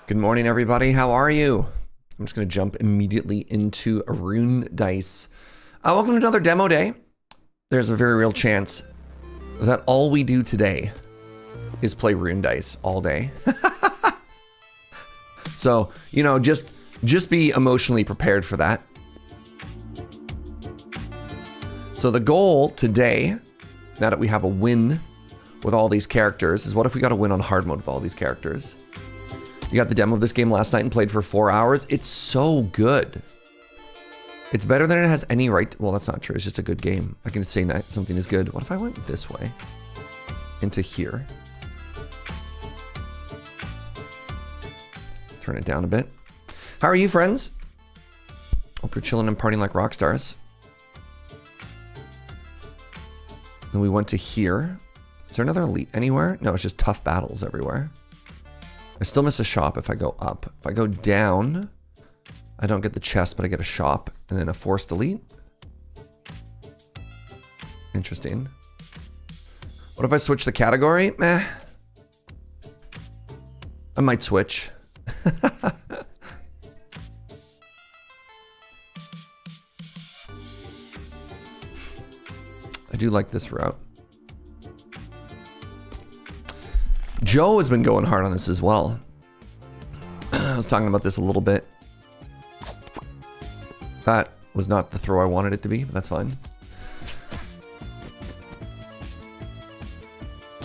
Good morning, everybody. How are you? I'm just going to jump immediately into Rune Dice. Welcome to another demo day. There's a very real chance that all we do today is play Rune Dice all day. So, you know, just be emotionally prepared for that. So the goal today, now that we have a win with all these characters, is what if we got a win on hard mode with all these characters? You got the demo of this game last night and played for 4 hours. It's so good. It's better than it has any right to, well, that's not true. It's just a good game. I can say something is good. What if I went this way? Into here. Turn it down a bit. How are you, friends? Hope you're chilling and partying like rock stars. And we went to here. Is there another elite anywhere? No, it's just tough battles everywhere. I still miss a shop if I go up. If I go down, I don't get the chest, but I get a shop and then a forced elite. Interesting. What if I switch the category? Meh. I might switch. I do like this route. Joe has been going hard on this as well. I was talking about this a little bit. That was not the throw I wanted it to be, but that's fine.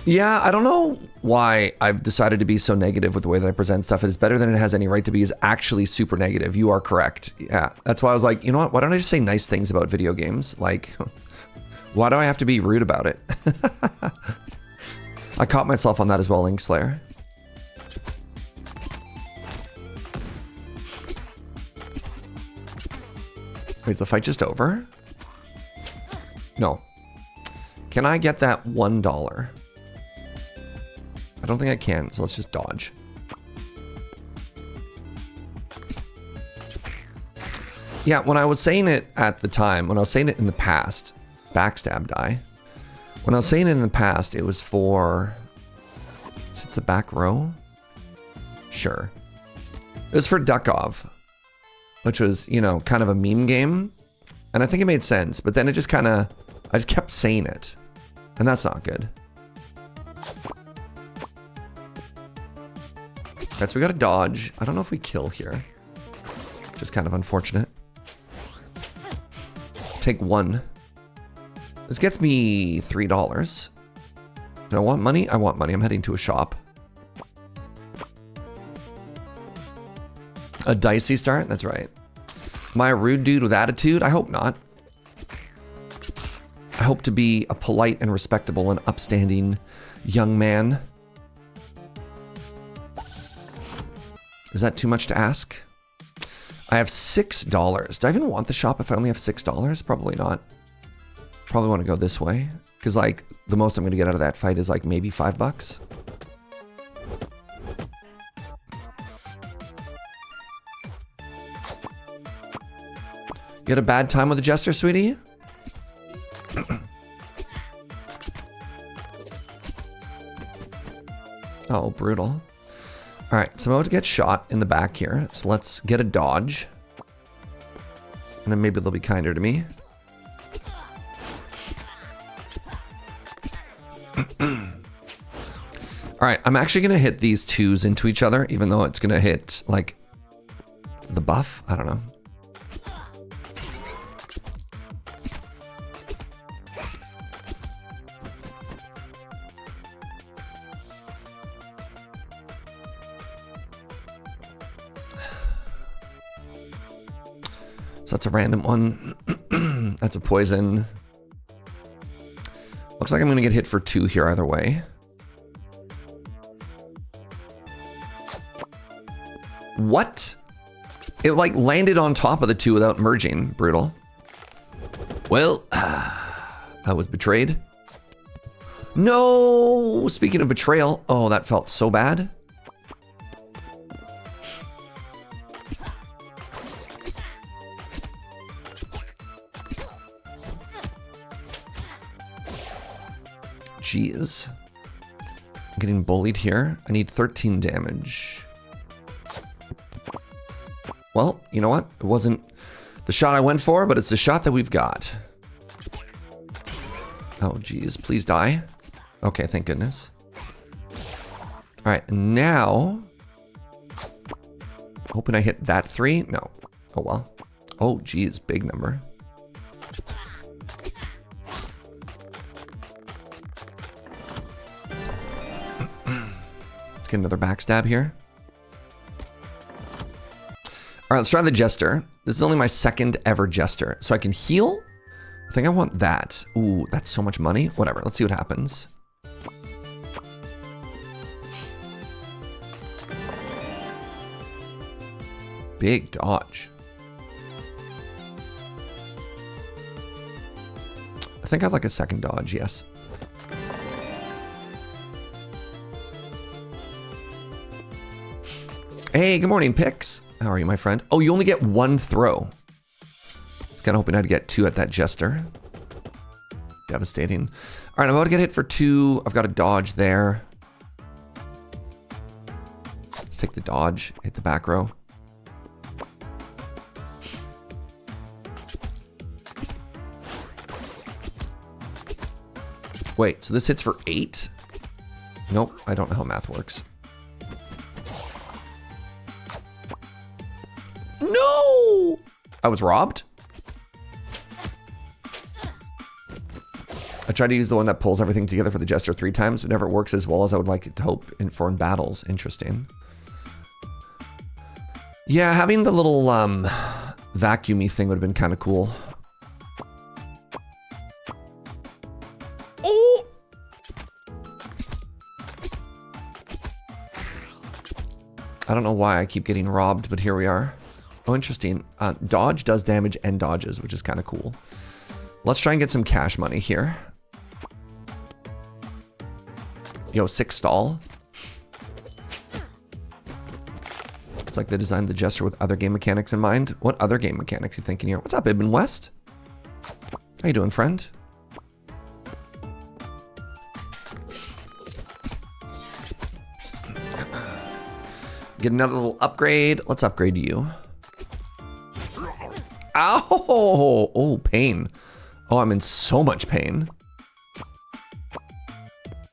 Yeah, I don't know why I've decided to be so negative with the way that I present stuff. It is better than it has any right to be is actually super negative. You are correct. Yeah, that's why I was like, you know what? Why don't I just say nice things about video games? Like, why do I have to be rude about it? I caught myself on that as well, Linkslayer. Wait, is the fight just over? No. Can I get that $1? I don't think I can, so let's just dodge. Yeah, when I was saying it at the time, when I was saying it in the past, backstab die. When I was saying it in the past, it was for... It's the back row? Sure. It was for Dukov, which was, you know, kind of a meme game. And I think it made sense, but then it just kind of... I just kept saying it. And that's not good. Alright, so we got to dodge. I don't know if we kill here. Just kind of unfortunate. Take one. This gets me $3. Do I want money? I want money. I'm heading to a shop. A dicey start? That's right. Am I a rude dude with attitude? I hope not. I hope to be a polite and respectable and upstanding young man. Is that too much to ask? I have $6. Do I even want the shop if I only have $6? Probably not. Probably want to go this way. Because, like, the most I'm going to get out of that fight is, like, maybe $5. You had a bad time with the Jester, sweetie? Oh, brutal. Alright, so I'm about to get shot in the back here. So let's get a dodge. And then maybe they'll be kinder to me. Alright, I'm actually going to hit these twos into each other, even though it's going to hit, like, the buff. I don't know. So that's a random one. That's a poison. Looks like I'm going to get hit for 2 here either way. What? It like landed on top of the 2 without merging. Brutal. Well, I was betrayed. No! Speaking of betrayal. Oh, that felt so bad. Jeez. I'm getting bullied here. I need 13 damage. Well, you know what? It wasn't the shot I went for, but it's the shot that we've got. Oh, geez. Please die. Okay, thank goodness. All right, now... Hoping I hit that 3. No. Oh, well. Oh, geez. Big number. Let's get another backstab here. All right, let's try the Jester. This is only my second ever Jester. So I can heal. I think I want that. Ooh, that's so much money. Whatever, let's see what happens. Big dodge. I think I'd like a second dodge, yes. Hey, good morning, Pix. How are you, my friend? Oh, you only get 1 throw. I was kind of hoping I'd get 2 at that Jester. Devastating. All right, I'm about to get hit for 2. I've got a dodge there. Let's take the dodge, hit the back row. Wait, so this hits for 8? Nope, I don't know how math works. No! I was robbed? I tried to use the one that pulls everything together for the Jester 3 times, but never works as well as I would like it to hope for in battles. Interesting. Yeah, having the little vacuumy thing would have been kind of cool. Oh! I don't know why I keep getting robbed, but here we are. Oh, interesting. Dodge does damage and dodges, which is kind of cool. Let's try and get some cash money here. Yo, 6 stall. It's like they designed the Jester with other game mechanics in mind. What other game mechanics are you thinking here? What's up, Ibn West? How you doing, friend? Get another little upgrade. Let's upgrade you. Ow! Oh, pain. Oh, I'm in so much pain.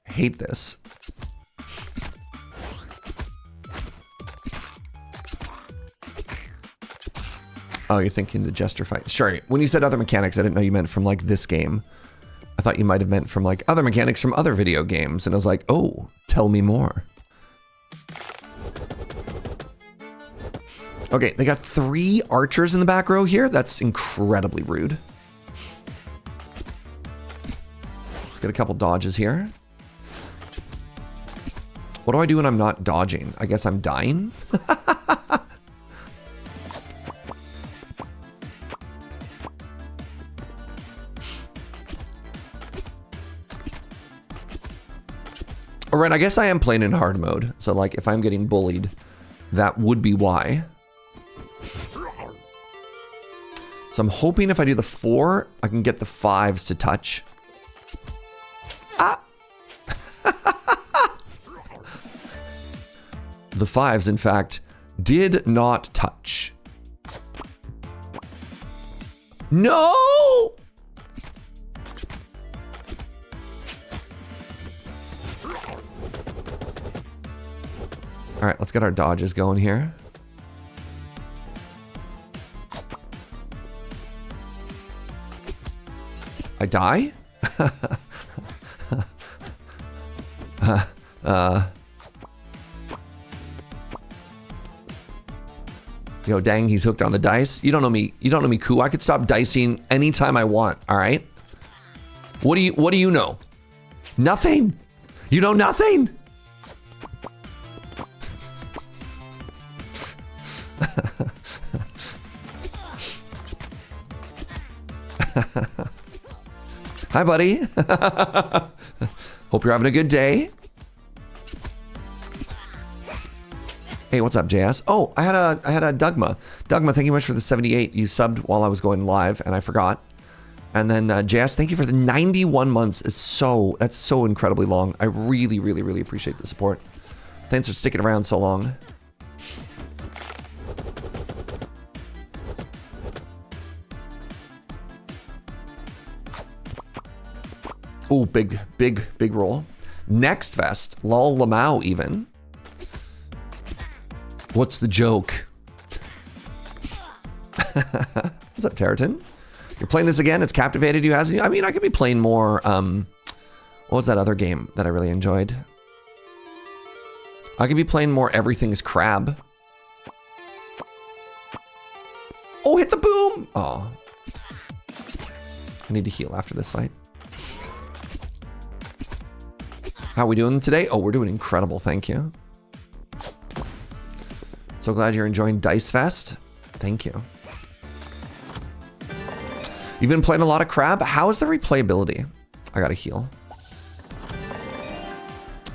Hate this. Oh, you're thinking the Jester fight. Sure. When you said other mechanics, I didn't know you meant from like this game. I thought you might have meant from like other mechanics from other video games. And I was like, oh, tell me more. Okay, they got 3 archers in the back row here. That's incredibly rude. Let's get a couple dodges here. What do I do when I'm not dodging? I guess I'm dying? Alright, I guess I am playing in hard mode. So like, if I'm getting bullied, that would be why. So I'm hoping if I do the 4, I can get the 5s to touch. Ah! The 5s, in fact, did not touch. No! All right, let's get our dodges going here. I die? Yo, dang, he's hooked on the dice. You don't know me. You don't know me, Koo. I could stop dicing anytime I want, all right? What do you know? Nothing. You know nothing. Hi, buddy. Hope you're having a good day. Hey, what's up, JS? Oh, I had a Dugma. Dugma, thank you much for the 78. You subbed while I was going live, and I forgot. And then JS, thank you for the 91 months. That's so incredibly long. I really, really, really appreciate the support. Thanks for sticking around so long. Oh, big roll. Next vest. Lol Lamau even. What's the joke? What's up, Territon? You're playing this again? It's captivated you, hasn't you? I mean, I could be playing more, what was that other game that I really enjoyed? I could be playing more Everything's Crab. Oh, hit the boom! Oh. I need to heal after this fight. How are we doing today? Oh, we're doing incredible, thank you. So glad you're enjoying Dice Fest. Thank you. You've been playing a lot of Crab. How is the replayability? I gotta heal.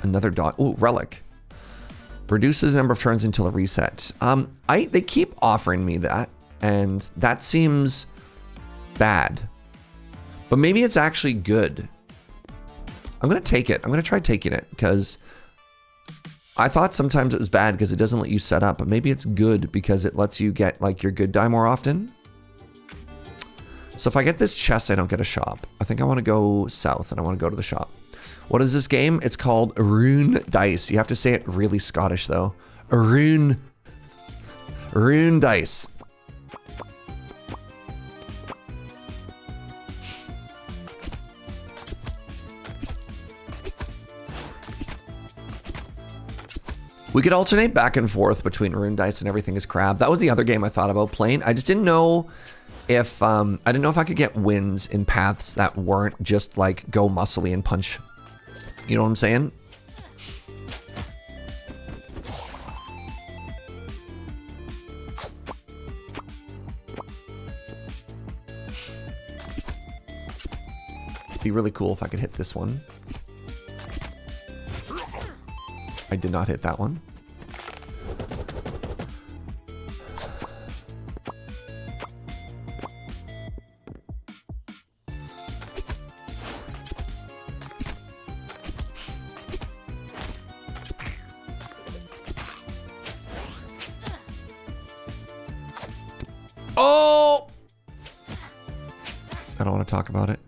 Another dot. Ooh, Relic. Reduces the number of turns until a reset. They keep offering me that, and that seems bad. But maybe it's actually good. I'm gonna take it. I'm gonna try taking it, because I thought sometimes it was bad because it doesn't let you set up, but maybe it's good because it lets you get like your good die more often. So if I get this chest, I don't get a shop. I think I want to go south and I want to go to the shop. What is this game? It's called Rune Dice. You have to say it really Scottish though. Rune Dice. We could alternate back and forth between Rune Dice and Everything is Crab. That was the other game I thought about playing. I just didn't know if I could get wins in paths that weren't just like go muscly and punch. You know what I'm saying? It'd be really cool if I could hit this one. I did not hit that one. Oh! I don't want to talk about it.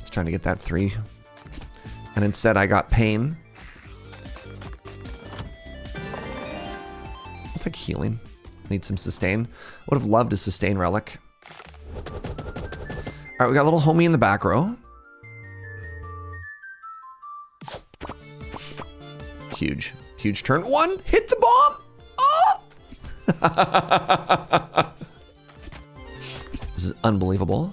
Just trying to get that 3. And instead I got pain. I'll take healing. Need some sustain. Would have loved a sustain relic. Alright, we got a little homie in the back row. Huge turn. 1, hit the bomb. Oh! This is unbelievable.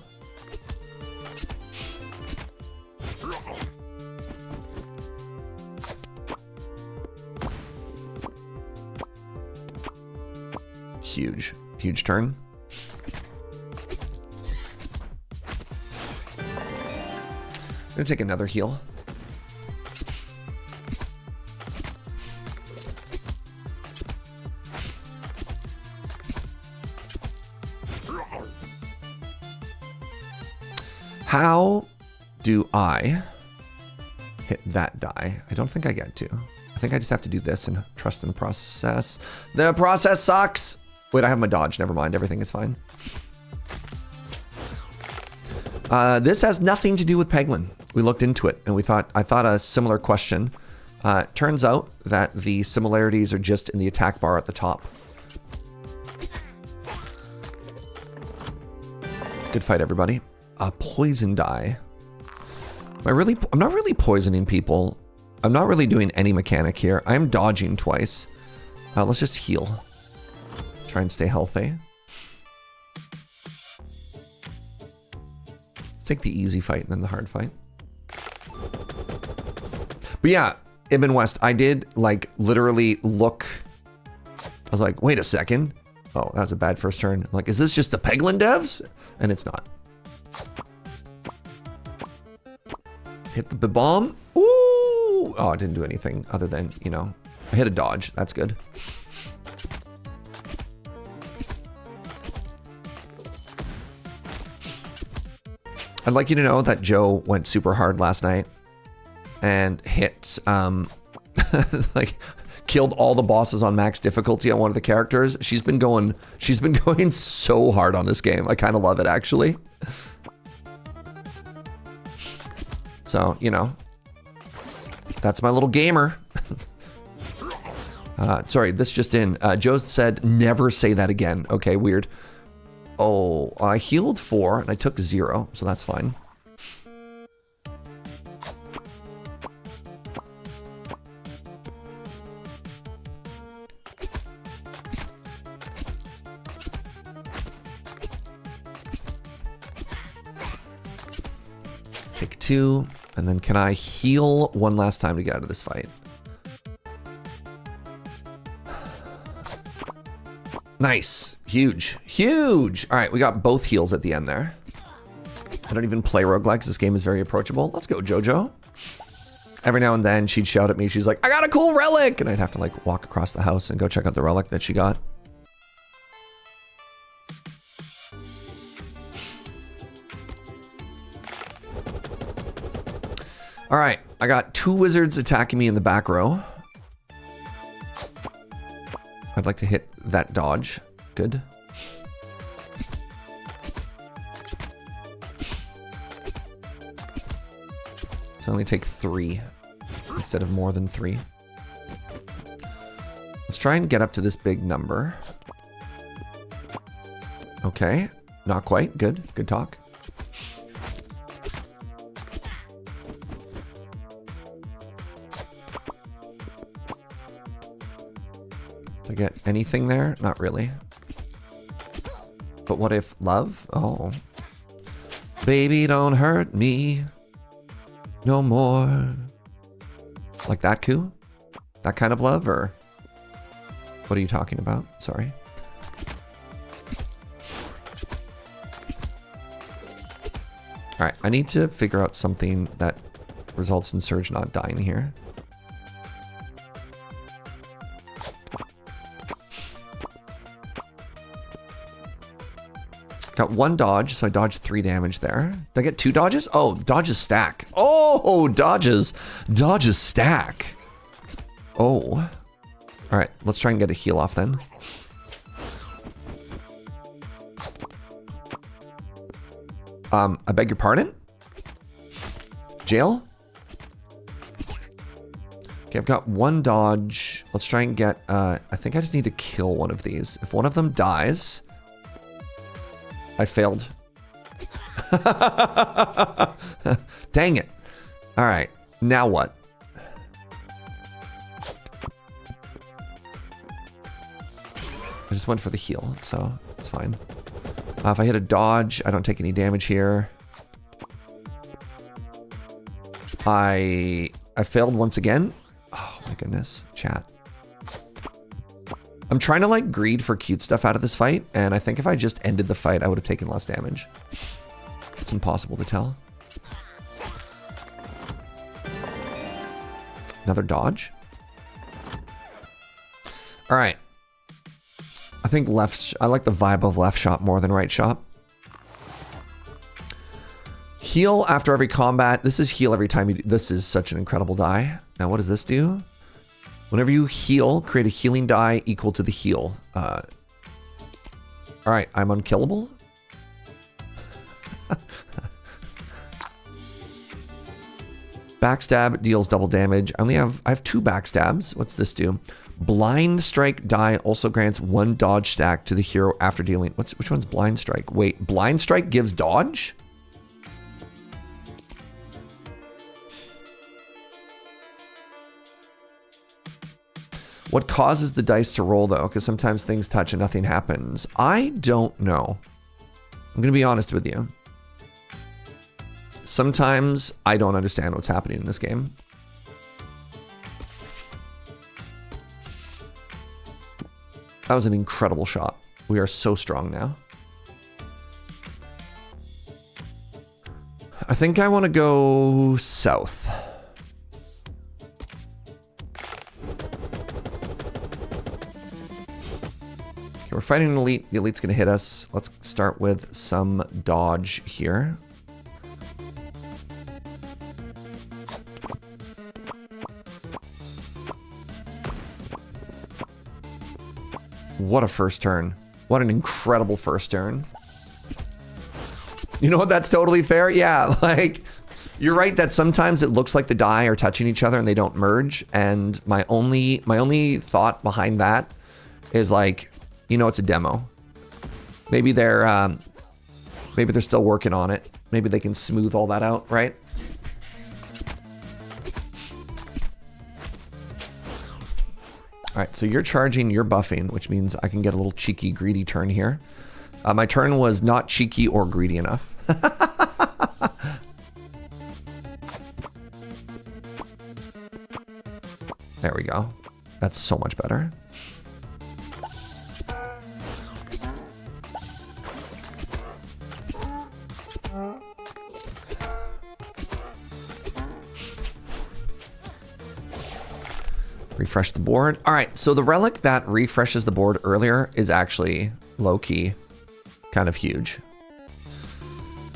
Huge turn. I'm gonna take another heal. How do I hit that die? I don't think I get to. I think I just have to do this and trust in the process. The process sucks. Wait, I have my dodge. Never mind. Everything is fine. This has nothing to do with Peglin. We looked into it and I thought a similar question. Turns out that the similarities are just in the attack bar at the top. Good fight, everybody. A poison die. I'm not really poisoning people. I'm not really doing any mechanic here. I'm dodging twice. Let's just heal. Try and stay healthy. Let's take the easy fight and then the hard fight. But yeah, Ibn West, I did like literally look. I was like, wait a second. Oh, that was a bad first turn. I'm like, is this just the Peglin devs? And it's not. Hit the bomb. Ooh! Oh, it didn't do anything other than, you know, I hit a dodge. That's good. I'd like you to know that Joe went super hard last night and hit, like, killed all the bosses on max difficulty on one of the characters. She's been going so hard on this game. I kind of love it, actually. So, you know, that's my little gamer. Sorry, this just in. Joe said, never say that again. Okay, weird. Oh, I healed 4 and I took 0, so that's fine. Take 2, and then can I heal one last time to get out of this fight? Nice. Huge. Huge. All right, we got both heals at the end there. I don't even play roguelikes. This game is very approachable. Let's go, Jojo. Every now and then she'd shout at me. She's like, I got a cool relic. And I'd have to like walk across the house and go check out the relic that she got. All right, I got 2 wizards attacking me in the back row. I'd like to hit that dodge. Good. So only take 3 instead of more than 3. Let's try and get up to this big number. Okay, not quite. Good. Good talk. Did I get anything there? Not really. But what if love? Oh. Baby, don't hurt me no more. Like that coup? That kind of love, or what are you talking about? Sorry. All right, I need to figure out something that results in Serge not dying here. Got 1 dodge, so I dodged 3 damage there. Did I get 2 dodges? Oh, dodges stack. Oh, dodges. Dodges stack. Oh. All right, let's try and get a heal off then. I beg your pardon? Jail? Okay, I've got 1 dodge. Let's try and get, I think I just need to kill one of these. If one of them dies... I failed. Dang it. All right, now what? I just went for the heal, so it's fine. If I hit a dodge, I don't take any damage here. I failed once again. Oh my goodness, chat. I'm trying to like greed for cute stuff out of this fight, and I think if I just ended the fight, I would have taken less damage. It's impossible to tell. Another dodge. All right. I think I like the vibe of left shot more than right shot. Heal after every combat. This is heal every time you do. This is such an incredible die. Now, what does this do? Whenever you heal, create a healing die equal to the heal. All right, I'm unkillable. Backstab deals double damage. I have 2 backstabs. What's this do? Blind strike die also grants 1 dodge stack to the hero after dealing. Which one's blind strike? Wait, blind strike gives dodge? What causes the dice to roll, though? Because sometimes things touch and nothing happens. I don't know. I'm going to be honest with you. Sometimes I don't understand what's happening in this game. That was an incredible shot. We are so strong now. I think I want to go south. Okay, we're fighting an elite. The elite's going to hit us. Let's start with some dodge here. What a first turn. What an incredible first turn. You know what? That's totally fair. Yeah, like, you're right that sometimes it looks like the die are touching each other and they don't merge. And my only thought behind that is like, you know, it's a demo. Maybe they're still working on it. Maybe they can smooth all that out, right? All right, so you're charging, you're buffing, which means I can get a little cheeky, greedy turn here. My turn was not cheeky or greedy enough. There we go. That's so much better. Refresh the board. All right, so the relic that refreshes the board earlier is actually low-key kind of huge.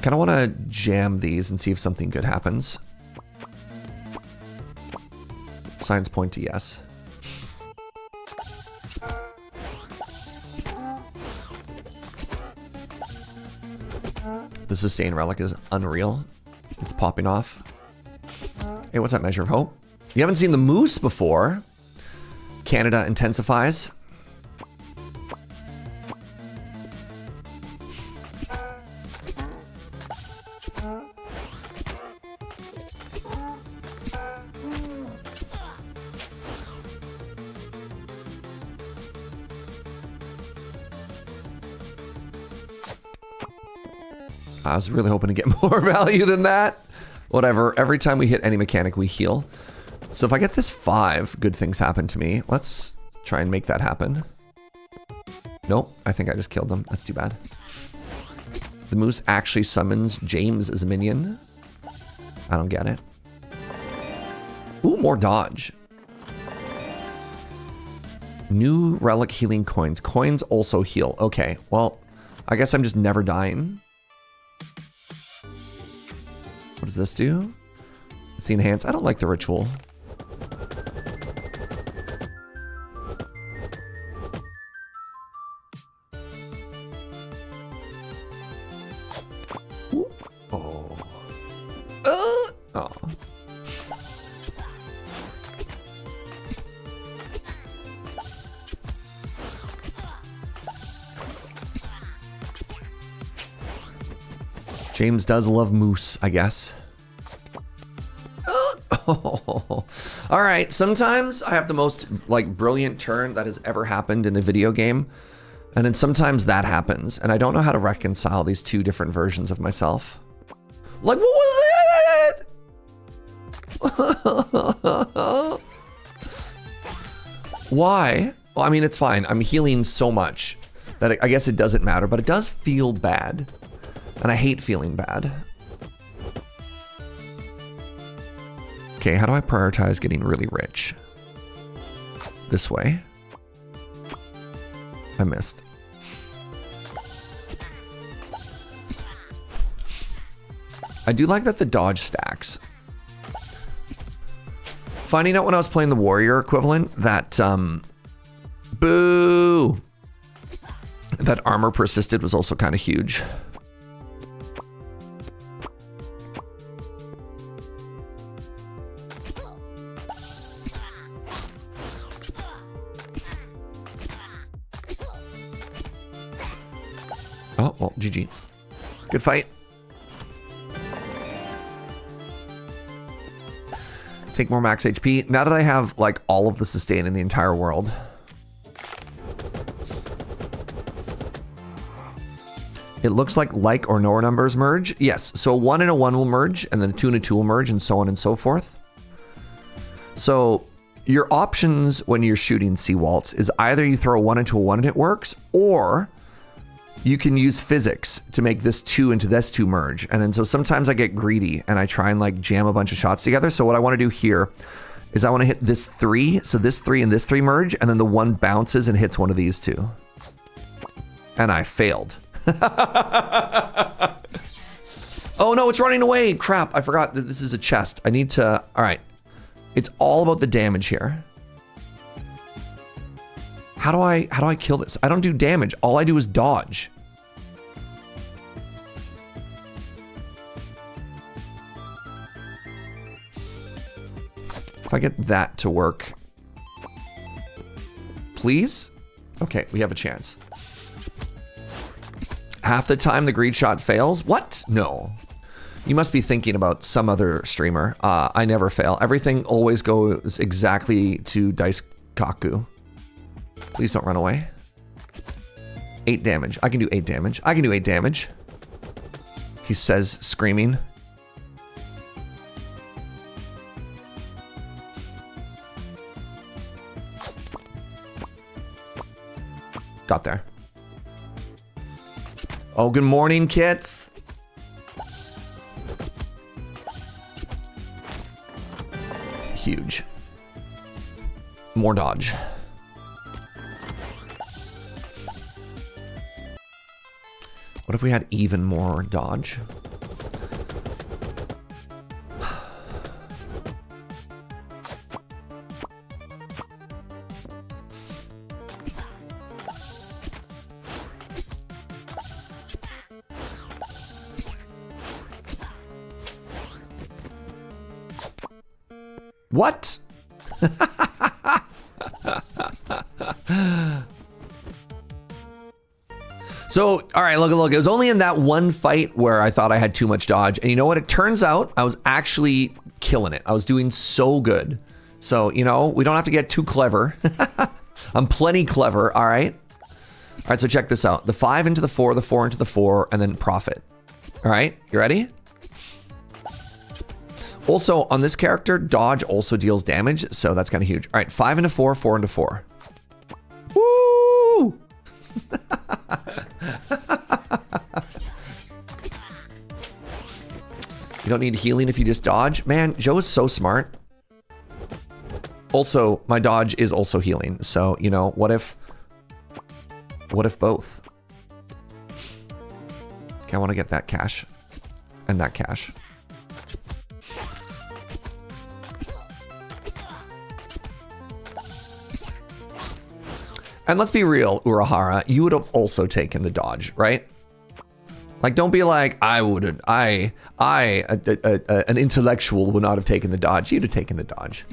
Kind of want to jam these and see if something good happens. Signs point to yes. The sustain relic is unreal. It's popping off. Hey, what's that measure of hope? You haven't seen the moose before. Canada intensifies. I was really hoping to get more value than that. Whatever, every time we hit any mechanic, we heal. So if I get this 5, good things happen to me. Let's try and make that happen. Nope, I think I just killed them. That's too bad. The moose actually summons James as a minion. I don't get it. Ooh, more dodge. New relic healing coins. Coins also heal. Okay, well, I guess I'm just never dying. What does this do? It's the enhance. I don't like the ritual. Ooh. Oh. Oh. James does love moose, I guess. Oh. All right, sometimes I have the most like brilliant turn that has ever happened in a video game. And then sometimes that happens. And I don't know how to reconcile these two different versions of myself. Like, what was that? Why? Well, I mean, it's fine. I'm healing so much that I guess it doesn't matter, but it does feel bad. And I hate feeling bad. Okay, how do I prioritize getting really rich? This way. I missed. I do like that the dodge stacks. Finding out when I was playing the warrior equivalent that, boo! That armor persisted was also kind of huge. Oh, well, GG. Good fight. Take more max HP. Now that I have, like, all of the sustain in the entire world. It looks like or no numbers merge. Yes, so a 1 and a 1 will merge, and then a 2 and a 2 will merge, and so on and so forth. So your options when you're shooting Sea Waltz is either you throw a 1 into a 1 and it works, or you can use physics to make this 2 into this 2 merge. And then so sometimes I get greedy and I try and like jam a bunch of shots together. So what I want to do here is I want to hit this 3. So this 3 and this 3 merge, and then the 1 bounces and hits one of these 2. And I failed. Oh no, it's running away. Crap, I forgot that this is a chest. I need to, all right. It's all about the damage here. How do I kill this? I don't do damage. All I do is dodge. If I get that to work. Please? Okay, we have a chance. Half the time the greed shot fails? What? No. You must be thinking about some other streamer. I never fail. Everything always goes exactly to Dice Kaku. Please don't run away. 8 damage. I can do 8 damage. I can do 8 damage. He says, screaming. Got there. Oh, good morning, kits. Huge. More dodge. What if we had even more dodge? What? So, all right, look. It was only in that one fight where I thought I had too much dodge. And you know what? It turns out I was actually killing it. I was doing so good. So, you know, we don't have to get too clever. I'm plenty clever, all right? All right, so check this out. The 5 into the 4, the 4 into the 4, and then profit. All right, you ready? Also, on this character, dodge also deals damage, so that's kind of huge. All right, 5 into 4, 4 into 4. Woo! You don't need healing if you just dodge. Man, Joe is so smart. Also, my dodge is also healing, so, you know, what if both? Okay, I want to get that cash and that cash. And let's be real, Urahara, you would have also taken the dodge, right? Like, don't be like, I wouldn't. An intellectual would not have taken the dodge. You'd have taken the dodge.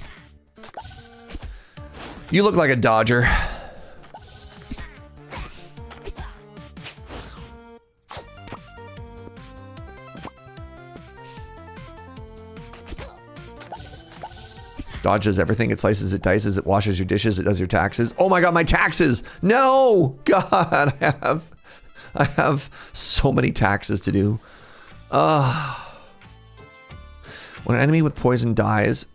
You look like a dodger. Dodges everything. It slices, it dices, it washes your dishes, it does your taxes. Oh my god, my taxes! No! God, I have so many taxes to do. When an enemy with poison dies,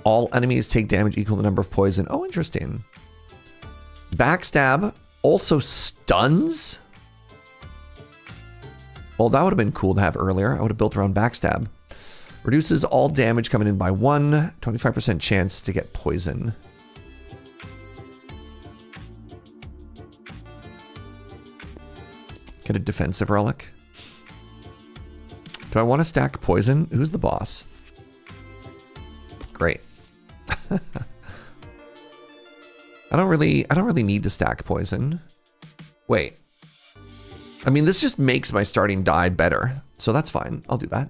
all enemies take damage equal to the number of poison. Oh, interesting. Backstab also stuns? Well, that would have been cool to have earlier. I would have built around backstab. Reduces all damage coming in by 1, 25% chance to get poison. Get a defensive relic. Do I want to stack poison? Who's the boss? Great. I don't really need to stack poison. Wait. I mean, this just makes my starting die better, so that's fine. I'll do that.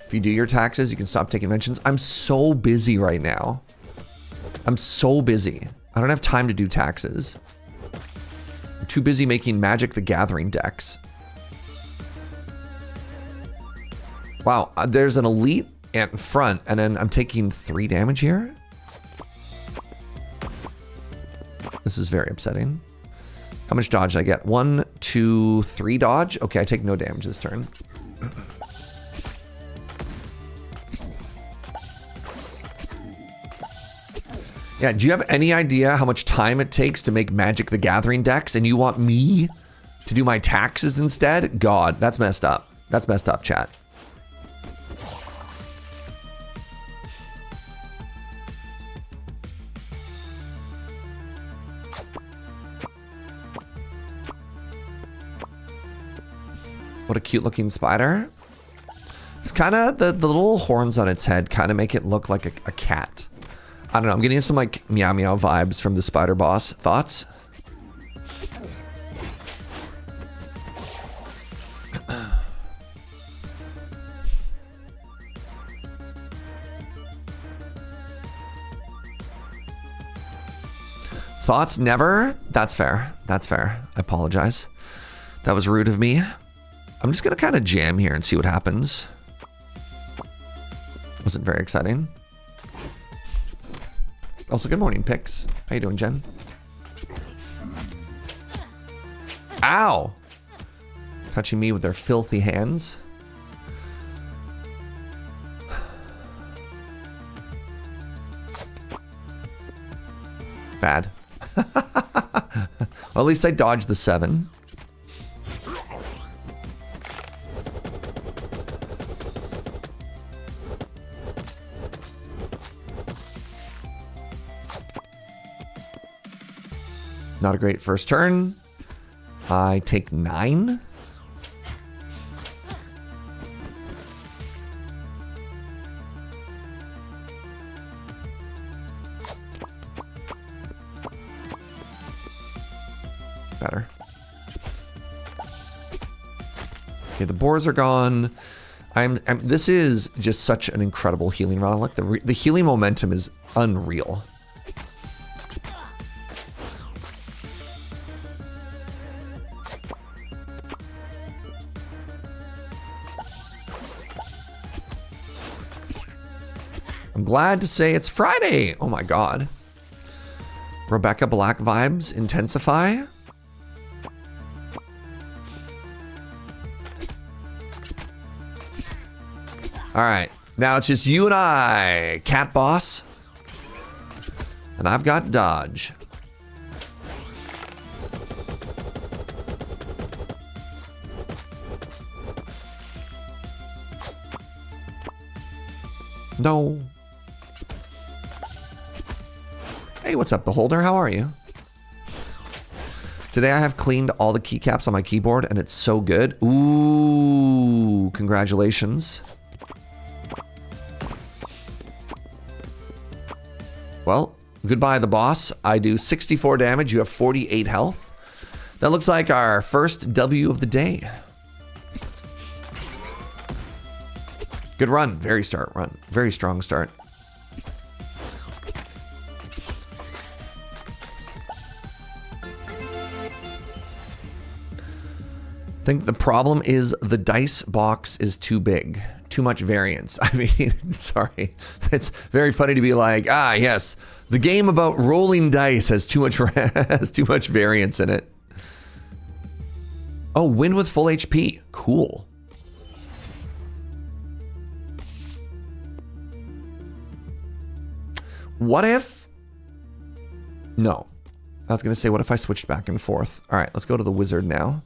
If you do your taxes, you can stop taking mentions. I'm so busy right now. I'm so busy. I don't have time to do taxes. I'm too busy making Magic the Gathering decks. Wow, there's an elite ant in front, and then I'm taking 3 damage here? This is very upsetting. How much dodge did I get? 1, 2, 3 dodge? Okay, I take no damage this turn. Yeah, do you have any idea how much time it takes to make Magic the Gathering decks, and you want me to do my taxes instead? God, that's messed up. That's messed up, chat. What a cute looking spider. It's kind of, the little horns on its head kind of make it look like a cat. I don't know. I'm getting some like meow meow vibes from the spider boss. Thoughts? Thoughts? Never? That's fair. That's fair. I apologize. That was rude of me. I'm just gonna kind of jam here and see what happens. Wasn't very exciting. Also, good morning, Pix. How you doing, Jen? Ow! Touching me with their filthy hands. Bad. Well, at least I dodged the 7. Not a great first turn. I take 9. Better. Okay, the boars are gone. This is just such an incredible healing relic. The healing momentum is unreal. I'm glad to say it's Friday. Oh my God. Rebecca Black vibes intensify. All right, now it's just you and I, Cat Boss. And I've got dodge. No. Hey, what's up, Beholder? How are you? Today I have cleaned all the keycaps on my keyboard and it's so good. Ooh, congratulations. Well, goodbye the boss. I do 64 damage, you have 48 health. That looks like our first W of the day. Good run, very strong start. I think the problem is the dice box is too big. Too much variance. I mean, sorry. It's very funny to be like, ah, yes, the game about rolling dice has too much variance in it. Oh, win with full HP. Cool. What if... No. I was going to say, what if I switched back and forth? All right, let's go to the wizard now.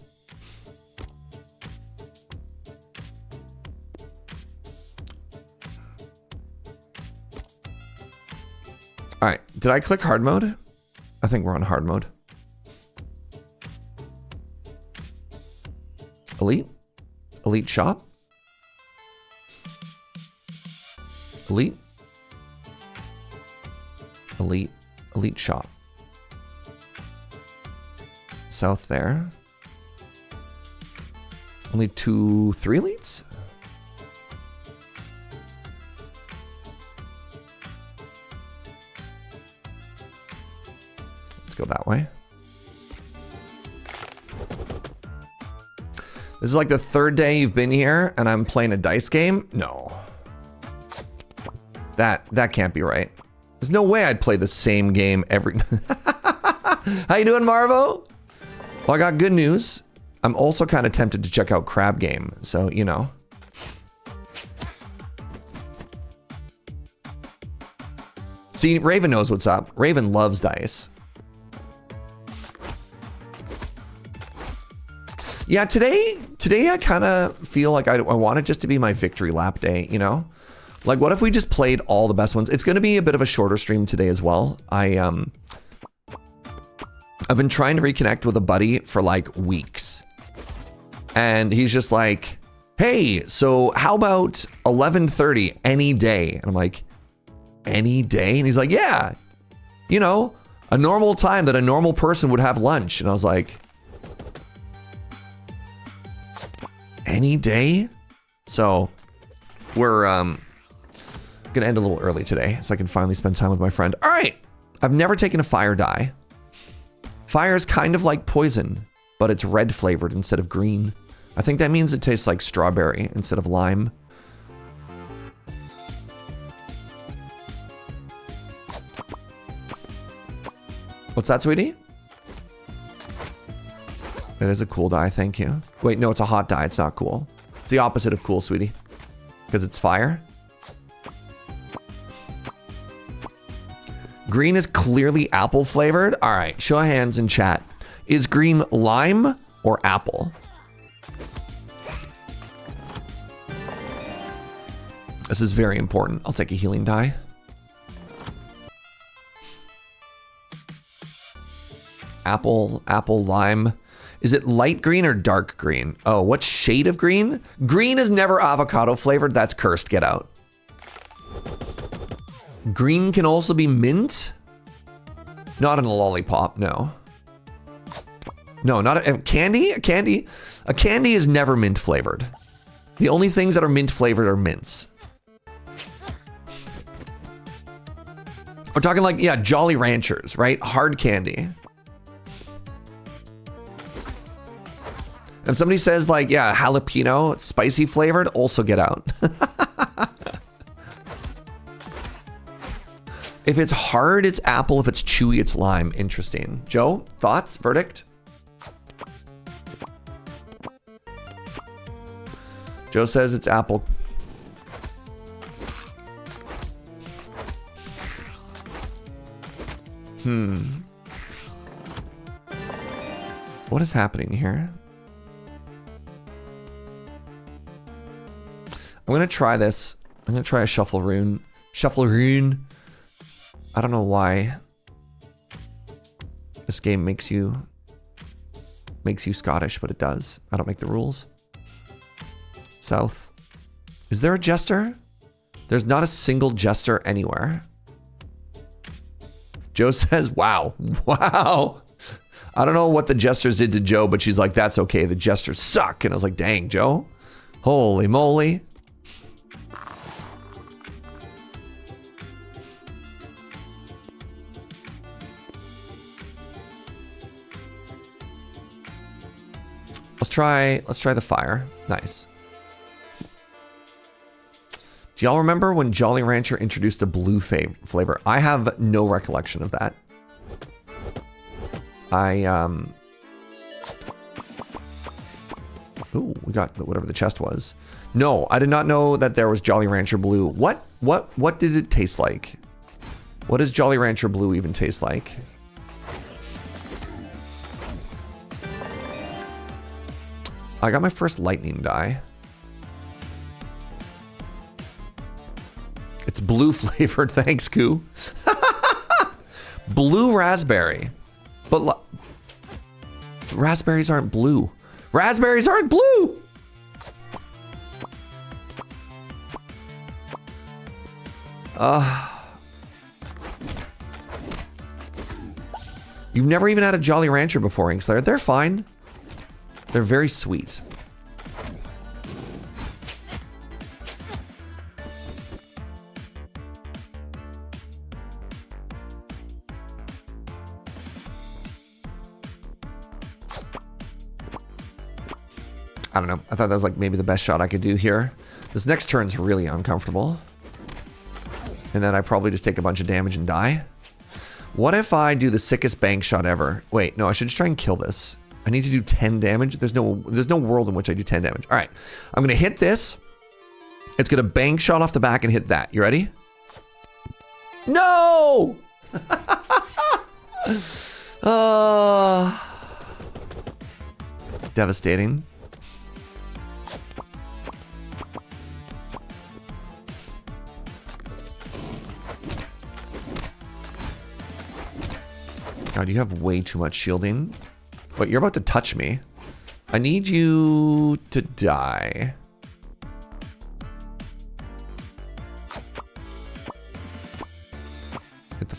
All right, did I click hard mode? I think we're on hard mode. Elite? Elite shop? Elite? Elite? Elite shop. South there. Only 3 elites? Go that way. This is like the 3rd day you've been here and I'm playing a dice game? No. That can't be right. There's no way I'd play the same game every... How you doing, Marvo? Well, I got good news. I'm also kind of tempted to check out Crab Game, so, you know. See, Raven knows what's up. Raven loves dice. Yeah, today I kind of feel like I want it just to be my victory lap day, you know? Like, what if we just played all the best ones? It's going to be a bit of a shorter stream today as well. I've been trying to reconnect with a buddy for like weeks. And he's just like, hey, so how about 11:30 any day? And I'm like, any day? And he's like, yeah, you know, a normal time that a normal person would have lunch. And I was like, any day? So we're gonna end a little early today so I can finally spend time with my friend. All right, I've never taken a fire die. Fire is kind of like poison, but it's red flavored instead of green. I think that means it tastes like strawberry instead of lime. What's that, sweetie? It is a cool dye, thank you. Wait, no, it's a hot dye. It's not cool. It's the opposite of cool, sweetie. Because it's fire. Green is clearly apple flavored. All right, show of hands in chat. Is green lime or apple? This is very important. I'll take a healing dye. Apple, lime. Is it light green or dark green? Oh, what shade of green? Green is never avocado flavored. That's cursed. Get out. Green can also be mint. Not in a lollipop, no. No, not a candy. A candy is never mint flavored. The only things that are mint flavored are mints. We're talking like, yeah, Jolly Ranchers, right? Hard candy. If somebody says like, yeah, jalapeno, spicy flavored, also get out. If it's hard, it's apple. If it's chewy, it's lime. Interesting. Joe, thoughts, verdict? Joe says it's apple. What is happening here? I'm gonna try this. I'm gonna try a shuffle rune. Shuffle rune. I don't know why this game makes you Scottish, but it does. I don't make the rules. South. Is there a jester? There's not a single jester anywhere. Joe says, wow. Wow. I don't know what the jesters did to Joe, but she's like, that's okay. The jesters suck. And I was like, dang, Joe. Holy moly. Let's try the fire. Nice. Do y'all remember when Jolly Rancher introduced a blue flavor? I have no recollection of that. Ooh, we got whatever the chest was. No, I did not know that there was Jolly Rancher Blue. What did it taste like? What does Jolly Rancher Blue even taste like? I got my first lightning die. It's blue flavored. Thanks, Koo. Blue raspberry. But raspberries aren't blue. Raspberries aren't blue. You've never even had a Jolly Rancher before, Inkslayer. They're fine. They're very sweet. I don't know. I thought that was like maybe the best shot I could do here. This next turn's really uncomfortable. And then I probably just take a bunch of damage and die. What if I do the sickest bank shot ever? Wait, no, I should just try and kill this. I need to do 10 damage. There's no world in which I do 10 damage. All right, I'm gonna hit this. It's gonna bank shot off the back and hit that. You ready? No! Devastating. God, you have way too much shielding. But you're about to touch me. I need you to die.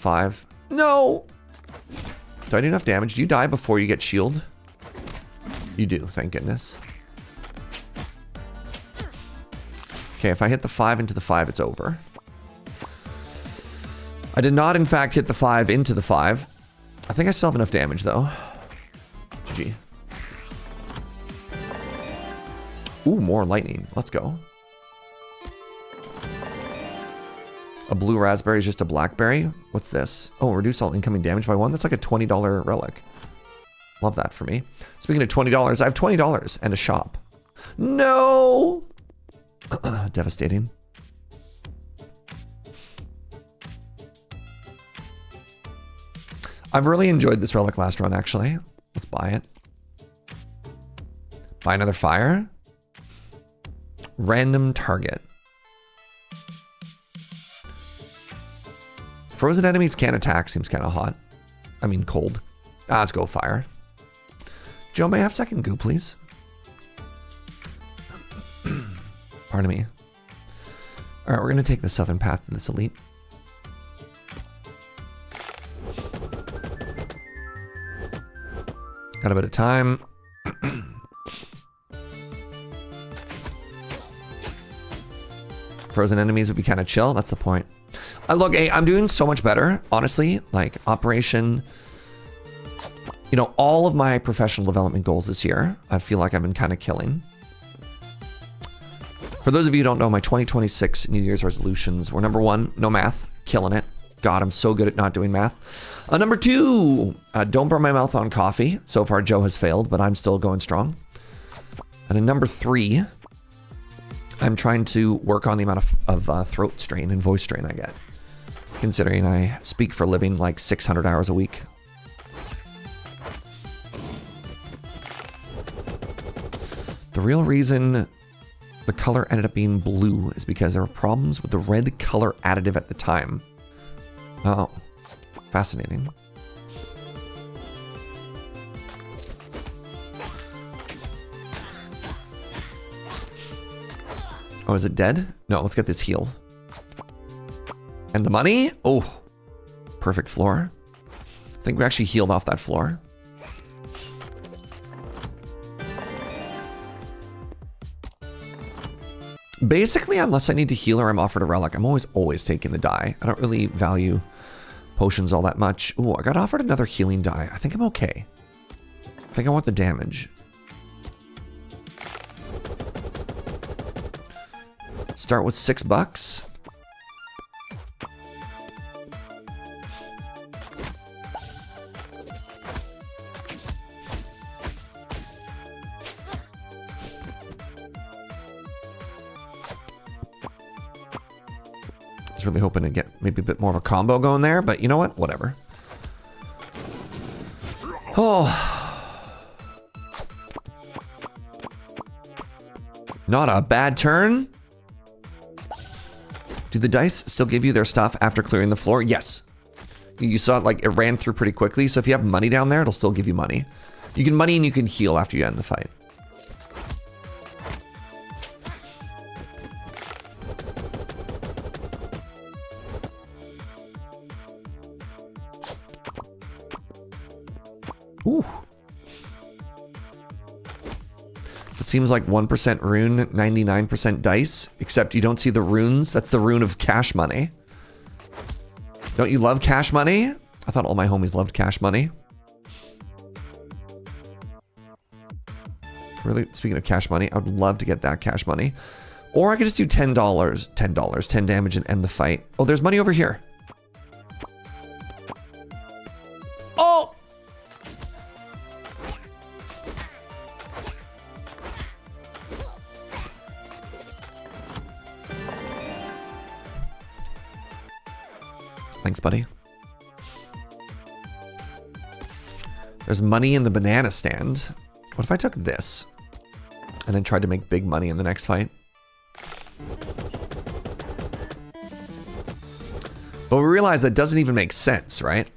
5. No! Do I do enough damage? Do you die before you get shield? You do, thank goodness. Okay, if I hit the 5 into the 5, it's over. I did not, in fact, hit the 5 into the 5. I think I still have enough damage, though. GG. Ooh, more lightning. Let's go. A blue raspberry is just a blackberry. What's this? Oh, reduce all incoming damage by 1. That's like a $20 relic. Love that for me. Speaking of $20, I have $20 and a shop. No! Devastating. I've really enjoyed this relic last run, actually. Let's buy it. Buy another fire. Random target. Frozen enemies can't attack. Seems kind of hot. I mean, cold. Let's go fire. Joe, may I have second goo, please? Pardon me. All right, we're going to take the southern path to this elite. Got a bit of time. Frozen enemies would be kind of chill. That's the point. Look, hey, I'm doing so much better, honestly. Like, Operation... You know, all of my professional development goals this year, I feel like I've been kind of killing. For those of you who don't know, my 2026 New Year's resolutions were number 1, no math. Killing it. God, I'm so good at not doing math. Number 2, don't burn my mouth on coffee. So far, Joe has failed, but I'm still going strong. And then number 3, I'm trying to work on the amount of throat strain and voice strain I get, considering I speak for a living like 600 hours a week. The real reason the color ended up being blue is because there were problems with the red color additive at the time. Oh, fascinating. Oh, is it dead? No, let's get this heal. And the money? Oh, perfect floor. I think we actually healed off that floor. Basically, unless I need to heal or I'm offered a relic, I'm always taking the die. I don't really value potions all that much. Ooh, I got offered another healing die. I think I'm okay. I think I want the damage. Start with $6. Really hoping to get maybe a bit more of a combo going there, but you know what? Whatever. Oh. Not a bad turn. Do the dice still give you their stuff after clearing the floor? Yes. You saw it, like, it ran through pretty quickly, so if you have money down there, it'll still give you money. You can money and you can heal after you end the fight. Ooh. It seems like 1% rune, 99% dice, except you don't see the runes. That's the rune of cash money. Don't you love cash money? I thought all my homies loved cash money. Really, speaking of cash money, I would love to get that cash money. Or I could just do $10, 10 damage and end the fight. Oh, there's money over here. Oh! Thanks, buddy. There's money in the banana stand. What if I took this and then tried to make big money in the next fight? But we realize that doesn't even make sense, right?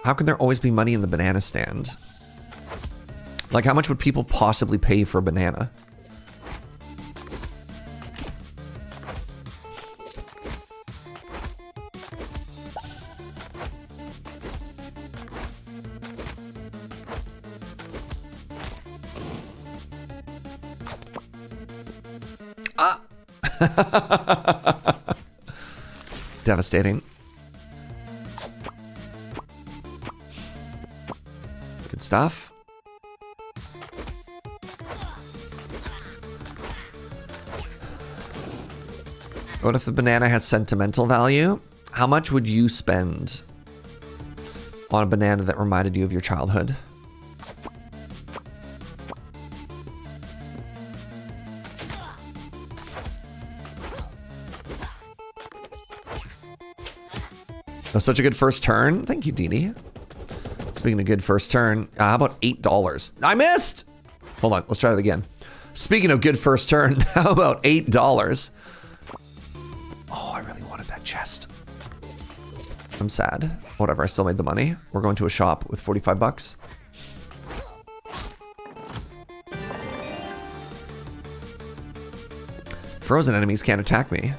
How can there always be money in the banana stand? Like, how much would people possibly pay for a banana? Devastating. Good stuff. What if the banana has sentimental value? How much would you spend on a banana that reminded you of your childhood? That was such a good first turn. Thank you, Dini. Speaking of good first turn, how about $8? I missed! Hold on, let's try that again. Speaking of good first turn, how about $8? Oh, I really wanted that chest. I'm sad. Whatever, I still made the money. We're going to a shop with 45 bucks. Frozen enemies can't attack me.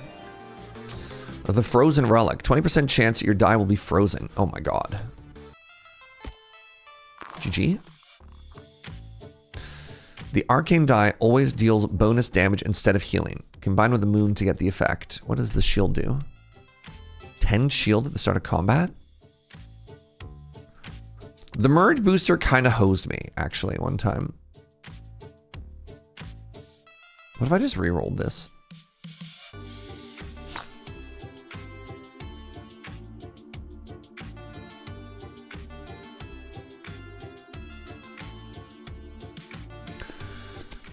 The frozen relic. 20% chance that your die will be frozen. Oh my god. GG. The arcane die always deals bonus damage instead of healing. Combined with the moon to get the effect. What does the shield do? 10 shield at the start of combat? The merge booster kind of hosed me, actually, one time. What if I just re-rolled this?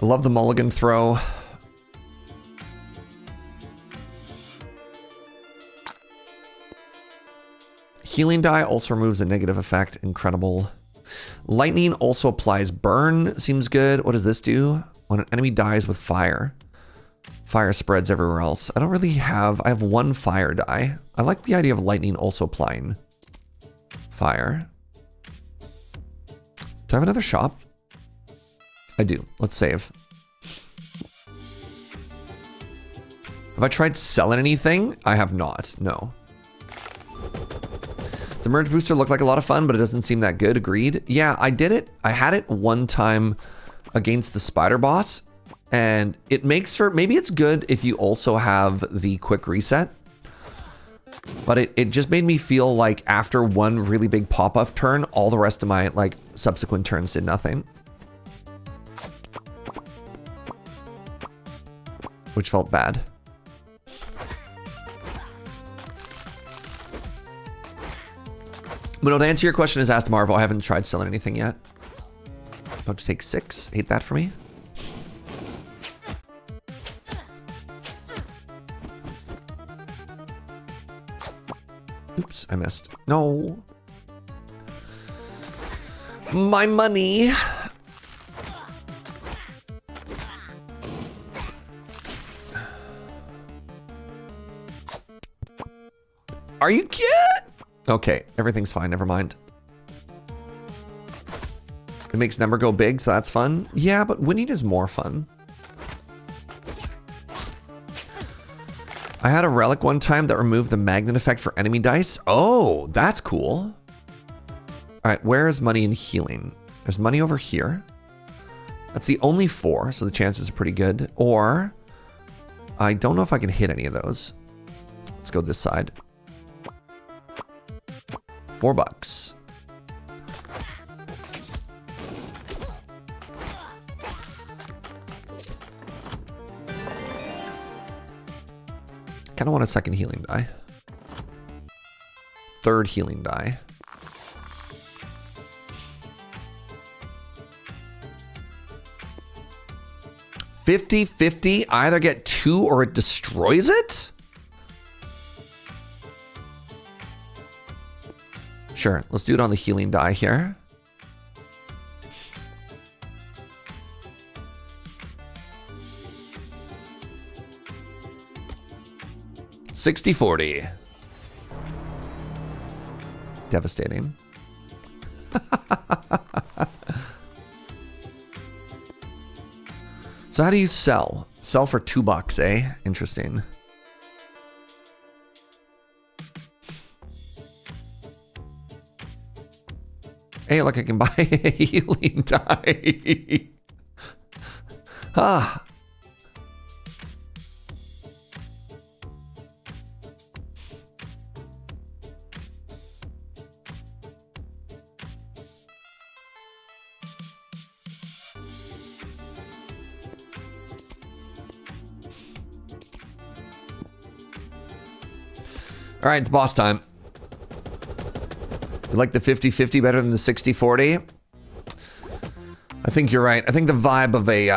I love the mulligan throw. Healing die also removes a negative effect. Incredible. Lightning also applies burn. Seems good. What does this do? When an enemy dies with fire, fire spreads everywhere else. I don't really have... I have one fire die. I like the idea of lightning also applying fire. Do I have another shop? I do. Let's save. Have I tried selling anything? I have not. No. The merge booster looked like a lot of fun, but it doesn't seem that good. Agreed. Yeah, I did it. I had it one time against the spider boss, and it makes for... Maybe it's good if you also have the quick reset, but it just made me feel like after one really big pop-up turn, all the rest of my like subsequent turns did nothing. Which felt bad. But to answer your question as asked Marvel, I haven't tried selling anything yet. About to take 6. Hate that for me. Oops, I missed. No. My money. Are you kidding? Okay, everything's fine. Never mind. It makes number go big, so that's fun. Yeah, but winning is more fun. I had a relic one time that removed the magnet effect for enemy dice. Oh, that's cool. All right, where is money and healing? There's money over here. That's the only 4, so the chances are pretty good. Or, I don't know if I can hit any of those. Let's go this side. $4. Kind of want a second healing die. Third healing die. $50-50. Either get 2 or it destroys it? Sure, let's do it on the healing die here. $60-40. Devastating. So how do you sell? Sell for $2, eh? Interesting. Hey, look, I can buy a healing die. Ah. All right, it's boss time. You like the 50-50 better than the 60-40? I think you're right. I think the vibe of a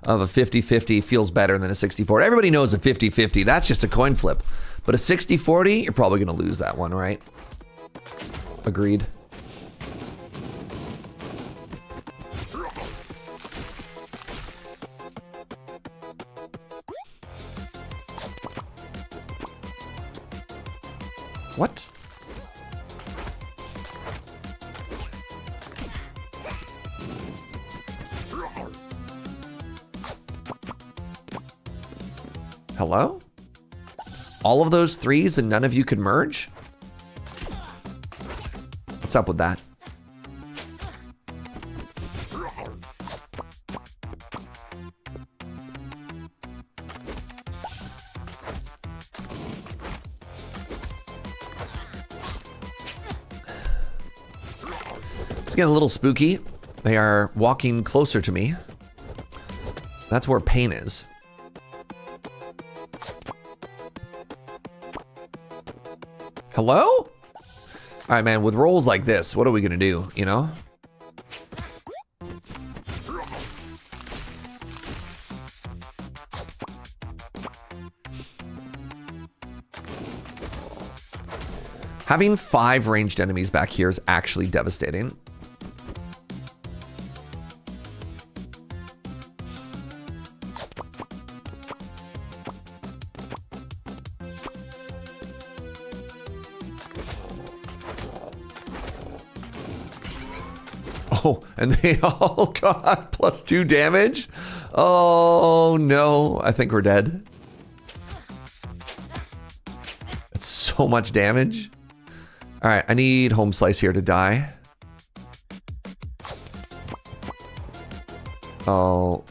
of a 50-50 feels better than a 60-40. Everybody knows a 50-50. That's just a coin flip. But a 60-40, you're probably going to lose that one, right? Agreed. What? Hello? All of those threes and none of you could merge? What's up with that? It's getting a little spooky. They are walking closer to me. That's where pain is. Hello? All right, man, with rolls like this, what are we gonna do, you know? Having 5 ranged enemies back here is actually devastating. Oh, and they all got +2 damage? Oh, no. I think we're dead. It's so much damage. All right, I need Home Slice here to die. Oh,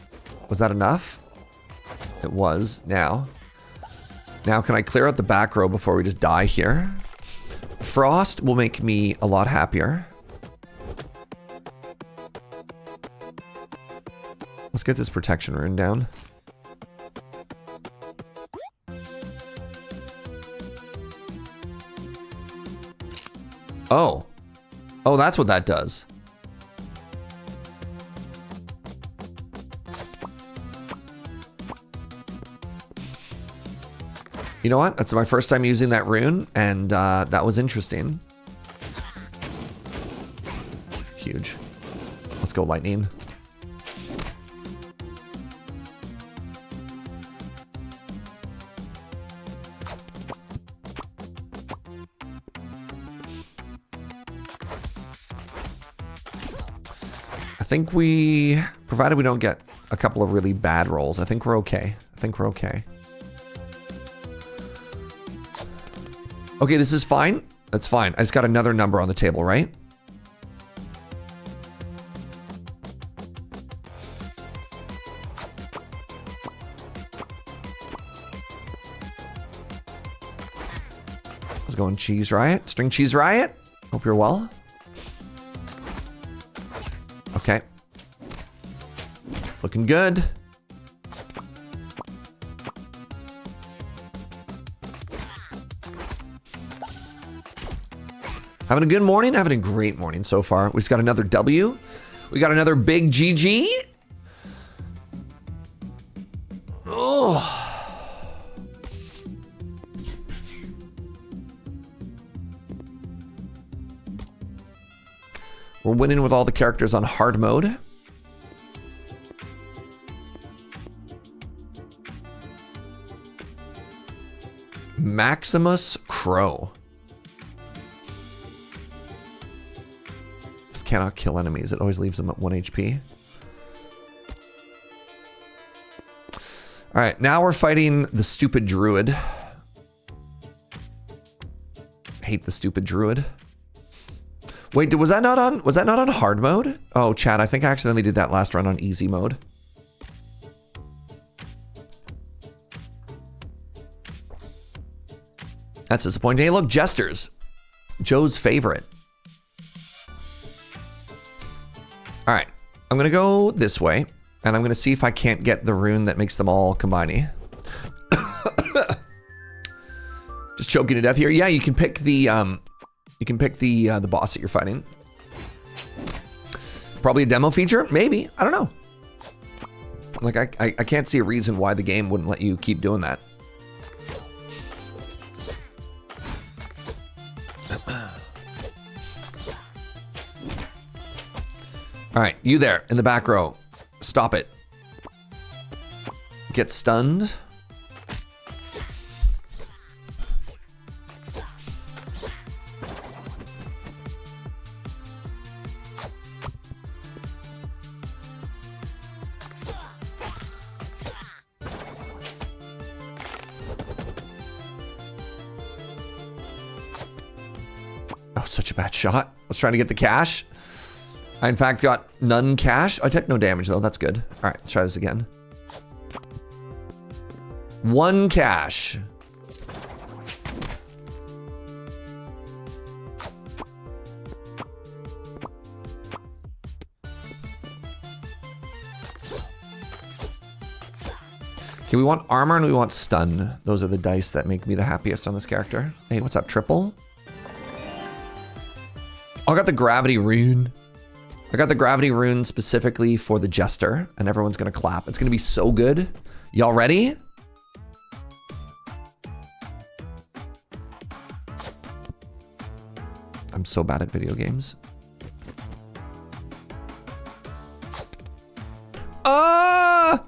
was that enough? It was. Now can I clear out the back row before we just die here? Frost will make me a lot happier. Let's get this protection rune down. Oh. Oh, that's what that does. You know what? That's my first time using that rune, and that was interesting. Huge. Let's go, lightning. I think we, provided we don't get a couple of really bad rolls, I think we're okay. I think we're okay. Okay, this is fine. That's fine. I just got another number on the table, right? Let's go on Cheese Riot. String Cheese Riot. Hope you're well. Okay. It's looking good. Having a good morning? Having a great morning so far. We just got another W. We got another big GG. Oh. We're winning with all the characters on hard mode. Maximus Crow. Just cannot kill enemies. It always leaves them at 1 HP. All right, now we're fighting the stupid druid. Hate the stupid druid. Wait, was that not on hard mode? Oh, chat, I think I accidentally did that last run on easy mode. That's disappointing. Hey, look, Jesters. Joe's favorite. All right, I'm gonna go this way, and I'm gonna see if I can't get the rune that makes them all combining. Just choking to death here. Yeah, you can pick the boss that you're fighting. Probably a demo feature, maybe. I don't know. Like I can't see a reason why the game wouldn't let you keep doing that. All right, you there in the back row. Stop it. Get stunned. Oh, such a bad shot. I was trying to get the cash. I, in fact, got none cash. I took no damage, though. That's good. All right, let's try this again. 1 cash. Okay, we want armor and we want stun. Those are the dice that make me the happiest on this character. Hey, what's up, triple? I got the gravity rune. I got the gravity rune specifically for the jester, and everyone's gonna clap. It's gonna be so good. Y'all ready? I'm so bad at video games. Ah!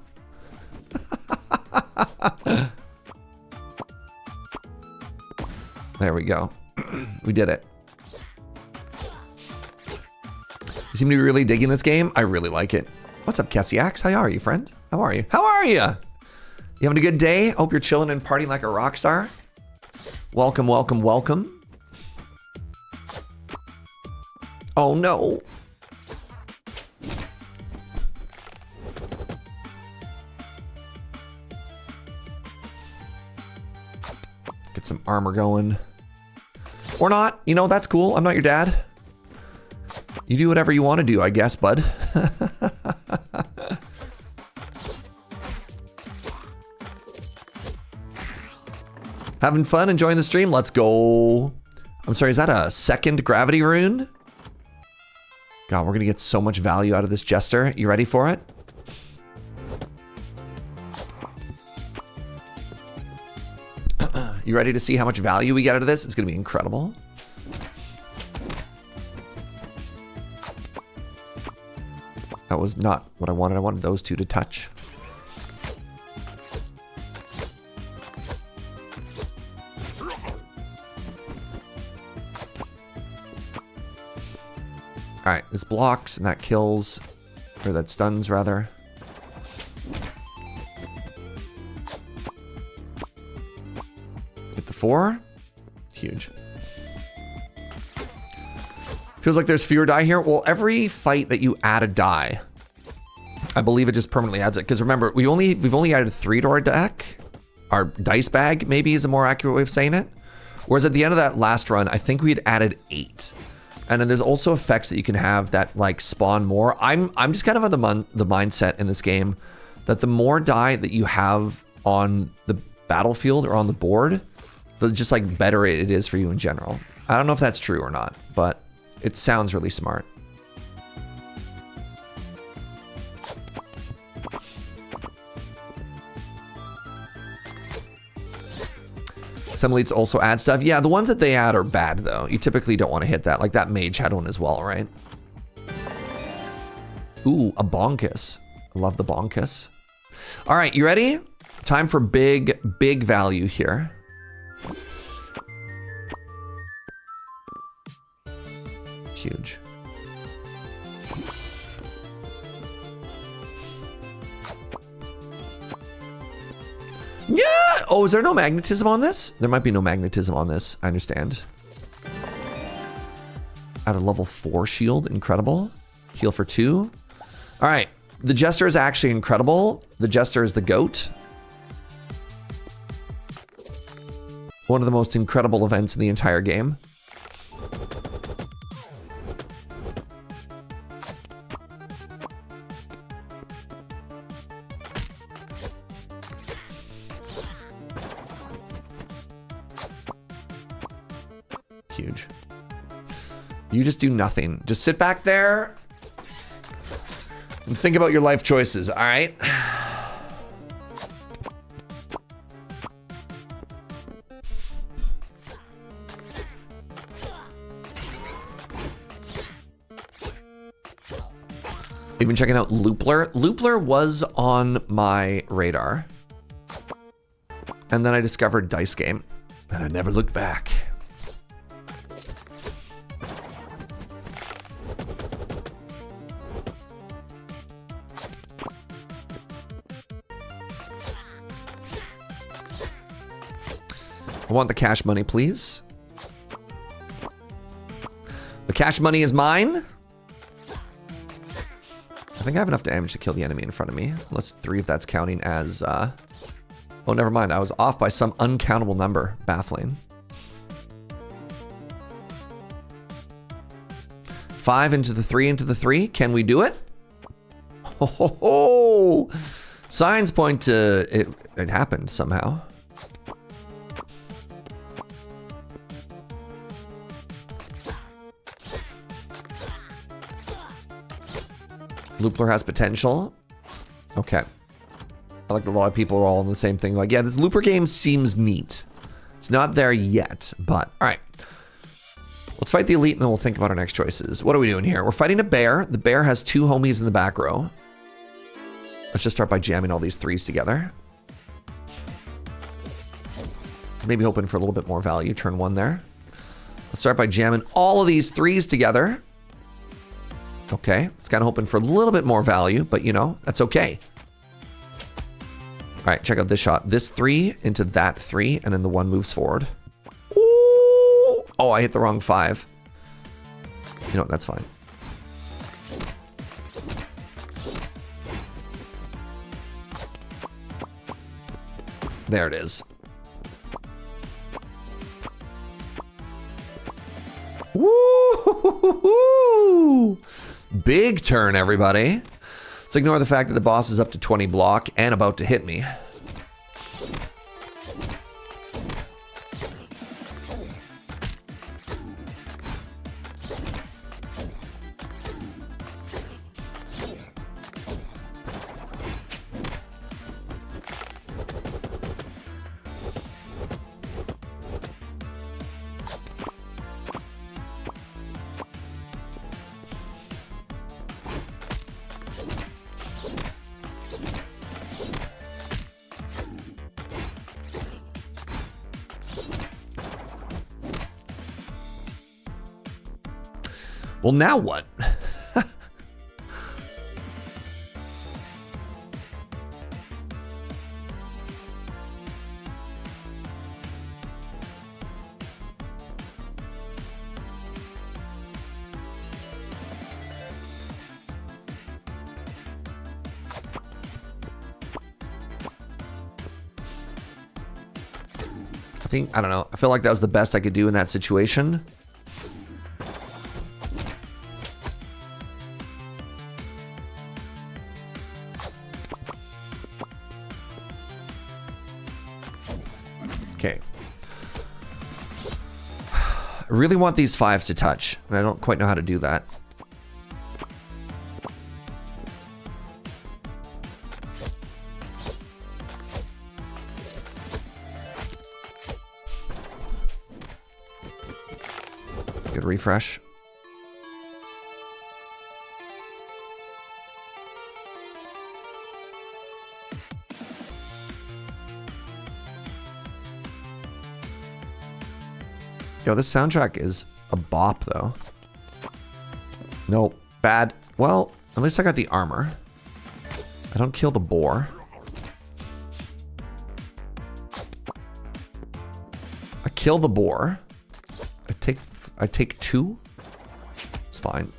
There we go. We did it. You seem to be really digging this game. I really like it. What's up, Kessiax? How are you, friend? How are you? How are you? You having a good day? Hope you're chilling and partying like a rock star. Welcome, welcome, welcome. Oh no. Get some armor going. Or not. You know, that's cool. I'm not your dad. You do whatever you want to do, I guess, bud. Having fun, enjoying the stream? Let's go. I'm sorry, is that a second gravity rune? God, we're gonna get so much value out of this jester. You ready for it? You ready to see how much value we get out of this? It's gonna be incredible. That was not what I wanted. I wanted those two to touch. All right, this blocks and that kills, or that stuns rather. Hit the 4. Huge. Feels like there's fewer die here. Well, every fight that you add a die, I believe it just permanently adds it. Because remember, we've only added 3 to our deck. Our dice bag maybe is a more accurate way of saying it. Whereas at the end of that last run, I think we had added 8. And then there's also effects that you can have that like spawn more. I'm just kind of of the mindset in this game that the more die that you have on the battlefield or on the board, the just like better it is for you in general. I don't know if that's true or not, but it sounds really smart. Some elites also add stuff. Yeah, the ones that they add are bad though. You typically don't want to hit that. Like that mage had one as well, right? Ooh, a bonkus. I love the bonkus. All right, you ready? Time for big value here. Huge. Yeah! Oh, is there no magnetism on this? There might be no magnetism on this. I understand. At a level 4 shield. Incredible. Heal for 2. All right. The Jester is actually incredible. The Jester is the GOAT. One of the most incredible events in the entire game. huge. You just do nothing. Just sit back there and think about your life choices, all right? You've been checking out Loopler. Loopler was on my radar. And then I discovered Dice Game, and I never looked back. I want the cash money, please. The cash money is mine. I think I have enough damage to kill the enemy in front of me. Unless 3, if that's counting as... Oh, never mind. I was off by some uncountable number. Baffling. 5 into the 3 into the 3. Can we do it? Ho, ho, ho. Signs point to it. It happened somehow. Loopler has potential. Okay. I like that a lot of people are all on the same thing. Like, yeah, this Looper game seems neat. It's not there yet, but all right. Let's fight the elite and then we'll think about our next choices. What are we doing here? We're fighting a bear. The bear has 2 homies in the back row. Let's just start by jamming all these 3s together. Maybe hoping for a little bit more value. Turn 1 there. Let's start by jamming all of these 3s together. Okay, it's kind of hoping for a little bit more value, but you know, that's okay. All right, check out this shot. This 3 into that 3, and then the 1 moves forward. Ooh! Oh, I hit the wrong 5. You know what, that's fine. There it is. Woo! Big turn, everybody. Let's ignore the fact that the boss is up to 20 block and about to hit me. Well, now what? I don't know. I feel like that was the best I could do in that situation. Okay. I really want these 5s to touch, and I don't quite know how to do that. Good refresh. Yo, this soundtrack is a bop, though. No, bad. Well, at least I got the armor. I don't kill the boar. I kill the boar. I take 2. It's fine.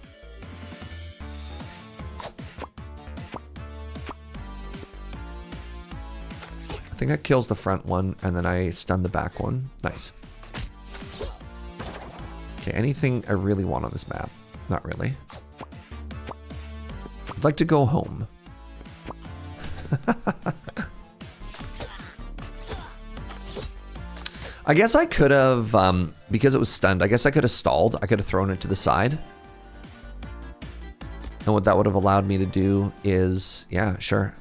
I think that kills the front one, and then I stun the back one. Nice. Okay, anything I really want on this map? Not really. I'd like to go home. I guess I could have, because it was stunned, I guess I could have stalled. I could have thrown it to the side. And what that would have allowed me to do is, yeah, sure.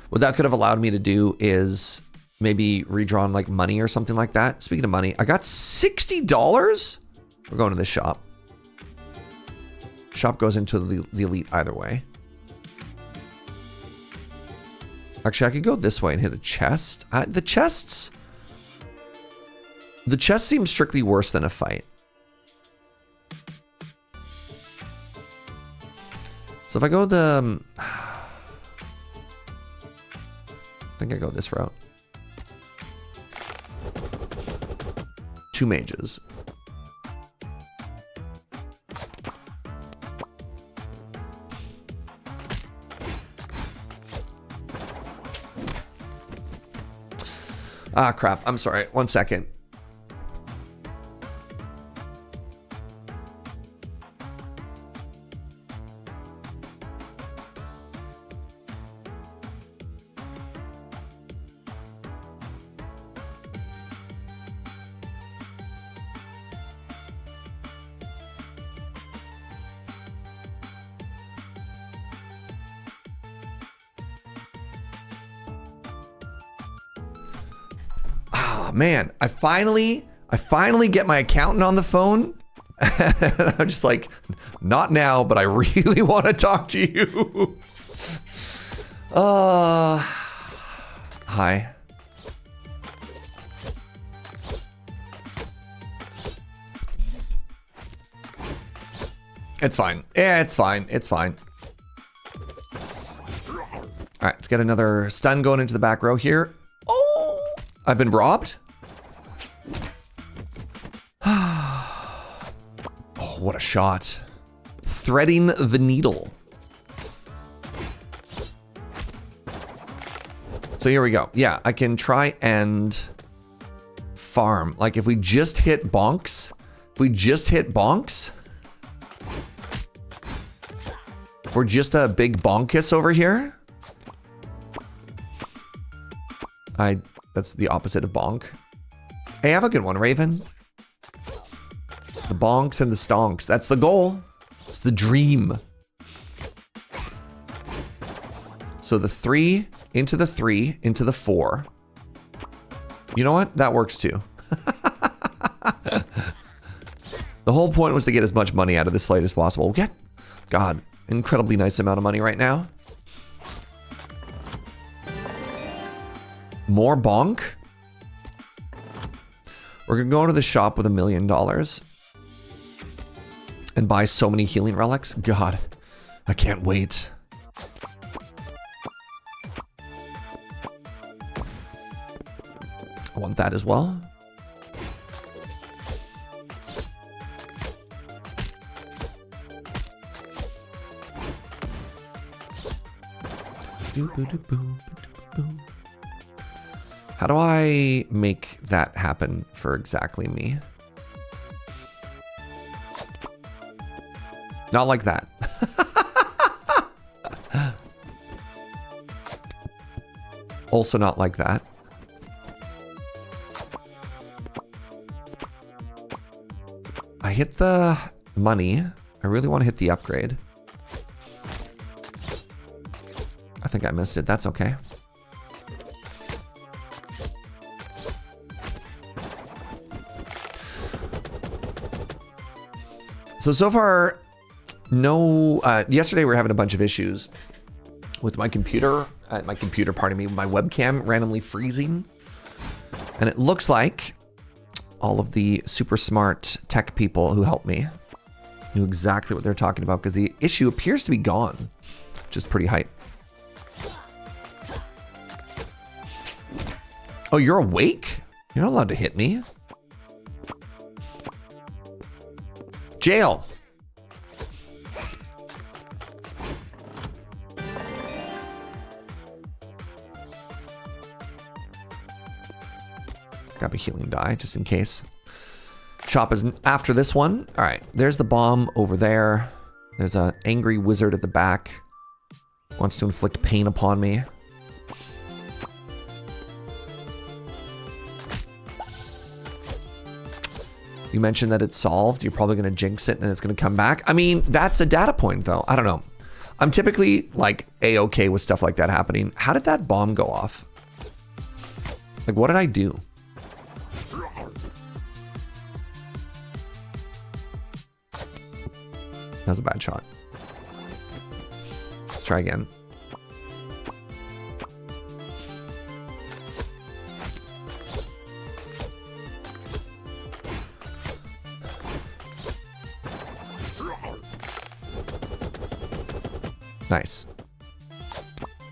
What that could have allowed me to do is maybe redrawn like money or something like that. Speaking of money, I got $60. We're going to the shop. Shop goes into the elite either way. Actually, I could go this way and hit a chest. The chest seems strictly worse than a fight. So if I go I think I go this route. 2 mages. Ah, crap. I'm sorry. 1 second. Man, I finally get my accountant on the phone. I'm just like, not now, but I really want to talk to you. Hi. It's fine. Yeah, it's fine. It's fine. All right, let's get another stun going into the back row here. Oh, I've been robbed. Oh, what a shot. Threading the needle. So here we go. Yeah, I can try and farm. Like if we just hit bonks, if we're just a big bonkus over here. That's the opposite of bonk. Hey, have a good one, Raven. The bonks and the stonks. That's the goal. It's the dream. So the 3 into the 3 into the 4. You know what? That works too. The whole point was to get as much money out of this fight as possible. Get, God, incredibly nice amount of money right now. More bonk. We're gonna go to the shop with $1 million and buy so many healing relics. God, I can't wait. I want that as well. How do I make that happen for exactly me? Not like that. Also not like that. I hit the money. I really want to hit the upgrade. I think I missed it. That's okay. So far, no, yesterday we were having a bunch of issues with my computer, pardon me, my webcam randomly freezing. And it looks like all of the super smart tech people who helped me knew exactly what they're talking about because the issue appears to be gone, which is pretty hype. Oh, you're awake? You're not allowed to hit me. Jail. Grab a healing die just in case. Chop is after this one. All right, there's the bomb over there. There's an angry wizard at the back. Wants to inflict pain upon me. You mentioned that it's solved. You're probably going to jinx it and it's going to come back. I mean, that's a data point though. I don't know. I'm typically like A-okay with stuff like that happening. How did that bomb go off? Like, what did I do? That was a bad shot. Let's try again. Nice.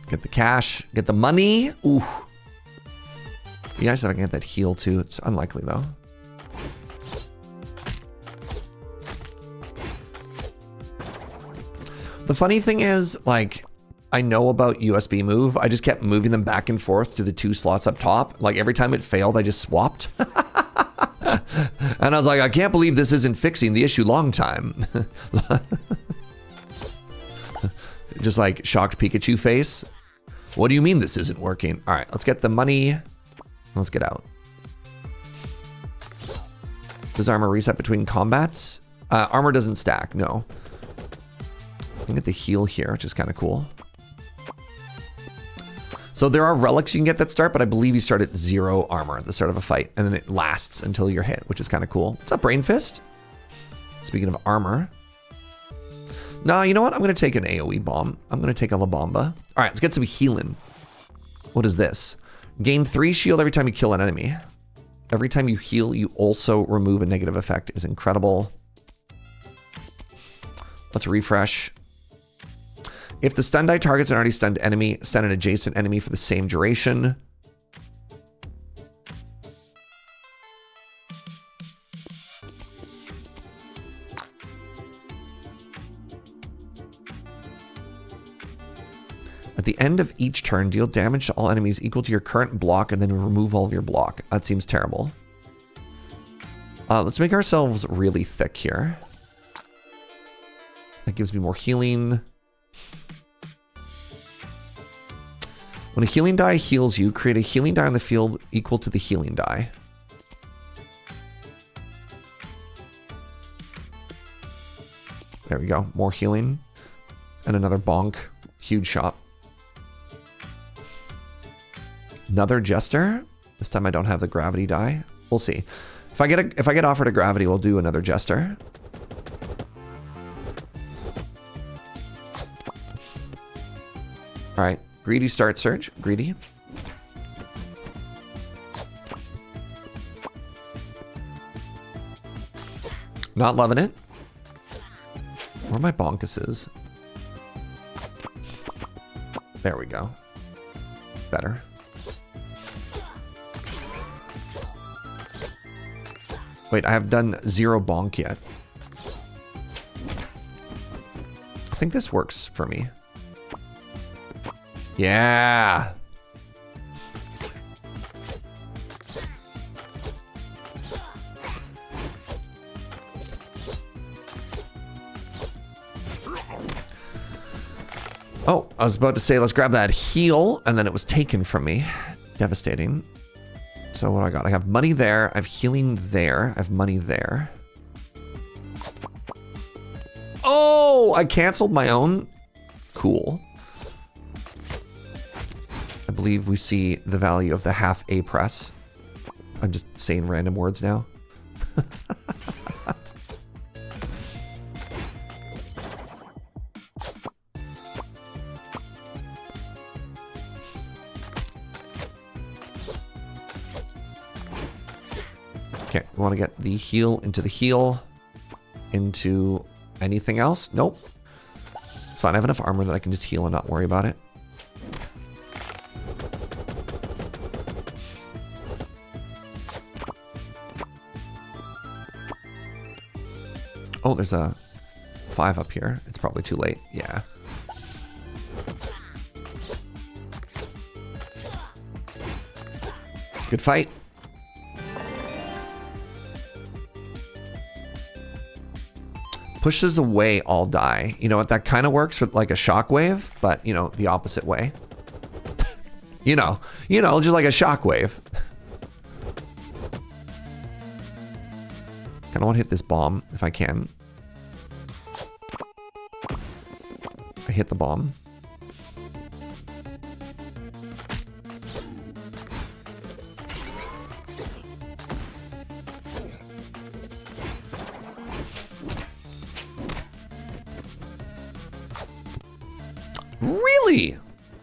Get the cash. Get the money. Ooh. You guys, if I can get that heal too. It's unlikely though. The funny thing is, like, I know about USB move. I just kept moving them back and forth to the 2 slots up top. Like every time it failed, I just swapped. And I was like, I can't believe this isn't fixing the issue long time. Just like shocked Pikachu face. What do you mean this isn't working? All right, let's get the money. Let's get out. Does armor reset between combats? Armor doesn't stack, no. I can get the heal here, which is kind of cool. So there are relics you can get that start, but I believe you start at 0 armor at the start of a fight, and then it lasts until you're hit, which is kind of cool. What's up, Brain Fist? Speaking of armor. No, you know what? I'm going to take an AoE bomb. I'm going to take a La Bomba. All right, let's get some healing. What is this? Gain 3 shield every time you kill an enemy. Every time you heal, you also remove a negative effect. Is incredible. Let's refresh. If the stun die targets an already stunned enemy, stun an adjacent enemy for the same duration. At the end of each turn, deal damage to all enemies equal to your current block and then remove all of your block. That seems terrible. Let's make ourselves really thick here. That gives me more healing. When a healing die heals you, create a healing die on the field equal to the healing die. There we go. More healing. And another bonk. Huge shot. Another Jester. This time I don't have the gravity die. We'll see. If I get offered a gravity, we'll do another Jester. All right. Greedy start, Serge. Greedy. Not loving it. Where are my bonkuses? There we go. Better. Wait, I have done 0 bonk yet. I think this works for me. Yeah. Oh, I was about to say, let's grab that heal, and then it was taken from me. Devastating. So what do I got? I have money there. I have healing there. I have money there. Oh, I canceled my own. Cool. I believe we see the value of the half A press. I'm just saying random words now. Okay, we want to get the heal into the heal. Into anything else? Nope. It's fine. I have enough armor that I can just heal and not worry about it. Oh, there's a 5 up here. It's probably too late. Yeah. Good fight. Pushes away all die. You know what? That kind of works with like a shockwave, but you know, the opposite way. you know, just like a shockwave. Kind of want to hit this bomb if I can. I hit the bomb. Really?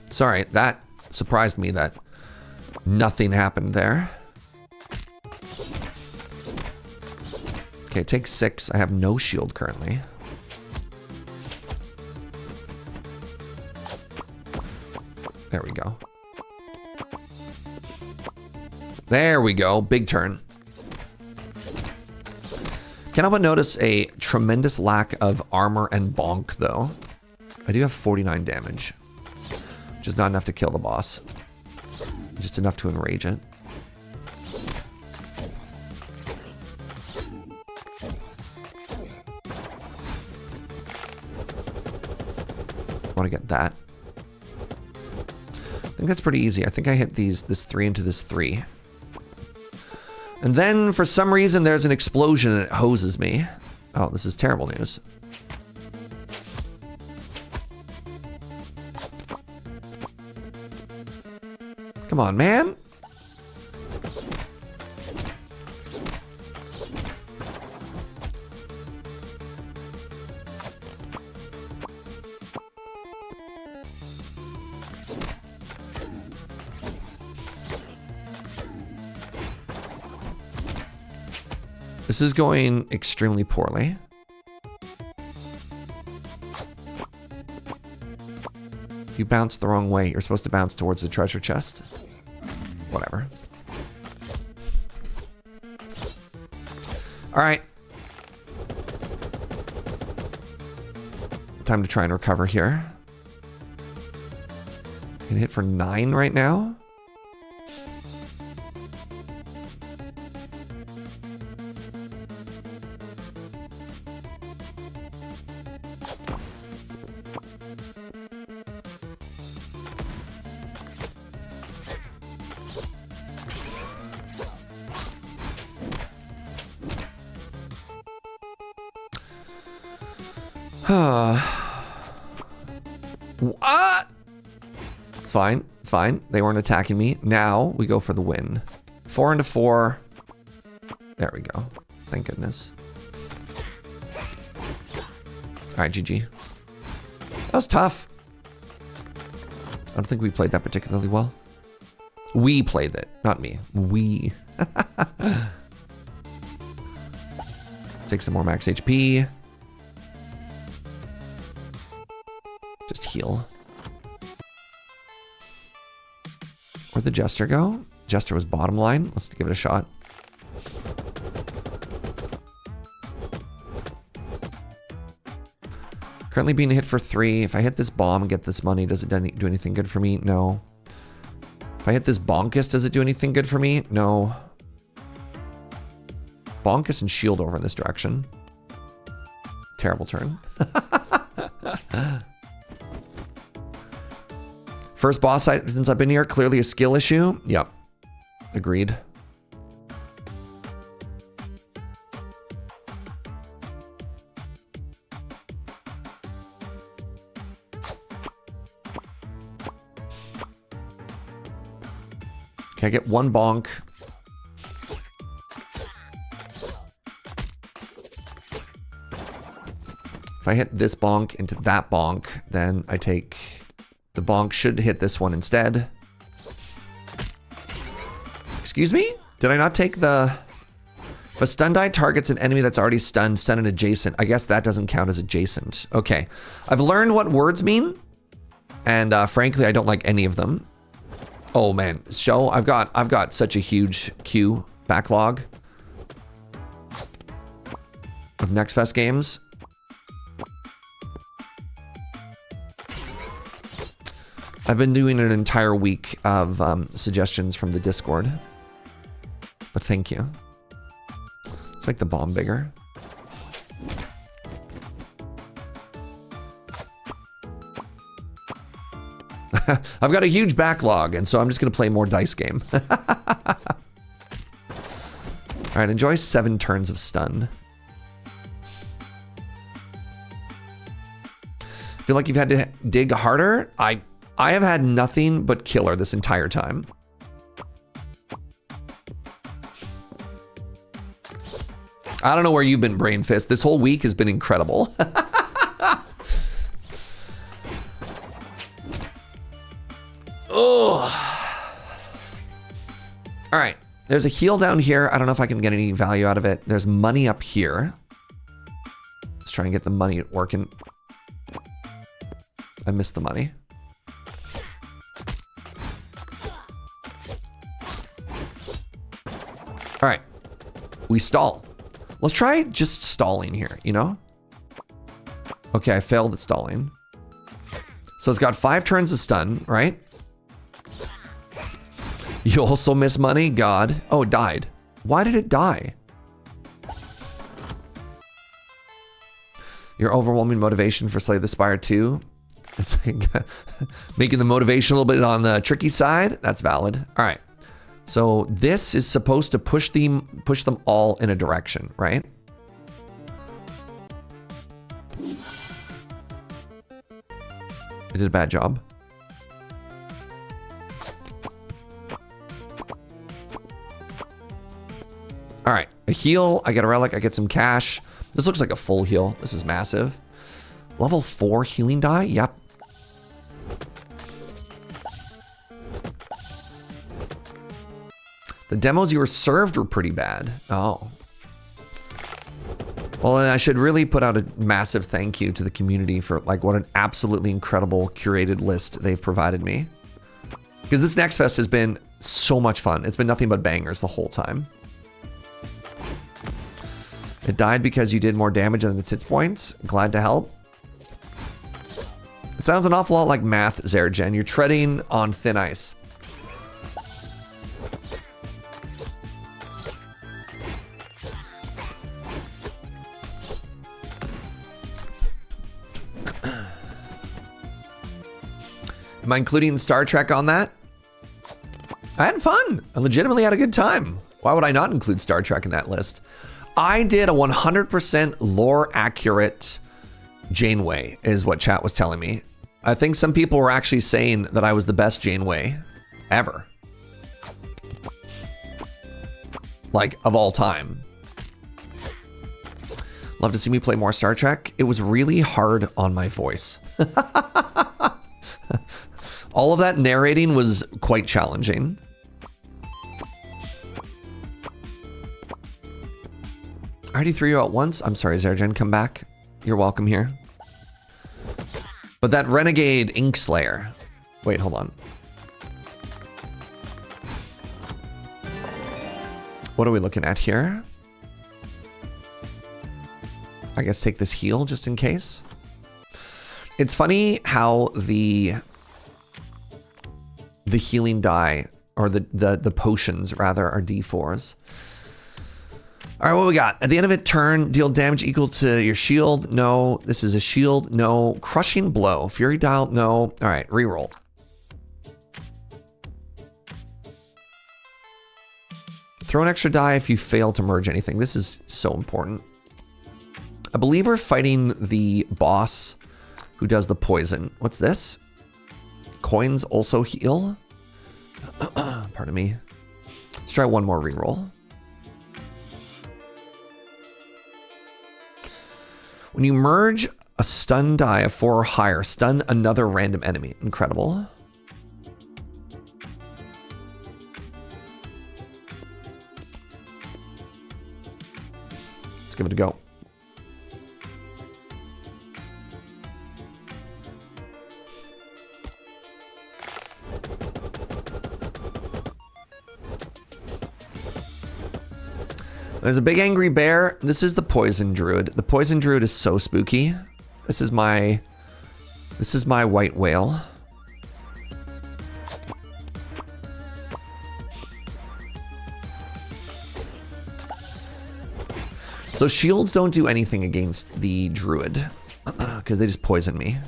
Sorry, that surprised me that nothing happened there. Okay, take 6. I have no shield currently. There we go. There we go. Big turn. Can't help but notice a tremendous lack of armor and bonk, though. I do have 49 damage, which is not enough to kill the boss. Just enough to enrage it. Want to get that. I think that's pretty easy. I think I hit this 3 into this 3. And then, for some reason, there's an explosion and it hoses me. Oh, this is terrible news. Come on, man. This is going extremely poorly. You bounced the wrong way. You're supposed to bounce towards the treasure chest. Whatever. All right. Time to try and recover here. Can hit for 9 right now. What? It's fine. It's fine. They weren't attacking me. Now we go for the win. 4 into 4. There we go. Thank goodness. All right, GG. That was tough. I don't think we played that particularly well. We played it, not me. We. Take some more max HP. Just heal. Where'd the Jester go? Jester was bottom line. Let's give it a shot. Currently being hit for 3. If I hit this bomb and get this money, does it do anything good for me? No. If I hit this Bonkus, does it do anything good for me? No. Bonkus and shield over in this direction. Terrible turn. First boss fight since I've been here, clearly a skill issue. Yep. Agreed. Okay, I get 1 bonk. If I hit this bonk into that bonk, then I take... The bonk should hit this one instead. Excuse me? Did I not take the... If a stun die targets an enemy that's already stunned, stun an adjacent. I guess that doesn't count as adjacent. Okay. I've learned what words mean. And frankly, I don't like any of them. Oh man, show. I've got such a huge queue backlog of Next Fest games. I've been doing an entire week of suggestions from the Discord. But thank you. Let's make the bomb bigger. I've got a huge backlog, and so I'm just going to play more dice game. All right, enjoy 7 turns of stun. Feel like you've had to dig harder? I have had nothing but killer this entire time. I don't know where you've been, Brain Fist. This whole week has been incredible. Oh. All right. There's a heal down here. I don't know if I can get any value out of it. There's money up here. Let's try and get the money working. I missed the money. All right. We stall. Let's try just stalling here, you know? Okay, I failed at stalling. So it's got 5 turns of stun, right? You also miss money? God. Oh, it died. Why did it die? Your overwhelming motivation for Slay the Spire 2. It's like making the motivation a little bit on the tricky side. That's valid. All right. So this is supposed to push them all in a direction, right? I did a bad job. All right, a heal. I get a relic. I get some cash. This looks like a full heal. This is massive. Level 4 healing die. Yep. The demos you were served were pretty bad. Oh. Well, and I should really put out a massive thank you to the community for like what an absolutely incredible curated list they've provided me. Because this Next Fest has been so much fun. It's been nothing but bangers the whole time. It died because you did more damage than its hit points. Glad to help. It sounds an awful lot like math, Zergen. You're treading on thin ice. Am I including Star Trek on that? I had fun. I legitimately had a good time. Why would I not include Star Trek in that list? I did a 100% lore accurate Janeway, is what chat was telling me. I think some people were actually saying that I was the best Janeway ever. Like, of all time. Love to see me play more Star Trek. It was really hard on my voice. All of that narrating was quite challenging. I already threw you out once. I'm sorry, Zergen, come back. You're welcome here. But that Renegade Ink Slayer. Wait, hold on. What are we looking at here? I guess take this heal just in case. It's funny how the healing die, or the potions rather, are D4s. All right, what we got? At the end of it, turn, deal damage equal to your shield. No. This is a shield. No. Crushing blow. Fury dial. No. All right, reroll. Throw an extra die if you fail to merge anything. This is so important. I believe we're fighting the boss who does the poison. What's this? Coins also heal. Pardon me. Let's try one more reroll. When you merge a stun die of 4 or higher, stun another random enemy. Incredible. Let's give it a go. There's a big angry bear. This is the poison druid. The poison druid is so spooky. This is my white whale. So shields don't do anything against the druid because they just poison me.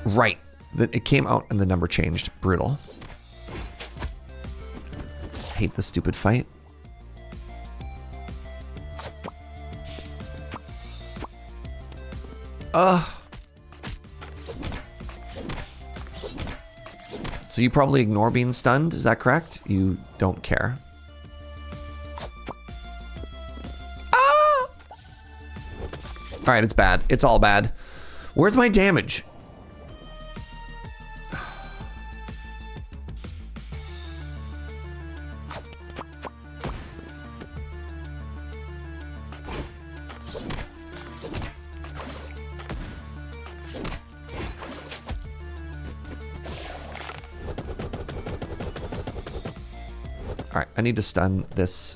Right. It came out and the number changed. Brutal. Hate the stupid fight. So you probably ignore being stunned, is that correct? You don't care. Ah! All right, it's bad. It's all bad. Where's my damage? All right, I need to stun this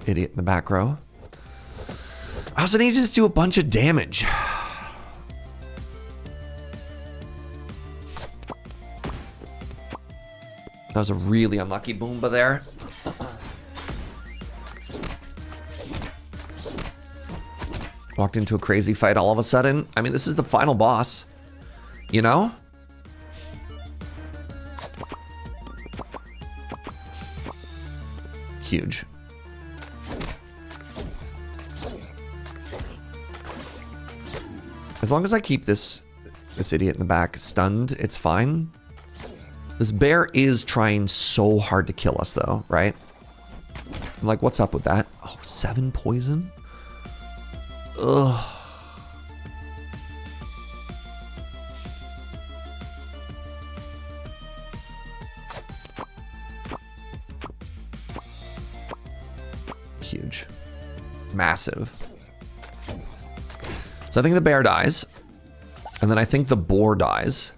idiot in the back row. I also need to just do a bunch of damage. That was a really unlucky Boomba there. Walked into a crazy fight all of a sudden. I mean, this is the final boss, you know? Huge. As long as I keep this idiot in the back stunned, it's fine. This bear is trying so hard to kill us though, right? I'm like, what's up with that? Oh, 7 poison? Ugh. Huge. Massive. So I think the bear dies. And then I think the boar dies.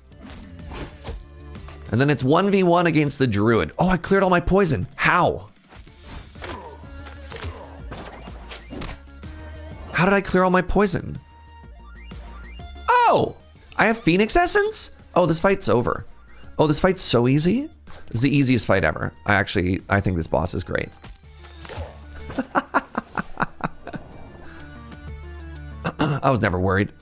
And then it's 1v1 against the druid. Oh, I cleared all my poison. How? How did I clear all my poison? Oh, I have Phoenix Essence? Oh, this fight's over. Oh, this fight's so easy. This is the easiest fight ever. I think this boss is great. I was never worried.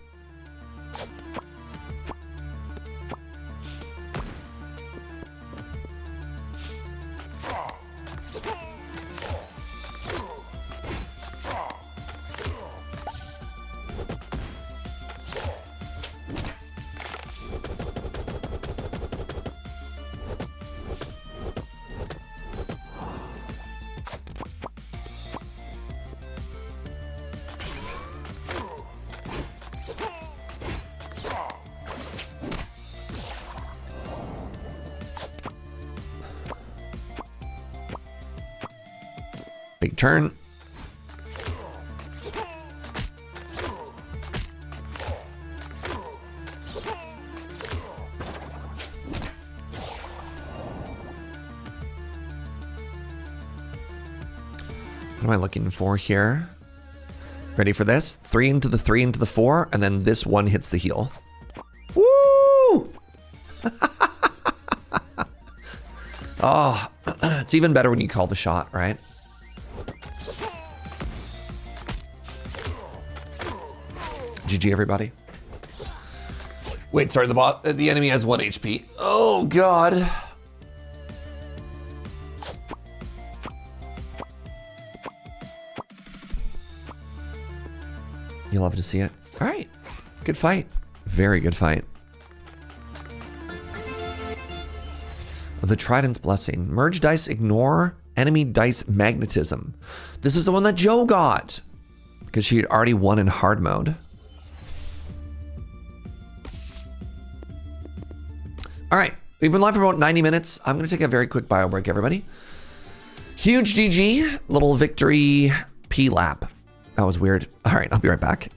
Big turn. What am I looking for here? Ready for this? 3 into the 3 into the 4, and then this one hits the heal. Woo! Oh, it's even better when you call the shot, right? GG, everybody. Wait, sorry, the enemy has 1 HP. Oh, God. You'll love to see it. All right. Good fight. Very good fight. The Trident's Blessing. Merge dice, ignore enemy dice magnetism. This is the one that Joe got because she had already won in hard mode. All right. We've been live for about 90 minutes. I'm going to take a very quick bio break, everybody. Huge GG. Little victory P-lap. That was weird. All right. I'll be right back.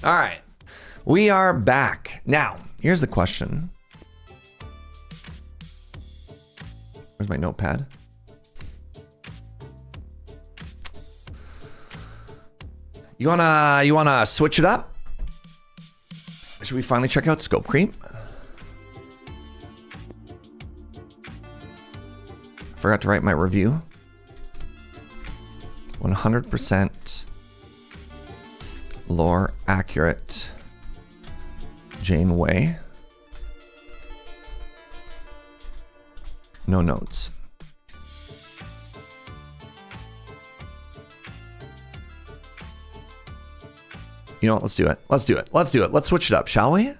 All right. We are back. Now, here's the question. Where's my notepad? You wanna switch it up? Should we finally check out Scope Creep? Forgot to write my review. 100% lore accurate Janeway. No notes. You know what? Let's do it. Let's do it. Let's do it. Let's switch it up, shall we?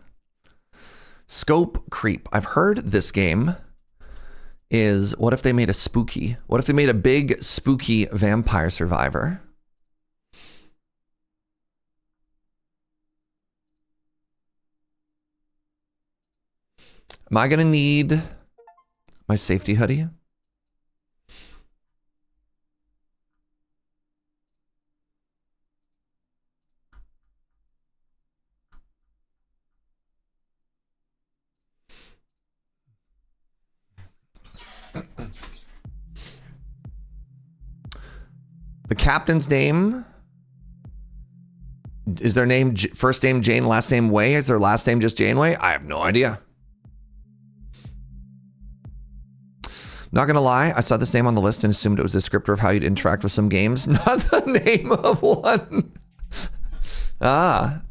Scope Creep. I've heard this game is, what if they made a spooky? What if they made a big spooky vampire survivor? Am I gonna need my safety hoodie? The captain's name, is their name first name Jane, last name Way? Is their last name just Janeway? I have no idea. Not gonna lie, I saw this name on the list and assumed it was a descriptor of how you'd interact with some games, not the name of one. Ah.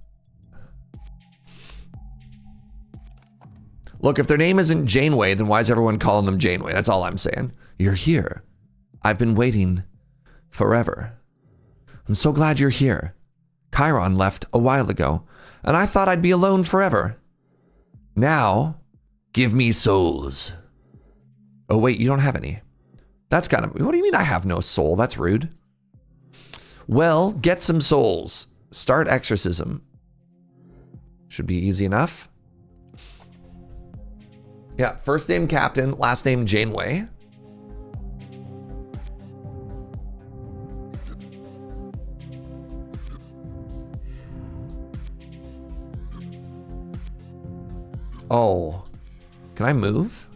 Look, if their name isn't Janeway, then why is everyone calling them Janeway? That's all I'm saying. You're here. I've been waiting forever. I'm so glad you're here. Chiron left a while ago, and I thought I'd be alone forever. Now, give me souls. Oh wait, you don't have any. That's kind of, what do you mean I have no soul? That's rude. Well, get some souls. Start exorcism. Should be easy enough. Yeah, first name Captain, last name Janeway. Oh, can I move?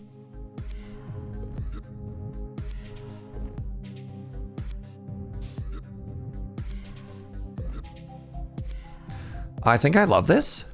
I think I love this.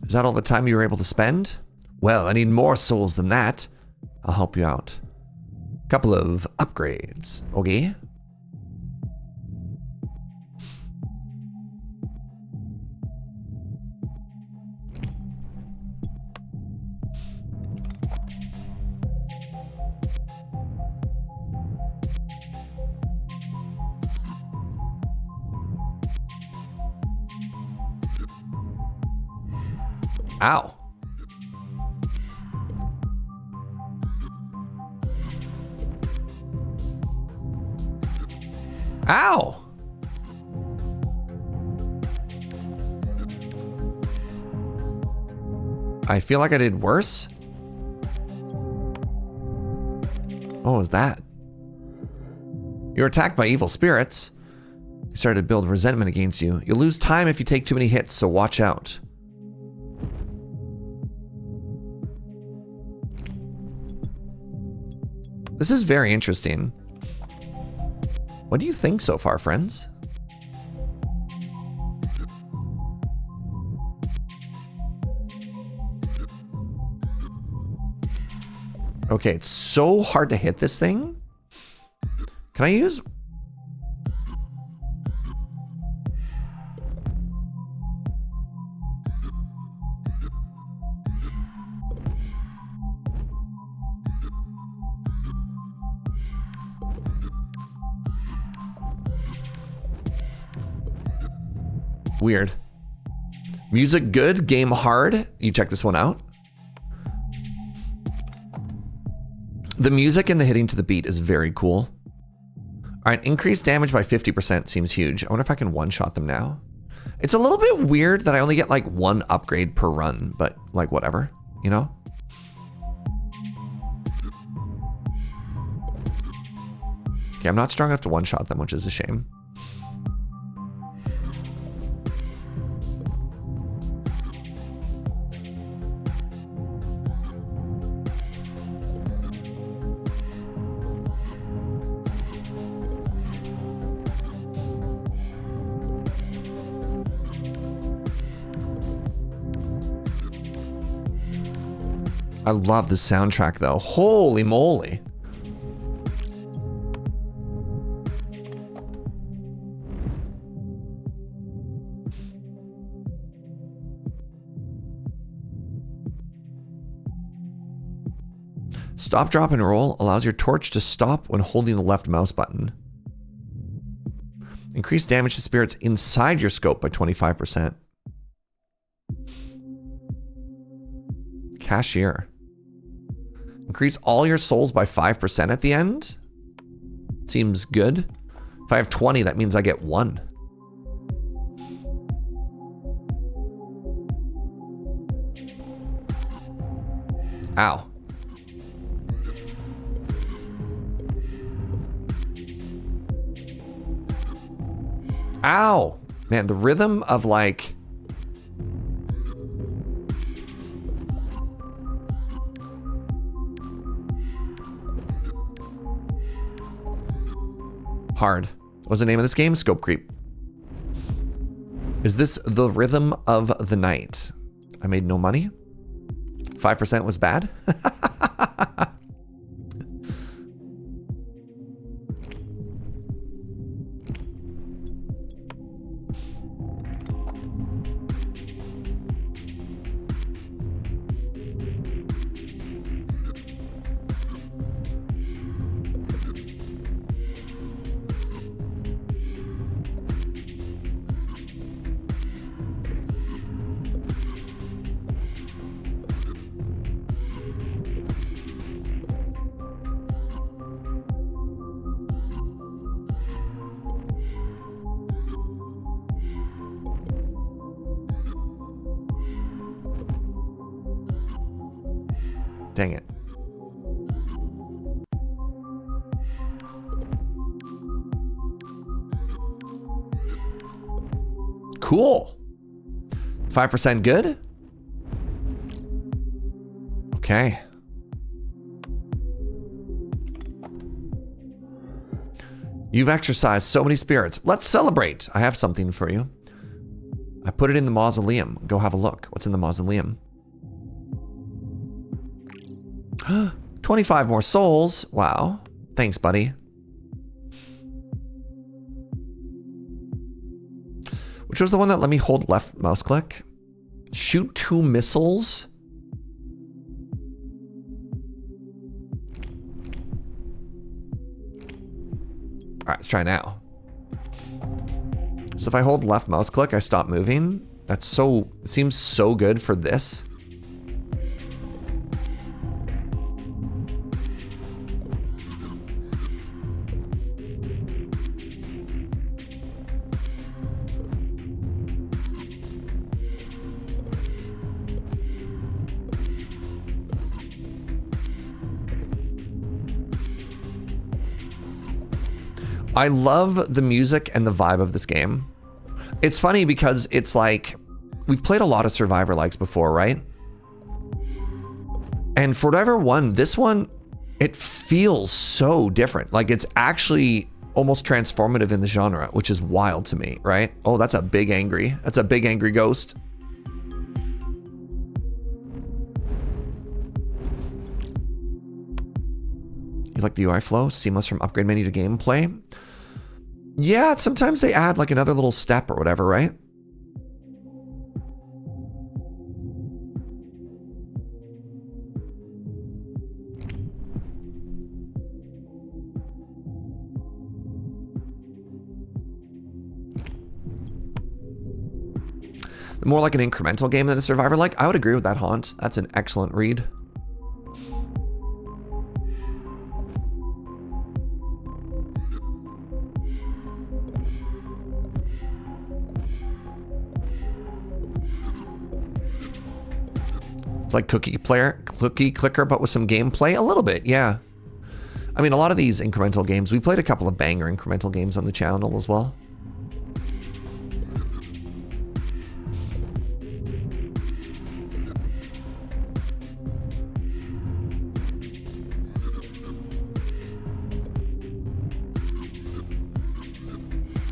Is that all the time you were able to spend? Well, I need more souls than that. I'll help you out. Couple of upgrades, okay? Ow. Ow! I feel like I did worse. What was that? You're attacked by evil spirits. They started to build resentment against you. You'll lose time if you take too many hits, so watch out. This is very interesting. What do you think so far, friends? Okay, it's so hard to hit this thing. Can I use... Weird. Music good, game hard. You check this one out. The music and the hitting to the beat is very cool. All right, increased damage by 50% seems huge. I wonder if I can one-shot them now. It's a little bit weird that I only get like 1 upgrade per run, but like whatever, you know? Okay, I'm not strong enough to one-shot them, which is a shame. I love the soundtrack though. Holy moly. Stop, drop, and roll allows your torch to stop when holding the left mouse button. Increase damage to spirits inside your scope by 25%. Cashier. Increase all your souls by 5% at the end. Seems good. If I have 20, that means I get 1. Ow. Ow. Man, the rhythm of like... Hard. What's the name of this game? Scope Creep. Is this the rhythm of the night? I made no money. 5% was bad. Dang it. Cool. 5% good? Okay. You've exercised so many spirits. Let's celebrate. I have something for you. I put it in the mausoleum. Go have a look. What's in the mausoleum? 25 more souls. Wow. Thanks, buddy. Which was the one that let me hold left mouse click? Shoot 2 missiles. All right, let's try now. So if I hold left mouse click, I stop moving. That's so, it seems so good for this. I love the music and the vibe of this game. It's funny because it's like, we've played a lot of Survivor likes before, right? And for whatever one, this one, it feels so different. Like it's actually almost transformative in the genre, which is wild to me, right? Oh, that's a big angry. That's a big angry ghost. You like the UI flow? Seamless from upgrade menu to gameplay? Yeah, sometimes they add like another little step or whatever, right? More like an incremental game than a Survivor like. I would agree with that, Haunt. That's an excellent read. It's like cookie clicker, but with some gameplay. A little bit, yeah. I mean, a lot of these incremental games, we played a couple of banger incremental games on the channel as well.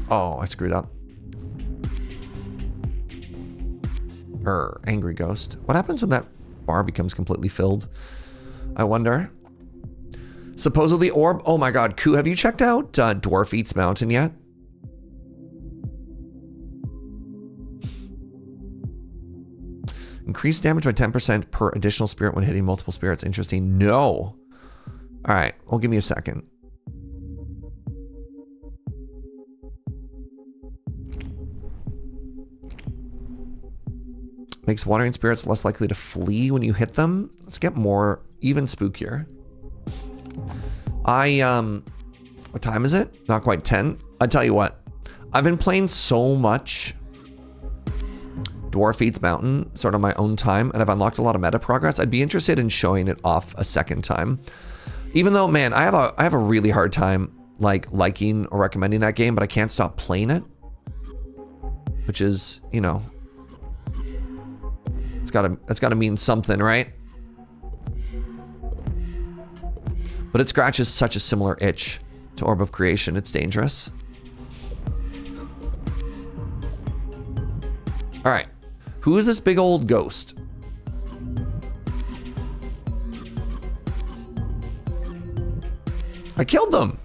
Oh, I screwed up. Angry ghost. What happens when that bar becomes completely filled? I wonder. Supposedly orb. Oh my god, Koo, have you checked out Dwarf Eats Mountain yet? Increase damage by 10% per additional spirit when hitting multiple spirits. Interesting. No. All right, well, give me a second. Makes wandering spirits less likely to flee when you hit them. Let's get more, even spookier. What time is it? Not quite 10. I tell you what, I've been playing so much Dwarf Eats Mountain, sort of my own time, and I've unlocked a lot of meta progress. I'd be interested in showing it off a second time. Even though, man, I have a really hard time liking or recommending that game, but I can't stop playing it. Which is, you know, it's gotta mean something, right? But it scratches such a similar itch to Orb of Creation. It's dangerous. All right, who is this big old ghost? I killed them.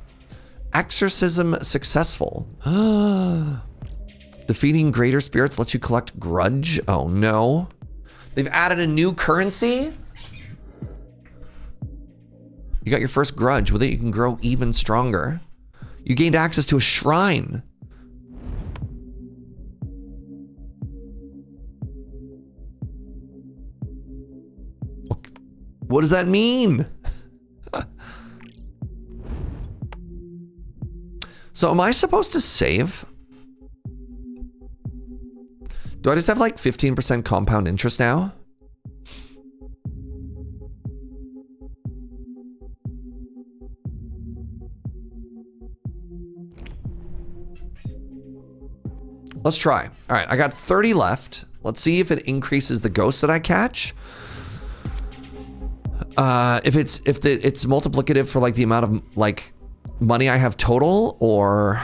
Exorcism successful. Defeating greater spirits lets you collect grudge. Oh no. They've added a new currency. You got your first grudge. With it, you can grow even stronger. You gained access to a shrine. What does that mean? So am I supposed to save? Do I just have like 15% compound interest now? Let's try. All right, I got 30 left. Let's see if it increases the ghosts that I catch. If it's multiplicative for like the amount of like money I have total, or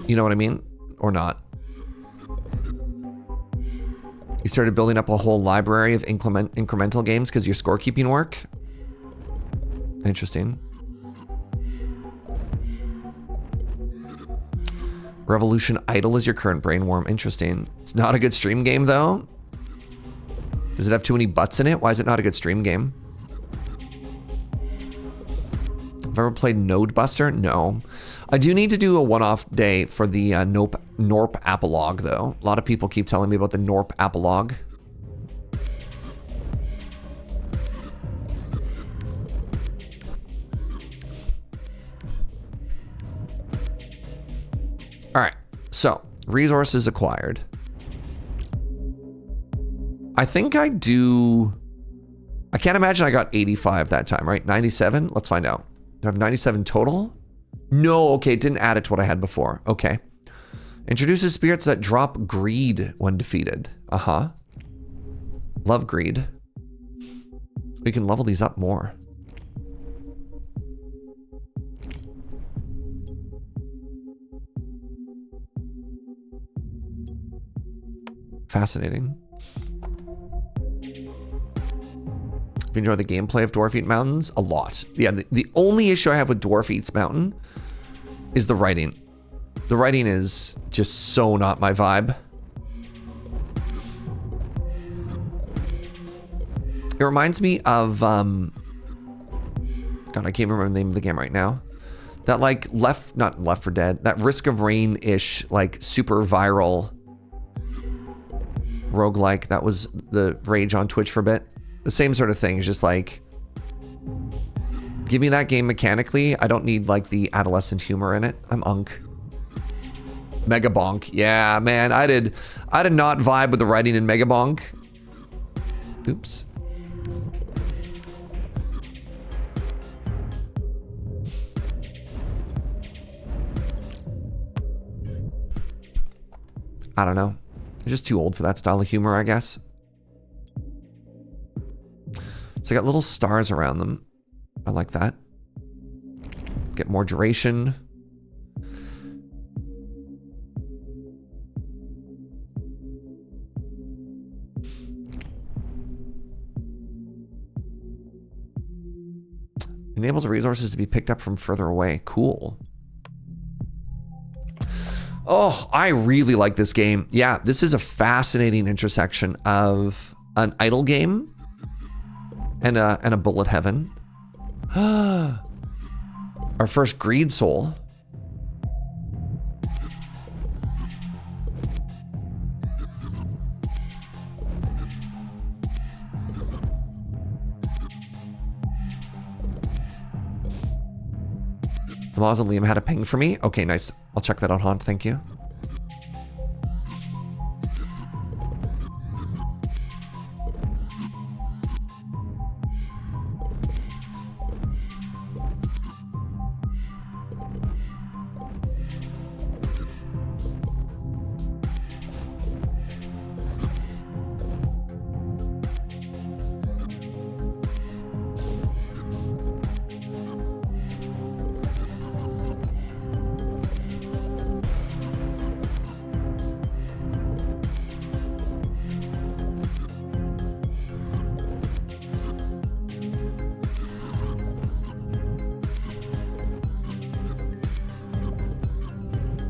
you know what I mean, or not. You started building up a whole library of incremental games because your scorekeeping work. Interesting. Revolution Idol is your current brainworm. Interesting. It's not a good stream game though. Does it have too many butts in it? Why is it not a good stream game? Have I ever played Node Buster? No. I do need to do a one-off day for the Norp Apolog though. A lot of people keep telling me about the Norp Apolog. All right, so resources acquired. I think I do. I can't imagine I got 85 that time, right? 97? Let's find out. Do I have 97 total? No, okay, it didn't add it to what I had before. Okay. Introduces spirits that drop greed when defeated. Uh-huh. Love greed. We can level these up more. Fascinating. If you enjoy the gameplay of Dwarf Eat Mountains, a lot. Yeah, the only issue I have with Dwarf Eats Mountain is the writing. The writing is just so not my vibe. It reminds me of, God, I can't remember the name of the game right now. That like not Left 4 Dead, that Risk of Rain-ish, like super viral roguelike that was the rage on Twitch for a bit. The same sort of thing. It's just like, give me that game mechanically. I don't need like the adolescent humor in it. I'm unk. Mega Bonk. Yeah, man, I did not vibe with the writing in Mega Bonk. Oops. I don't know. I'm just too old for that style of humor, I guess. So I got little stars around them. I like that. Get more duration. Enables resources to be picked up from further away. Cool. Oh, I really like this game. Yeah, this is a fascinating intersection of an idle game and a bullet heaven. Our first greed soul. The mausoleum had a ping for me. Okay, nice. I'll check that out, Haunt. Thank you.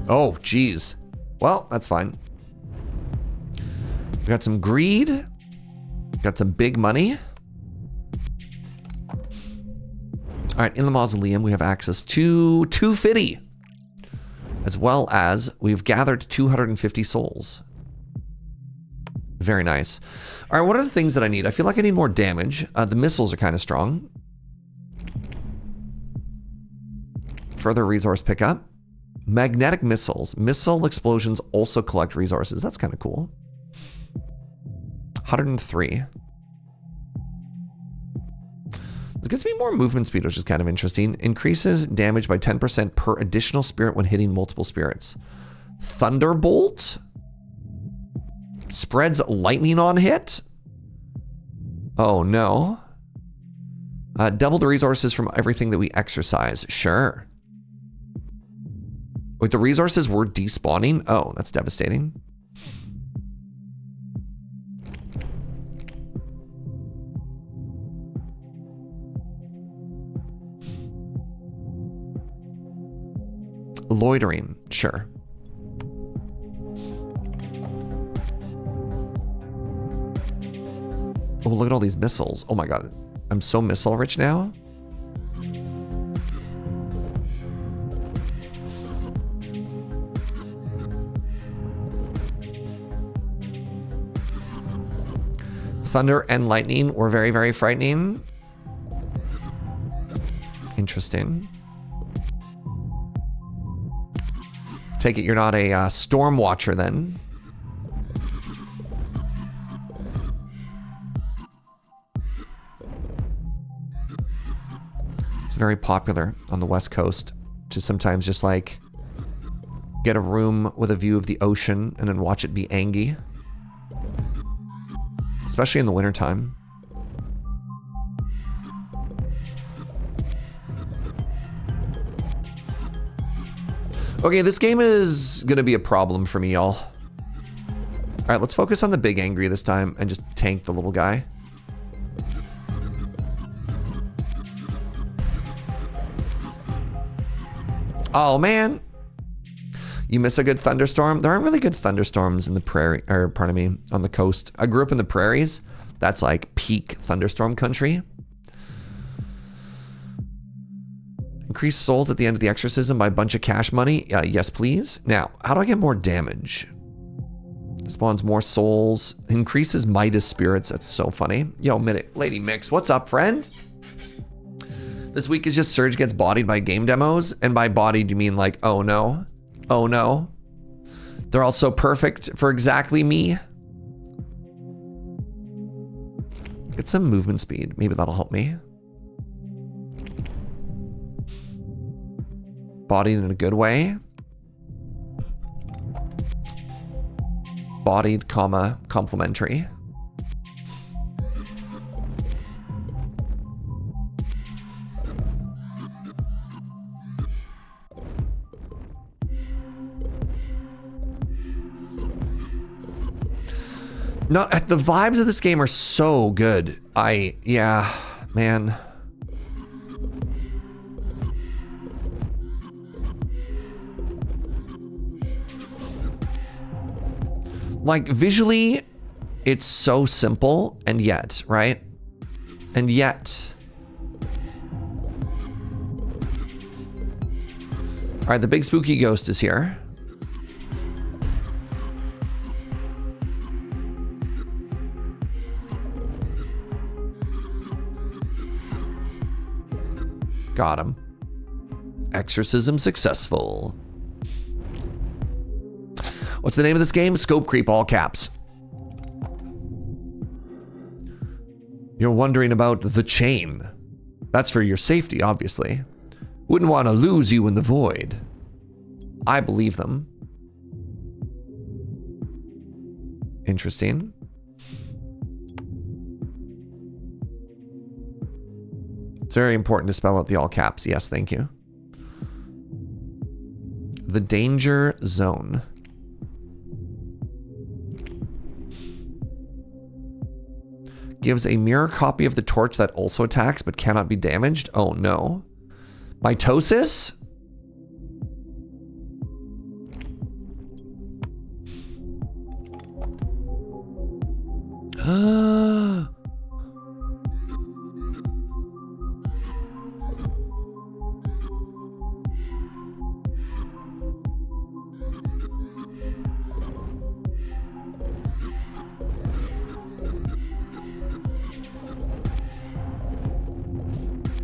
Oh, geez. Well, that's fine. We got some greed. Got some big money. All right, in the mausoleum, we have access to 250. As well as we've gathered 250 souls. Very nice. All right, what are the things that I need? I feel like I need more damage. The missiles are kind of strong. Further resource pickup. Magnetic missiles. Missile explosions also collect resources. That's kind of cool. 103. This gives me more movement speed, which is kind of interesting. Increases damage by 10% per additional spirit when hitting multiple spirits. Thunderbolt. Spreads lightning on hit. Oh, no. Double the resources from everything that we exercise. Sure. Wait, the resources were despawning? Oh, that's devastating. Loitering, sure. Oh, look at all these missiles. Oh my god. I'm so missile rich now. Thunder and lightning were very, very frightening. Interesting. Take it you're not a storm watcher then. It's very popular on the West Coast to sometimes just like get a room with a view of the ocean and then watch it be Angie. Especially in the wintertime. Okay, this game is gonna be a problem for me, y'all. All right, let's focus on the big angry this time and just tank the little guy. Oh, man. You miss a good thunderstorm? There aren't really good thunderstorms in the prairie, or pardon me, on the coast. I grew up in the prairies. That's like peak thunderstorm country. Increase souls at the end of the exorcism by a bunch of cash money. Yes, please. Now, how do I get more damage? Spawns more souls. Increases Midas spirits. That's so funny. Yo, Lady Mix, what's up, friend? This week is just Serge gets bodied by game demos. And by bodied, you mean like, oh no. Oh no. They're all so perfect for exactly me. get some movement speed. Maybe that'll help me. Bodied in a good way. Bodied, comma, complementary. Not the vibes of this game are so good. Yeah, man. Like visually, it's so simple, and yet, right? And yet. All right, the big spooky ghost is here. Got him. Exorcism successful. What's the name of this game? Scope Creep, all caps. You're wondering about the chain. That's for your safety, obviously. Wouldn't want to lose you in the void. I believe them. Interesting. It's very important to spell out the all caps. Yes, thank you. The danger zone. Gives a mirror copy of the torch that also attacks but cannot be damaged. Oh no. Mitosis?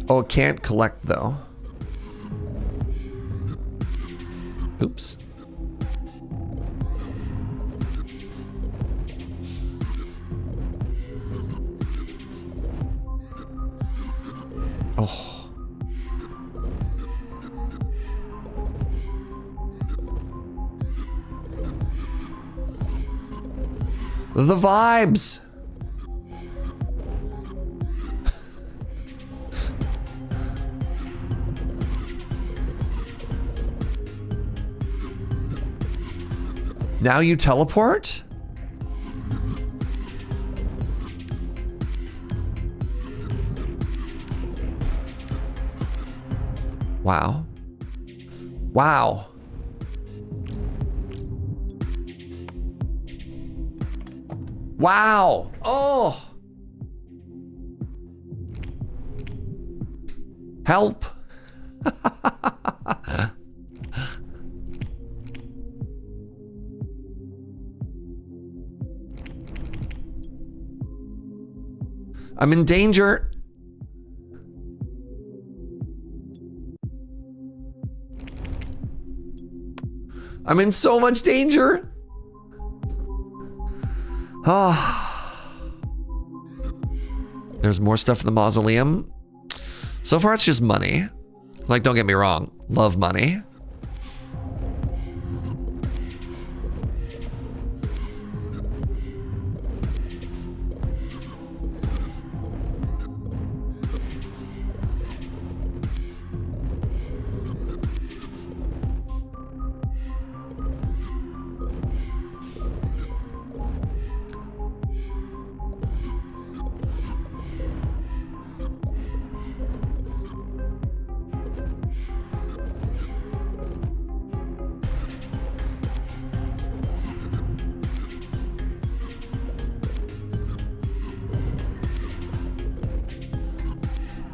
Oh, it can't collect though. Oops. Oh. The vibes. Now you teleport? Wow. Wow. Wow. Oh. Help. I'm in danger. I'm in so much danger. Ah. There's more stuff in the mausoleum. So far it's just money. Like, don't get me wrong. Love money.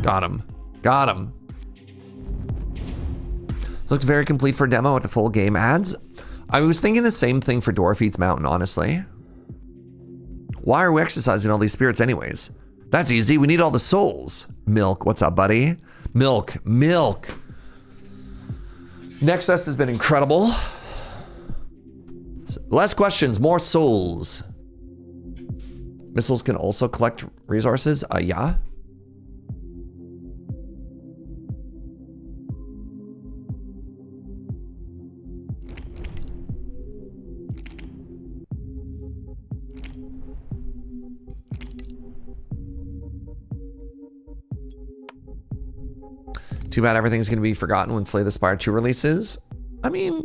Got him. Got him. This looks very complete for demo at the full game ads. I was thinking the same thing for Dwarf Eats Mountain, honestly. Why are we exercising all these spirits anyways? That's easy. We need all the souls. Milk. What's up, buddy? Milk. Milk. Nexus has been incredible. Less questions, more souls. Missiles can also collect resources. Yeah. Too bad everything's going to be forgotten when Slay the Spire 2 releases. I mean,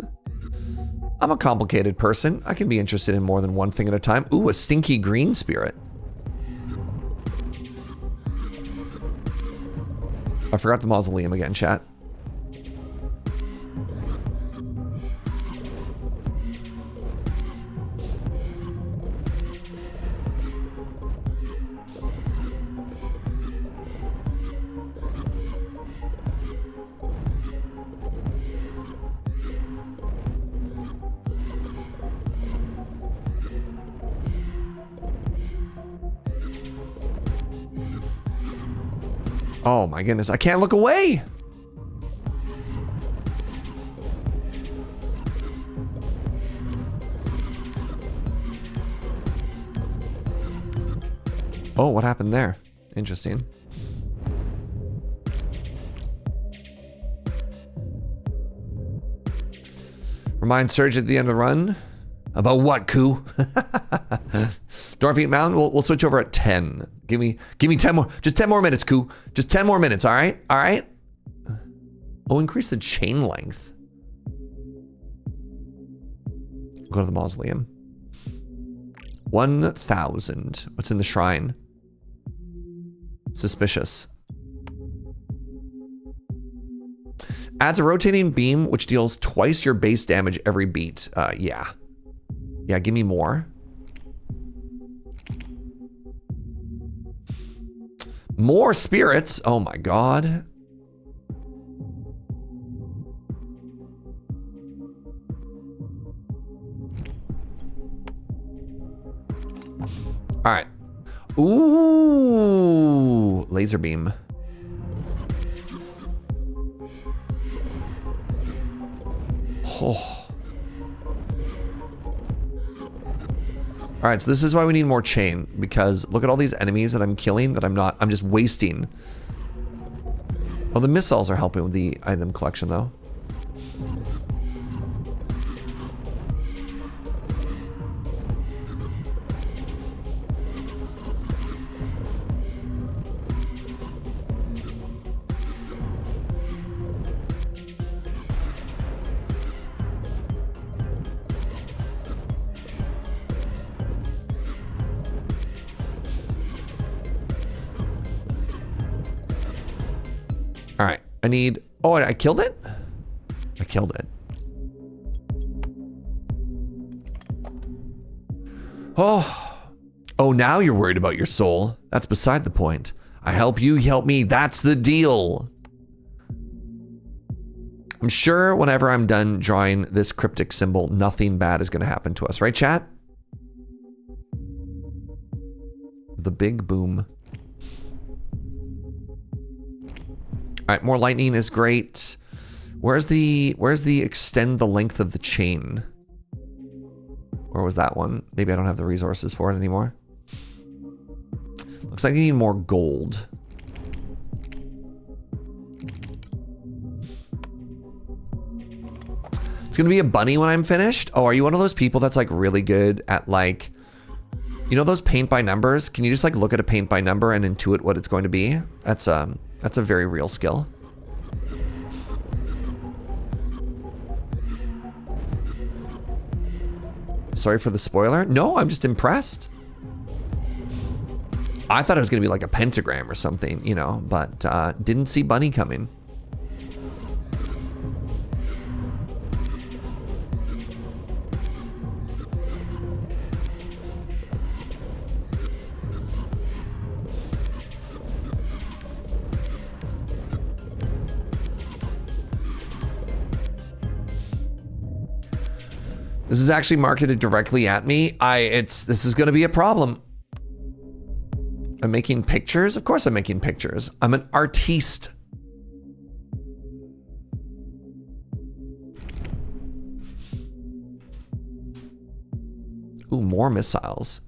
I'm a complicated person. I can be interested in more than one thing at a time. Ooh, a stinky green spirit. I forgot the mausoleum again, chat. Oh my goodness, I can't look away. Oh, what happened there? Interesting. Remind Serge at the end of the run. About what, Koo? Dwarf Eat Mountain, we'll switch over at 10. Give me 10 more, just 10 more minutes, Koo. Just 10 more minutes, all right? All right? Oh, increase the chain length. Go to the mausoleum. 1,000. What's in the shrine? Suspicious. Adds a rotating beam, which deals twice your base damage every beat. Yeah. Yeah, give me more. More spirits. Oh my god. All right. Ooh, laser beam. Oh. All right, so this is why we need more chain, because look at all these enemies that I'm killing that I'm just wasting. Well, the missiles are helping with the item collection though. All right, I need, oh, I killed it? I killed it. Oh, now you're worried about your soul. That's beside the point. I help you, you help me. That's the deal. I'm sure whenever I'm done drawing this cryptic symbol, nothing bad is gonna happen to us, right, chat? The big boom. All right, more lightning is great. Where's the extend the length of the chain? Where was that one? Maybe I don't have the resources for it anymore. Looks like I need more gold. It's gonna be a bunny when I'm finished. Oh, are you one of those people that's like really good at like, you know those paint by numbers? Can you just like look at a paint by number and intuit what it's going to be? That's a very real skill. Sorry for the spoiler. No, I'm just impressed. I thought it was gonna be like a pentagram or something, you know, but didn't see bunny coming. This is actually marketed directly at me. This is gonna be a problem. I'm making pictures? Of course I'm making pictures. I'm an artiste. Ooh, more missiles.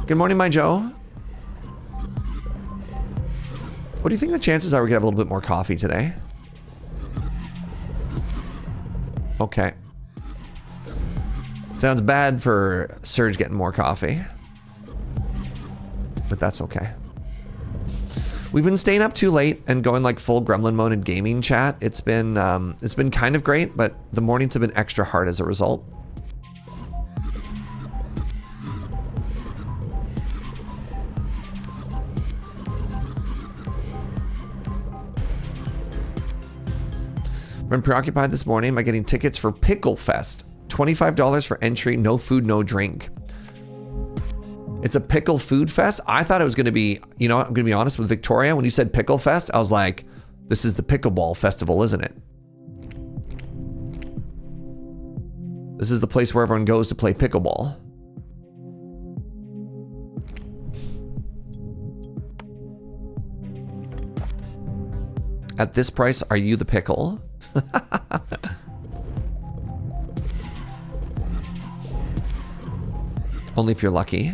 Good morning, my Joe. What do you think the chances are we could have a little bit more coffee today? Okay. Sounds bad for Serge getting more coffee. But that's okay. We've been staying up too late and going like full gremlin mode in gaming chat. It's been kind of great, but the mornings have been extra hard as a result. Been preoccupied this morning by getting tickets for Pickle Fest. $25 for entry, no food, no drink. It's a pickle food fest. I thought it was going to be, you know what, I'm going to be honest with Victoria. When you said Pickle Fest, I was like, this is the pickleball festival, isn't it? This is the place where everyone goes to play pickleball. At this price, are you the pickle? Only if you're lucky.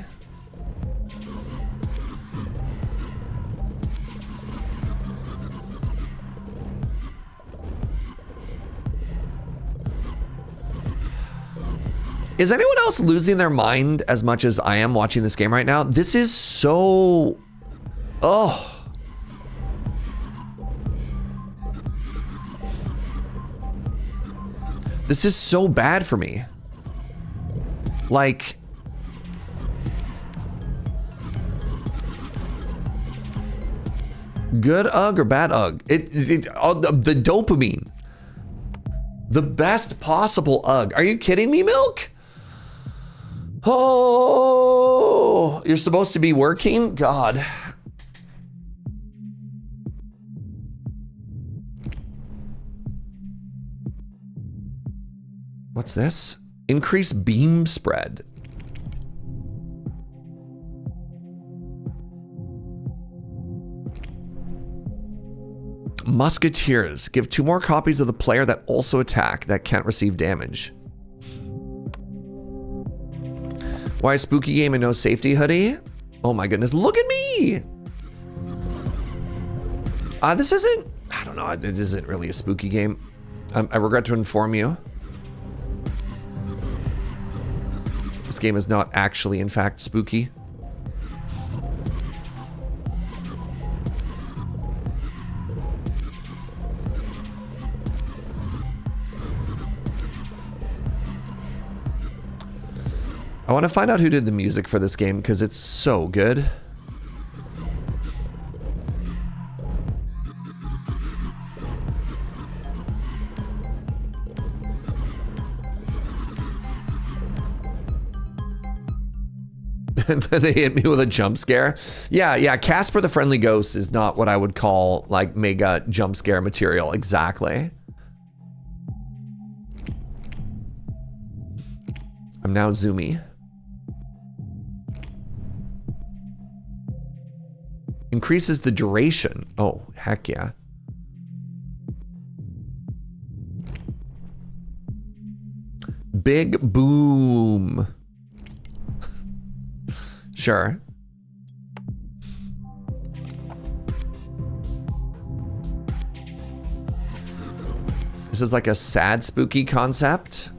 Is anyone else losing their mind as much as I am watching this game right now? This is so... Oh. This is so bad for me. Like... Good UG or bad UG? The dopamine. The best possible UG. Are you kidding me, Milk? Oh, you're supposed to be working? God. What's this? Increase beam spread. Musketeers. Give 2 more copies of the player that also attack that can't receive damage. Why a spooky game and no safety hoodie? Oh my goodness, look at me! This isn't, I don't know, it isn't really a spooky game. I regret to inform you. This game is not actually, in fact, spooky. I want to find out who did the music for this game because it's so good. And then they hit me with a jump scare. Yeah, Casper the Friendly Ghost is not what I would call like mega jump scare material exactly. I'm now zoomy. Increases the duration. Oh, heck yeah. Big boom. Sure. This is like a sad, spooky concept.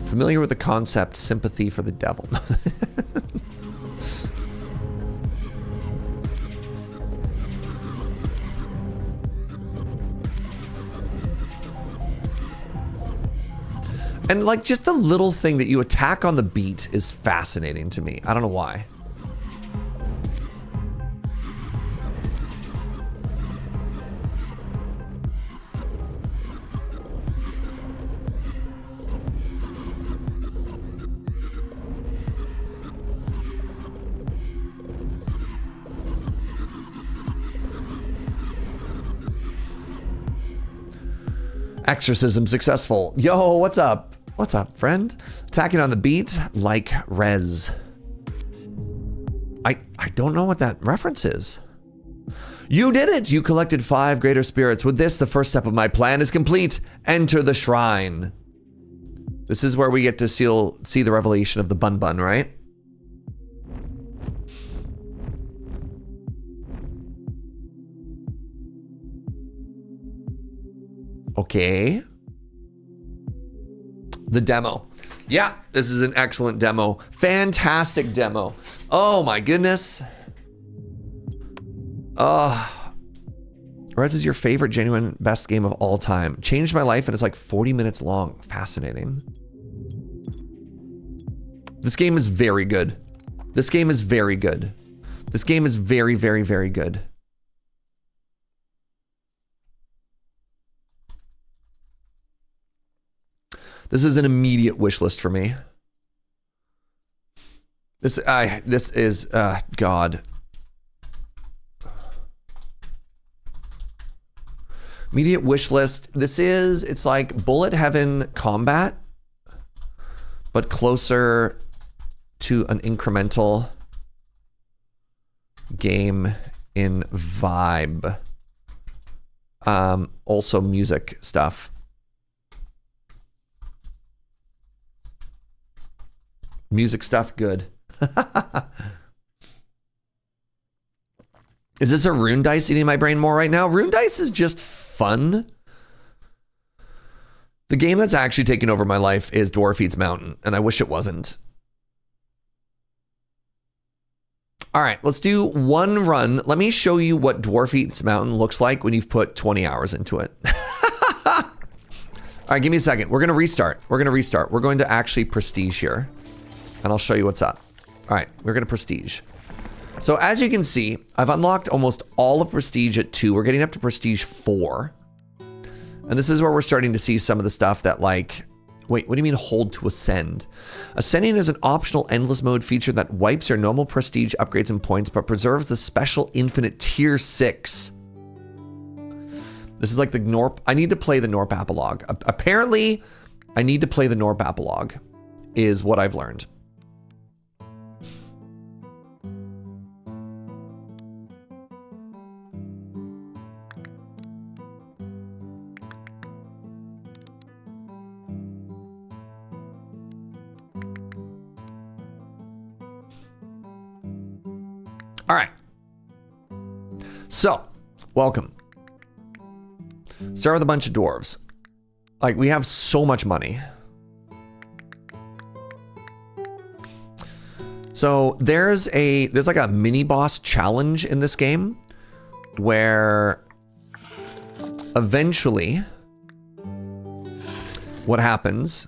Familiar with the concept, sympathy for the devil. And like just the little thing that you attack on the beat is fascinating to me. I don't know why. Exorcism successful. Yo, what's up? What's up, friend? Attacking on the beat like Rez. I don't know what that reference is. You did it! You collected 5 greater spirits. With this, the first step of my plan is complete. Enter the shrine. This is where we get to see the revelation of the Bun Bun, right? Okay. The demo. Yeah, this is an excellent demo. Fantastic demo. Oh my goodness. Rez is your favorite genuine best game of all time. Changed my life and it's like 40 minutes long. Fascinating. This game is very good. This game is very good. This game is very, very, very good. This is an immediate wish list for me. This is God. Immediate wish list. It's like Bullet Heaven Combat, but closer to an incremental game in vibe. Also music stuff. Music stuff, good. Is this a Rune Dice eating my brain more right now? Rune Dice is just fun. The game that's actually taken over my life is Dwarf Eats Mountain, and I wish it wasn't. All right, let's do one run. Let me show you what Dwarf Eats Mountain looks like when you've put 20 hours into it. All right, give me a second. We're going to restart. We're going to actually prestige here. And I'll show you what's up. All right, we're gonna prestige. So as you can see, I've unlocked almost all of prestige at 2. We're getting up to prestige 4. And this is where we're starting to see some of the stuff that like, wait, what do you mean hold to ascend? Ascending is an optional endless mode feature that wipes your normal prestige upgrades and points, but preserves the special infinite tier 6. This is like the Norp. I need to play the Norp epilogue. Apparently, I need to play the Norp epilogue, is what I've learned. All right. So, welcome. Start with a bunch of dwarves. Like, we have so much money. So, there's like a mini boss challenge in this game where eventually what happens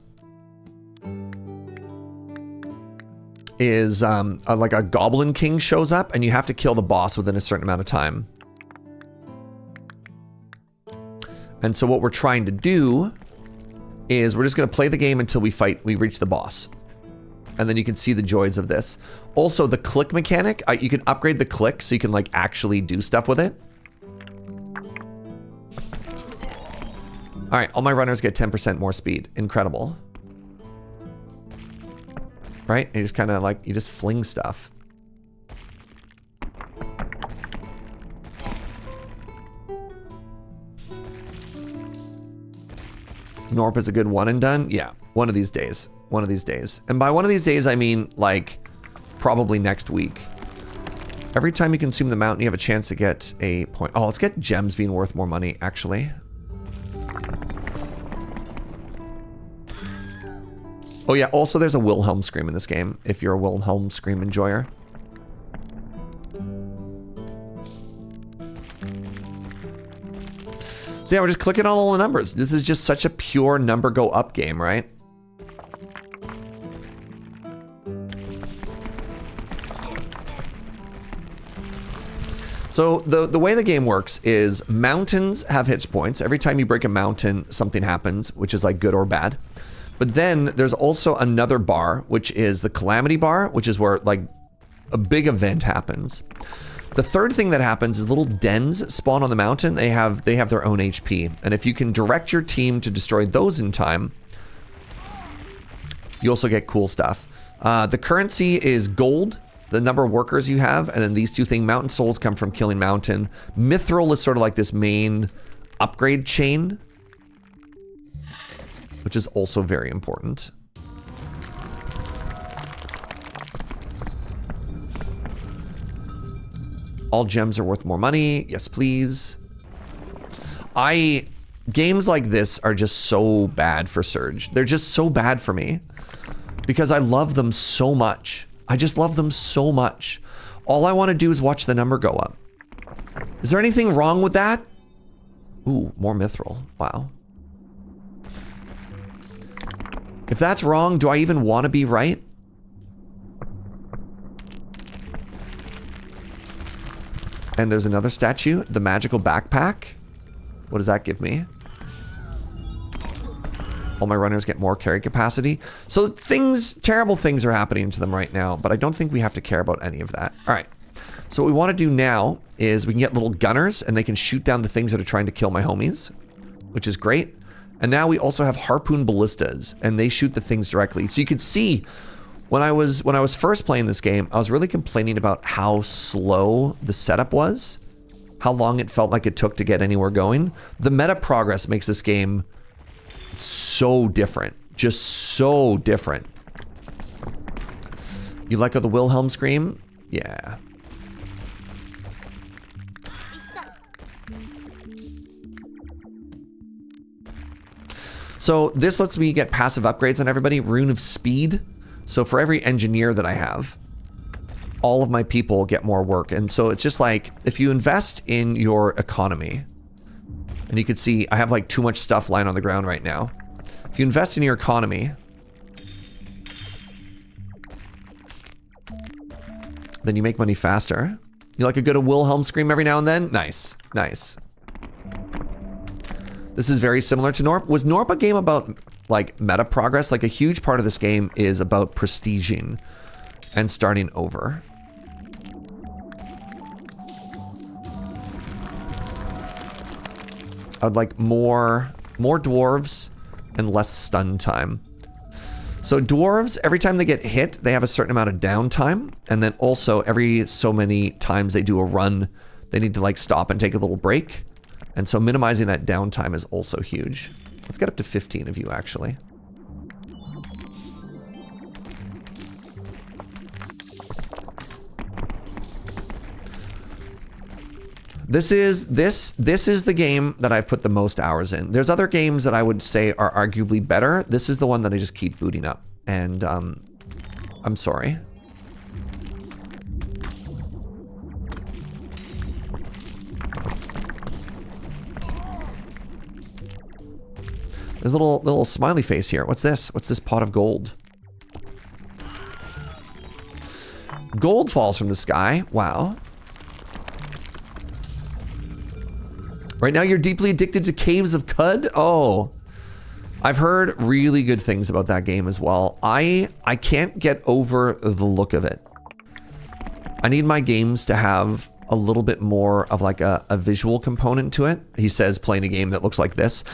is like a goblin king shows up and you have to kill the boss within a certain amount of time. And so what we're trying to do is we're just going to play the game until we reach the boss. And then you can see the joys of this. Also, the click mechanic, you can upgrade the click so you can like actually do stuff with it. All right, all my runners get 10% more speed. Incredible. Right? And you just kind of like, you just fling stuff. Norp is a good one and done. Yeah, one of these days. One of these days. And by one of these days, I mean like probably next week. Every time you consume the mountain, you have a chance to get a point. Oh, let's get gems being worth more money, actually. Oh yeah, also there's a Wilhelm scream in this game, if you're a Wilhelm scream enjoyer. So yeah, we're just clicking on all the numbers. This is just such a pure number go up game, right? So the way the game works is mountains have hit points. Every time you break a mountain, something happens, which is like good or bad. But then there's also another bar, which is the calamity bar, which is where like a big event happens. The third thing that happens is little dens spawn on the mountain. They have their own HP. And if you can direct your team to destroy those in time, you also get cool stuff. The currency is gold, the number of workers you have, and then these two things. Mountain souls come from killing mountain. Mithril is sort of like this main upgrade chain, which is also very important. All gems are worth more money. Yes, please. Games like this are just so bad for Serge. They're just so bad for me because I love them so much. I just love them so much. All I want to do is watch the number go up. Is there anything wrong with that? Ooh, more mithril. Wow. If that's wrong, do I even want to be right? And there's another statue, the magical backpack. What does that give me? All my runners get more carry capacity. So terrible things are happening to them right now, but I don't think we have to care about any of that. All right. So what we want to do now is we can get little gunners and they can shoot down the things that are trying to kill my homies, which is great. And now we also have harpoon ballistas and they shoot the things directly. So you can see when I was first playing this game, I was really complaining about how slow the setup was, how long it felt like it took to get anywhere going. The meta progress makes this game so different, just so different. You like how the Wilhelm scream? Yeah. So this lets me get passive upgrades on everybody. Rune of Speed. So for every engineer that I have, all of my people get more work. And so it's just like, if you invest in your economy, and you can see I have like too much stuff lying on the ground right now. If you invest in your economy, then you make money faster. You like a good Wilhelm scream every now and then? Nice, nice. This is very similar to Norp. Was Norp a game about like meta progress? Like a huge part of this game is about prestiging and starting over. I would like more dwarves and less stun time. So dwarves, every time they get hit, they have a certain amount of downtime. And then also every so many times they do a run, they need to like stop and take a little break. And so minimizing that downtime is also huge. Let's get up to 15 of you actually. This is the game that I've put the most hours in. There's other games that I would say are arguably better. This is the one that I just keep booting up. And I'm sorry. There's a little smiley face here. What's this? What's this pot of gold? Gold falls from the sky. Wow. Right now you're deeply addicted to Caves of Cud? Oh. I've heard really good things about that game as well. I can't get over the look of it. I need my games to have a little bit more of like a visual component to it. He says playing a game that looks like this.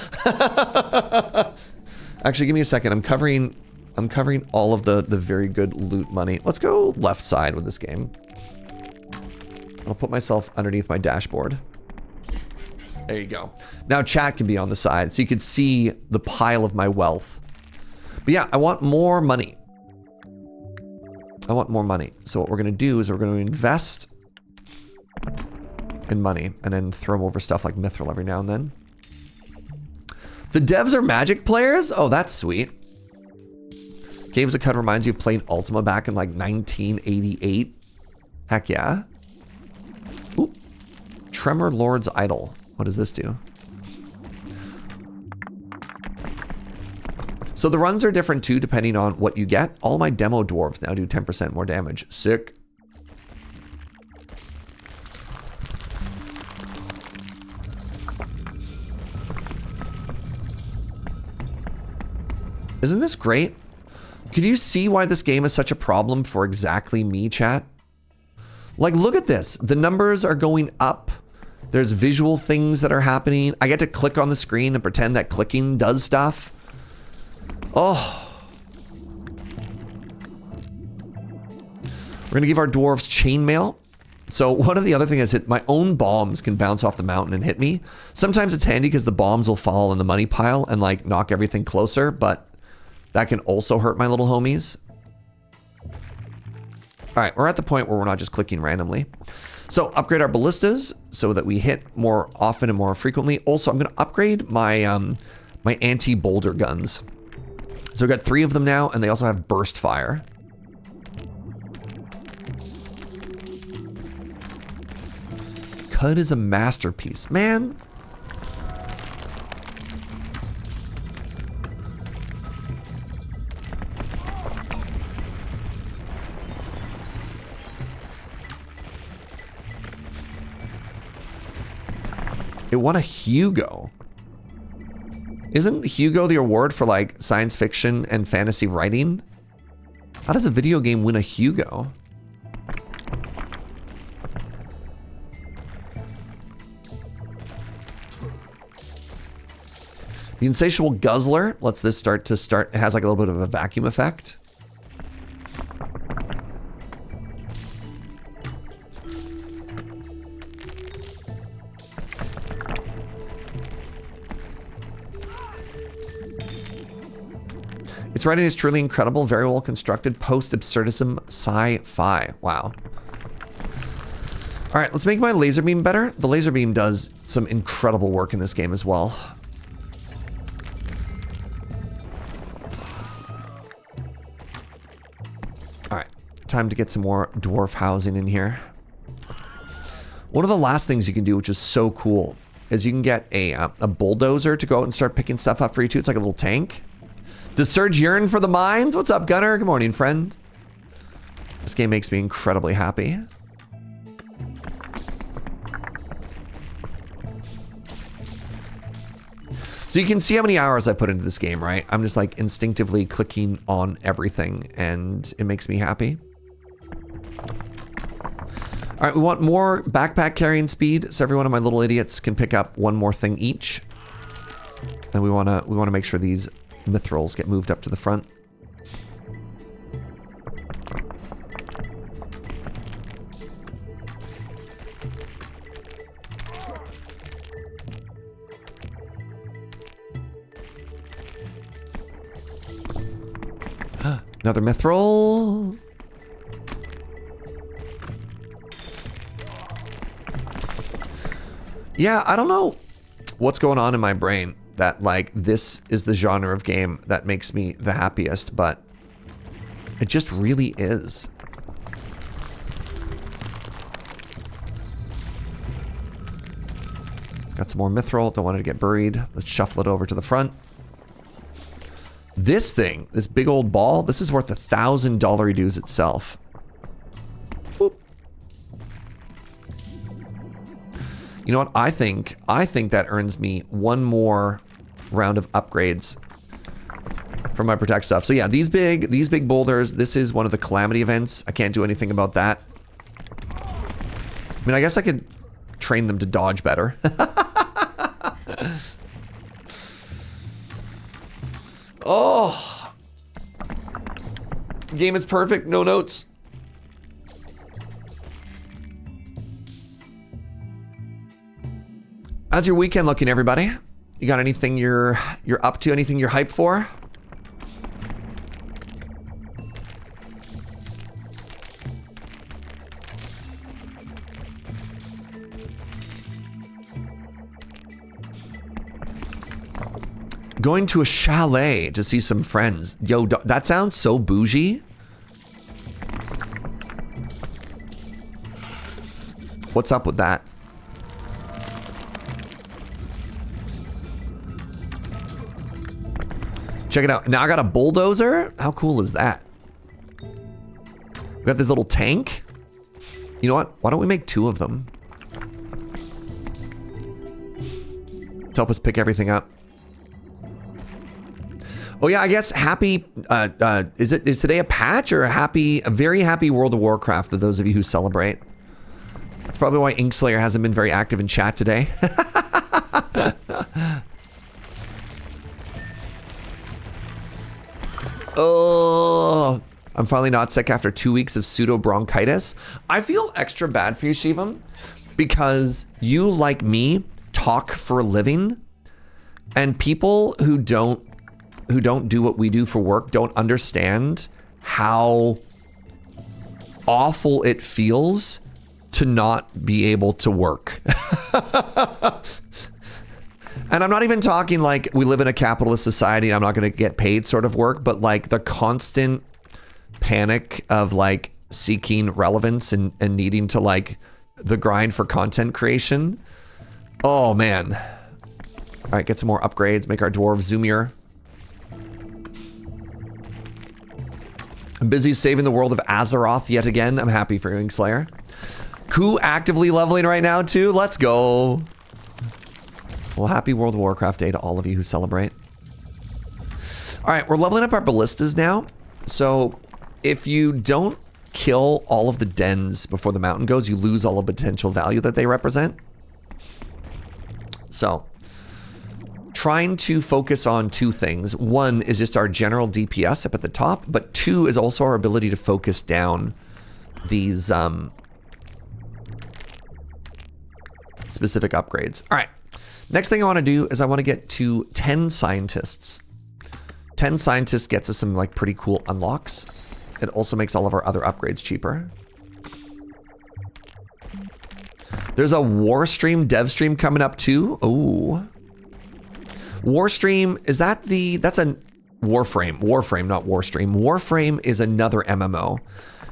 Actually, give me a second. I'm covering all of the very good loot money. Let's go left side with this game. I'll put myself underneath my dashboard. There you go. Now chat can be on the side so you can see the pile of my wealth. But yeah, I want more money. I want more money. So what we're going to do is we're going to invest in money and then throw them over stuff like mithril every now and then. The devs are Magic players? Oh, that's sweet. Caves of Cud reminds you of playing Ultima back in like 1988. Heck yeah. Ooh. Tremor Lord's Idol. What does this do? So the runs are different too, depending on what you get. All my demo dwarves now do 10% more damage. Sick. Isn't this great? Can you see why this game is such a problem for exactly me, chat? Like, look at this. The numbers are going up. There's visual things that are happening. I get to click on the screen and pretend that clicking does stuff. Oh. We're gonna give our dwarves chainmail. So one of the other things is that my own bombs can bounce off the mountain and hit me. Sometimes it's handy because the bombs will fall in the money pile and like knock everything closer, but that can also hurt my little homies. All right, we're at the point where we're not just clicking randomly. So upgrade our ballistas so that we hit more often and more frequently. Also, I'm gonna upgrade my my anti-boulder guns. So we've got 3 of them now, and they also have burst fire. Cud is a masterpiece. Man. It won a Hugo. Isn't Hugo the award for like science fiction and fantasy writing? How does a video game win a Hugo? The Insatiable Guzzler lets this start. It has like a little bit of a vacuum effect. Its writing is truly incredible, very well constructed, post-absurdism sci-fi. Wow. All right, let's make my laser beam better. The laser beam does some incredible work in this game as well. All right, time to get some more dwarf housing in here. One of the last things you can do, which is so cool, is you can get a bulldozer to go out and start picking stuff up for you too. It's like a little tank. Does Serge yearn for the mines? What's up, Gunner? Good morning, friend. This game makes me incredibly happy. So you can see how many hours I put into this game, right? I'm just like instinctively clicking on everything and it makes me happy. All right, we want more backpack carrying speed so every one of my little idiots can pick up one more thing each. And we want to make sure these mithrils get moved up to the front. Another mithril. Yeah, I don't know what's going on in my brain that like this is the genre of game that makes me the happiest, but it just really is. Got some more mithril, don't want it to get buried. Let's shuffle it over to the front. This thing, this big old ball, this is worth $1,000 dues itself. Boop. You know what? I think that earns me one more round of upgrades from my protect stuff. So yeah, these big boulders, this is one of the calamity events. I can't do anything about that. I mean, I guess I could train them to dodge better. Oh, game is perfect. No notes. How's your weekend looking, everybody? You got anything you're up to? Anything you're hyped for? Going to a chalet to see some friends. Yo, that sounds so bougie. What's up with that? Check it out. Now I got a bulldozer. How cool is that? We got this little tank. You know what? Why don't we make 2 of them? To help us pick everything up. Oh yeah, I guess happy, is today a patch or a very happy World of Warcraft for those of you who celebrate? That's probably why Inkslayer hasn't been very active in chat today. Oh, I'm finally not sick after 2 weeks of pseudo bronchitis. I feel extra bad for you, Shivam, because you, like me, talk for a living, and people who don't do what we do for work don't understand how awful it feels to not be able to work. And I'm not even talking like we live in a capitalist society, I'm not going to get paid sort of work, but like the constant panic of like seeking relevance and needing to like the grind for content creation. Oh man. All right, get some more upgrades, make our dwarves zoomier. I'm busy saving the world of Azeroth yet again. I'm happy for you, Slayer. Ku actively leveling right now too. Let's go. Well, happy World of Warcraft Day to all of you who celebrate. All right, we're leveling up our ballistas now. So if you don't kill all of the dens before the mountain goes, you lose all the potential value that they represent. So trying to focus on two things. One is just our general DPS up at the top, but two is also our ability to focus down these specific upgrades. All right. Next thing I want to do is I want to get to 10 scientists. 10 scientists gets us some like pretty cool unlocks. It also makes all of our other upgrades cheaper. There's a Warstream dev stream coming up too. Oh. Warstream, is that that's a Warframe. Warframe, not Warstream. Warframe is another MMO.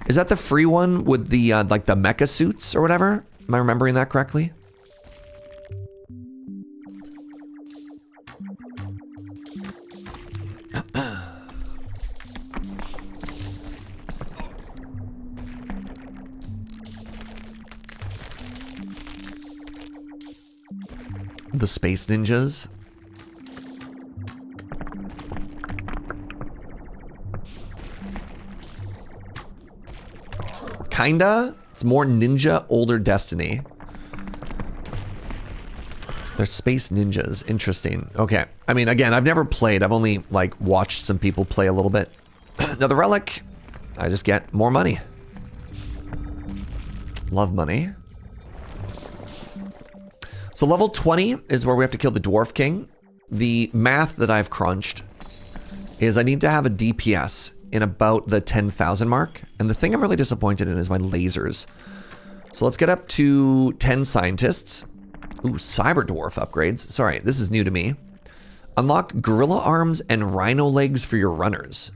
Is that the free one with the like the mecha suits or whatever? Am I remembering that correctly? The Space Ninjas. Kinda. It's more ninja, older Destiny. They're space ninjas. Interesting. Okay. I mean, again, I've never played. I've only like watched some people play a little bit. Now the relic, I just get more money. Love money. So level 20 is where we have to kill the Dwarf King. The math that I've crunched is I need to have a DPS in about the 10,000 mark. And the thing I'm really disappointed in is my lasers. So let's get up to 10 scientists. Ooh, Cyber Dwarf upgrades. Sorry, this is new to me. Unlock gorilla arms and rhino legs for your runners.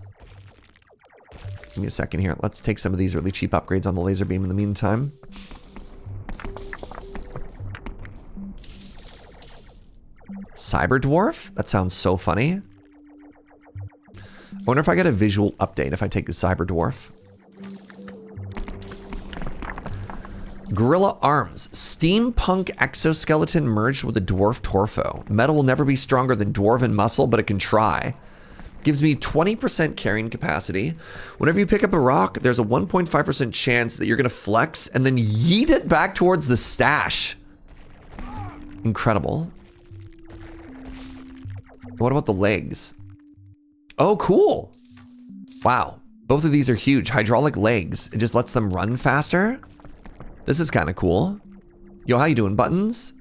Give me a second here. Let's take some of these really cheap upgrades on the laser beam in the meantime. Cyber Dwarf? That sounds so funny. I wonder if I get a visual update if I take the Cyber Dwarf. Gorilla arms. Steampunk exoskeleton merged with a dwarf torso. Metal will never be stronger than dwarven muscle, but it can try. Gives me 20% carrying capacity. Whenever you pick up a rock, there's a 1.5% chance that you're going to flex and then yeet it back towards the stash. Incredible. What about the legs? Oh, cool. Wow. Both of these are huge. Hydraulic legs. It just lets them run faster. This is kind of cool. Yo, how you doing, Buttons?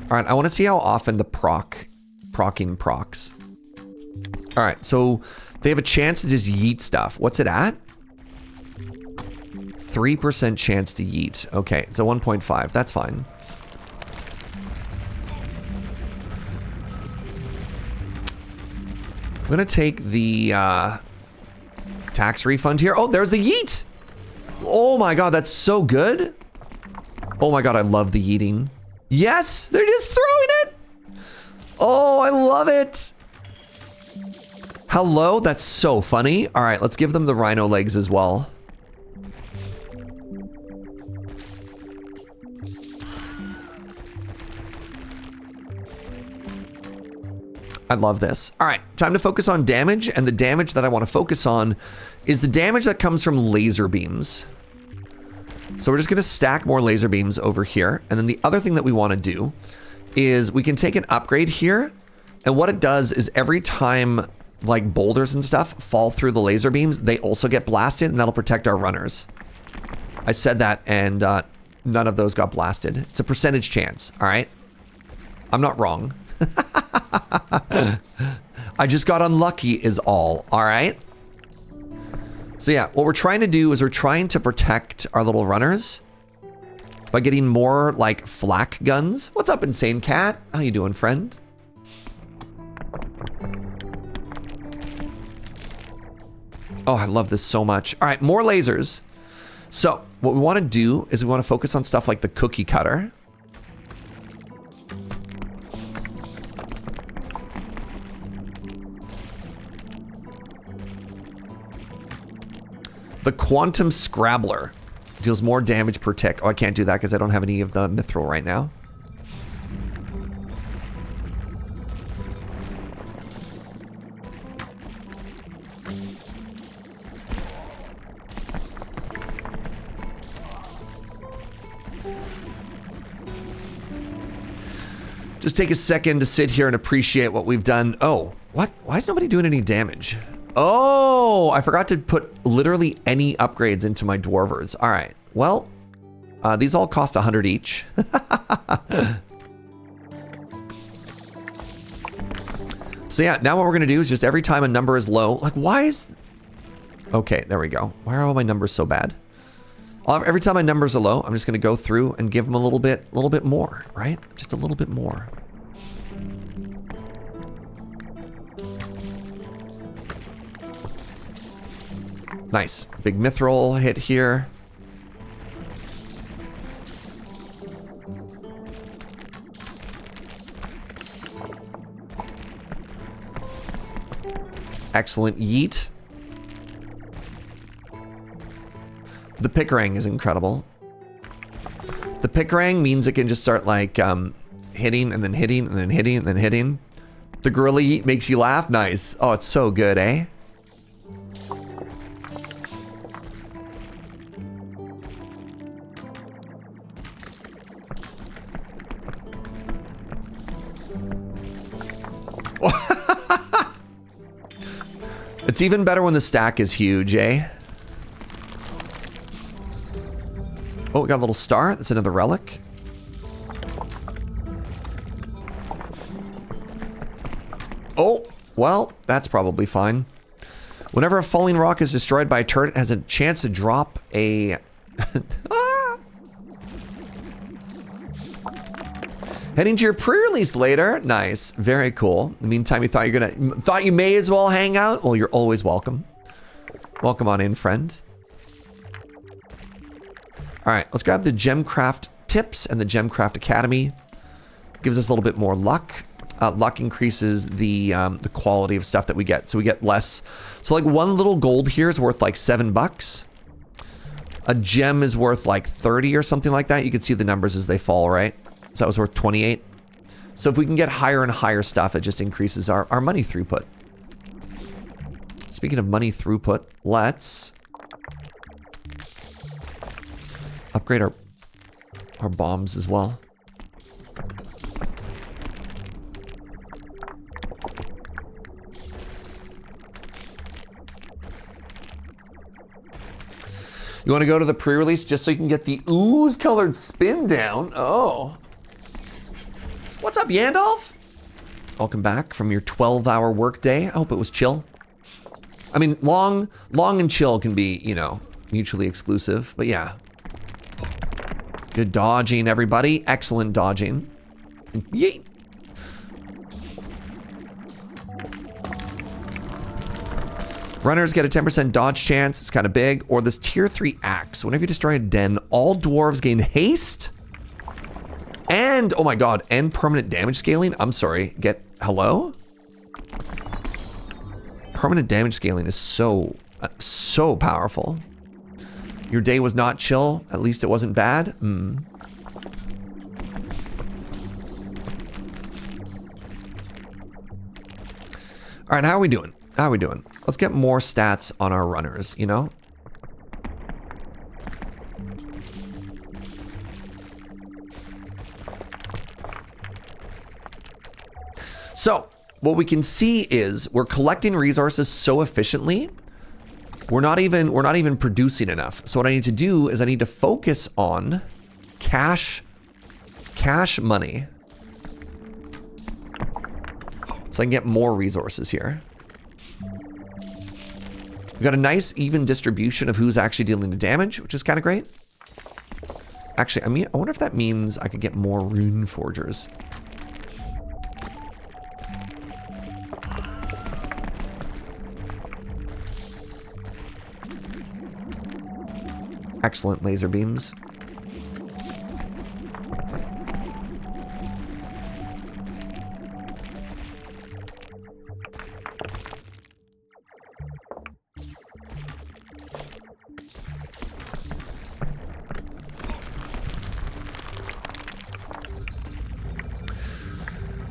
All right, I want to see how often the procking procs. All right, so they have a chance to just yeet stuff. What's it at? 3% chance to yeet. Okay, it's a 1.5. That's fine. I'm gonna take the tax refund here. Oh, there's the yeet. Oh my god, that's so good. Oh my god, I love the yeeting. Yes, they're just throwing it. Oh, I love it. Hello, that's so funny. All right, let's give them the rhino legs as well. I love this. All right, time to focus on damage, and the damage that I want to focus on is the damage that comes from laser beams. So we're just going to stack more laser beams over here, and then the other thing that we want to do is we can take an upgrade here, and what it does is every time like boulders and stuff fall through the laser beams, they also get blasted, and that'll protect our runners. I said that, and none of those got blasted. It's a percentage chance, all right? I'm not wrong. I just got unlucky is all right? So yeah, what we're trying to do is we're trying to protect our little runners by getting more like flak guns. What's up, Insane Cat? How you doing, friend? Oh, I love this so much. All right, more lasers. So what we want to do is we want to focus on stuff like the cookie cutter. The Quantum Scrabbler deals more damage per tick. Oh, I can't do that because I don't have any of the mithril right now. Just take a second to sit here and appreciate what we've done. Oh, what? Why is nobody doing any damage? Oh, I forgot to put literally any upgrades into my dwarvers. All right, well, these all cost 100 each. So yeah, now what we're gonna do is just every time a number is low, like why is, okay, there we go. Why are all my numbers so bad? Every time my numbers are low, I'm just gonna go through and give them a little bit more, right? Just a little bit more. Nice. Big mithril hit here. Excellent yeet. The Pickerang is incredible. The Pickerang means it can just start like hitting and then hitting and then hitting and then hitting. The Gorilla Yeet makes you laugh. Nice. Oh, it's so good, eh? It's even better when the stack is huge, eh? Oh, we got a little star. That's another relic. Oh, well, that's probably fine. Whenever a falling rock is destroyed by a turret, it has a chance to drop a... Ah! Heading to your pre-release later. Nice. Very cool. In the meantime, you thought you may as well hang out? Well, you're always welcome. Welcome on in, friend. All right, let's grab the Gemcraft tips and the Gemcraft Academy. Gives us a little bit more luck. Luck increases the quality of stuff that we get, so we get less. So like one little gold here is worth like $7. A gem is worth like 30 or something like that. You can see the numbers as they fall, right? So that was worth 28. So if we can get higher and higher stuff, it just increases our money throughput. Speaking of money throughput, let's upgrade our bombs as well. You want to go to the pre-release just so you can get the ooze-colored spin down? Oh. What's up, Yandolf? Welcome back from your 12-hour workday. I hope it was chill. I mean, long and chill can be, you know, mutually exclusive, but yeah. Good dodging, everybody. Excellent dodging. Yeet. Runners get a 10% dodge chance. It's kind of big. Or this tier 3 axe. Whenever you destroy a den, all dwarves gain haste. And, oh my god, and permanent damage scaling. I'm sorry. Hello? Permanent damage scaling is so powerful. Your day was not chill. At least it wasn't bad. All right, how are we doing? How are we doing? Let's get more stats on our runners, you know? So, what we can see is we're collecting resources so efficiently, we're not even producing enough. So what I need to do is I need to focus on cash money. So I can get more resources here. We've got a nice even distribution of who's actually dealing the damage, which is kind of great. Actually, I wonder if that means I could get more rune forgers. Excellent laser beams.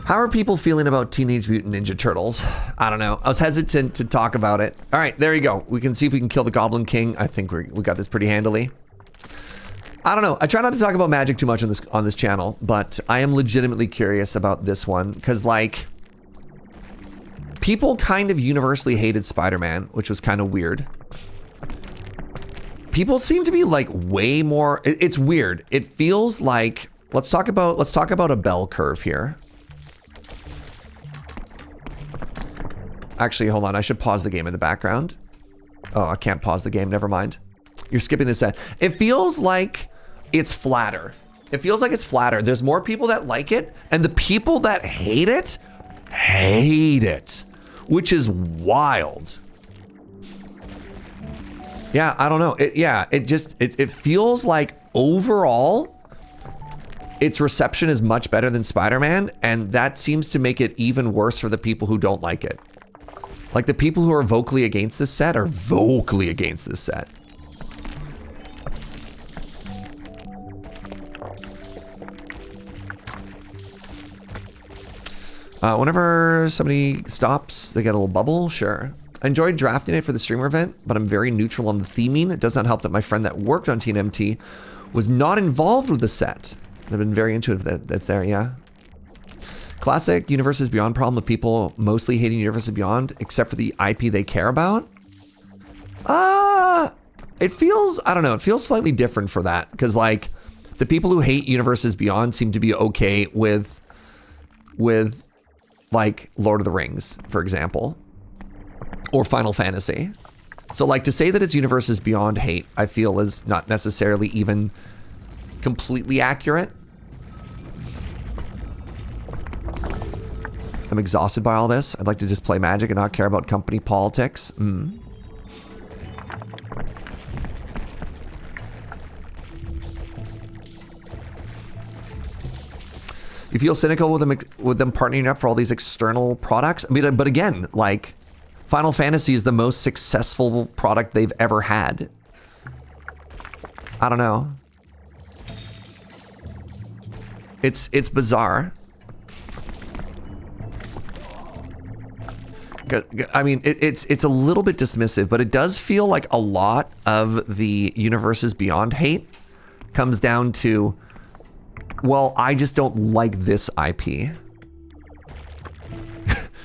How are people feeling about Teenage Mutant Ninja Turtles? I don't know. I was hesitant to talk about it. All right, there you go. We can see if we can kill the Goblin King. I think we got this pretty handily. I don't know. I try not to talk about magic too much on this channel, but I am legitimately curious about this one because, like, people kind of universally hated Spider-Man, which was kind of weird. People seem to be like way more. It's weird. It feels like let's talk about a bell curve here. Actually, hold on. I should pause the game in the background. Oh, I can't pause the game. Never mind. You're skipping this set. It feels like it's flatter. It feels like it's flatter. There's more people that like it, and the people that hate it, which is wild. Yeah, I don't know. It feels like overall, its reception is much better than Spider-Man, and that seems to make it even worse for the people who don't like it. Like, the people who are vocally against this set are vocally against this set. Whenever somebody stops, they get a little bubble, sure. I enjoyed drafting it for the streamer event, but I'm very neutral on the theming. It does not help that my friend that worked on TNMT was not involved with the set. I've been very intuitive that's there, yeah. Classic Universes Beyond problem of people mostly hating Universes Beyond, except for the IP they care about. It feels, I don't know, it feels slightly different for that. Because, like, the people who hate Universes Beyond seem to be okay with like, Lord of the Rings, for example. Or Final Fantasy. So, like, to say that it's Universes Beyond hate, I feel is not necessarily even completely accurate. I'm exhausted by all this. I'd like to just play Magic and not care about company politics. You feel cynical with them partnering up for all these external products? I mean, but again, like, Final Fantasy is the most successful product they've ever had. I don't know. It's bizarre. I mean, it's a little bit dismissive, but it does feel like a lot of the Universes Beyond hate comes down to, well, I just don't like this IP.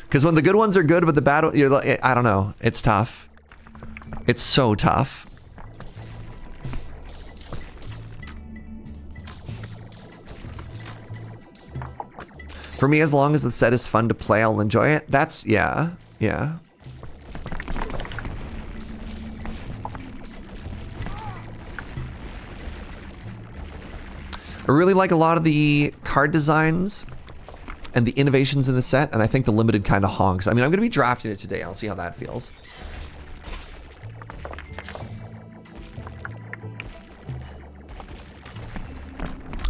Because when the good ones are good, but the bad, you're like, I don't know. It's tough. It's so tough. For me, as long as the set is fun to play, I'll enjoy it. That's, yeah. I really like a lot of the card designs and the innovations in the set, and I think the limited kind of honks. I mean, I'm going to be drafting it today. I'll see how that feels.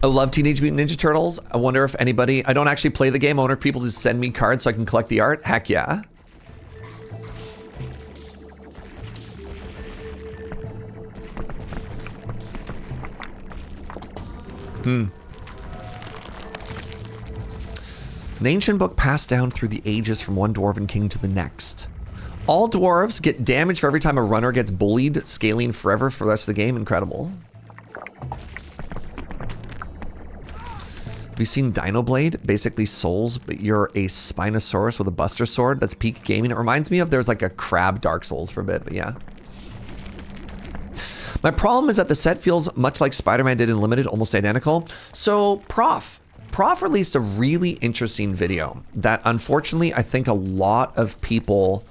I love Teenage Mutant Ninja Turtles. I wonder if anybody... I don't actually play the game. I wonder if people just send me cards so I can collect the art. Heck yeah. An ancient book passed down through the ages from one dwarven king to the next. All dwarves get damaged for every time a runner gets bullied, scaling forever for the rest of the game. Incredible. Have you seen Dino Blade? Basically Souls, but you're a Spinosaurus with a Buster Sword. That's peak gaming. It reminds me of there's like a crab Dark Souls for a bit, but yeah. My problem is that the set feels much like Spider-Man did in Limited, almost identical. So Prof released a really interesting video that unfortunately I think a lot of people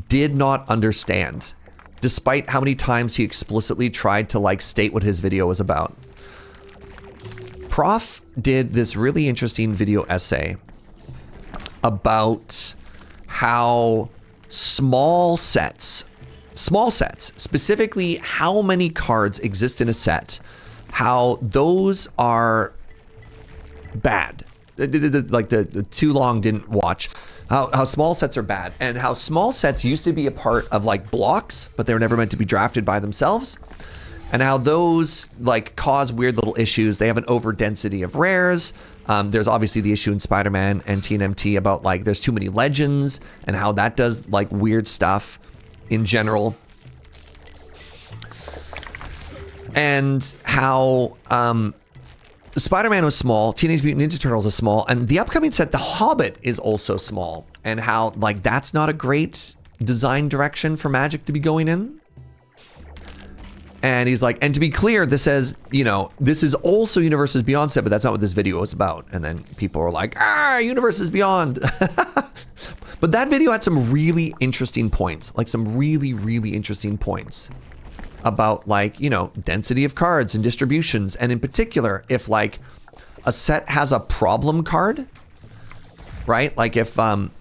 did not understand, despite how many times he explicitly tried to like state what his video was about. Prof did this really interesting video essay about how small sets, specifically how many cards exist in a set, how those are bad. Like the too long didn't watch. How small sets are bad, and how small sets used to be a part of like blocks, but they were never meant to be drafted by themselves. And how those like cause weird little issues. They have an over density of rares. There's obviously the issue in Spider-Man and TNMT about like there's too many legends and how that does like weird stuff in general. And how Spider-Man was small, Teenage Mutant Ninja Turtles is small, and the upcoming set, The Hobbit, is also small. And how like that's not a great design direction for Magic to be going in. And he's like, and to be clear, this says, you know, this is also Universes Beyond set, but that's not what this video was about. And then people were like, Universes Beyond. But that video had some really interesting points, like some really, really interesting points about like, you know, density of cards and distributions. And in particular, if like a set has a problem card, right? Like if The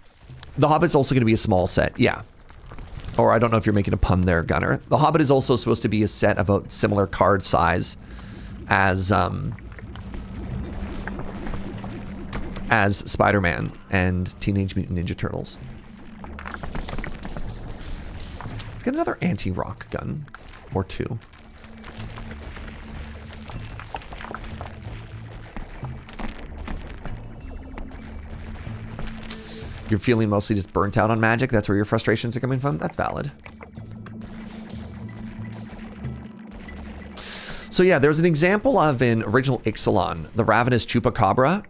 Hobbit's also going to be a small set. Yeah. Or I don't know if you're making a pun there, Gunner. The Hobbit is also supposed to be a set of a similar card size as Spider-Man and Teenage Mutant Ninja Turtles. Let's get another anti-rock gun or two. You're feeling mostly just burnt out on Magic? That's where your frustrations are coming from? That's valid. So yeah, there's an example of in original Ixalan, the Ravenous Chupacabra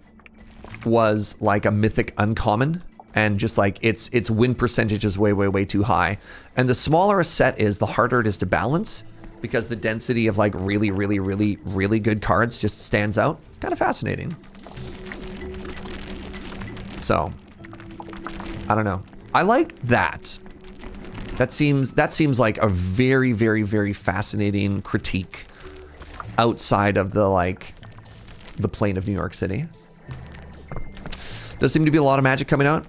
was like a mythic uncommon, and just like its win percentage is way, way, way too high. And the smaller a set is, the harder it is to balance, because the density of like really, really, really, really good cards just stands out. It's kind of fascinating. So I don't know. I like that. That seems like a very, very, very fascinating critique outside of the like the plane of New York City. Does seem to be a lot of Magic coming out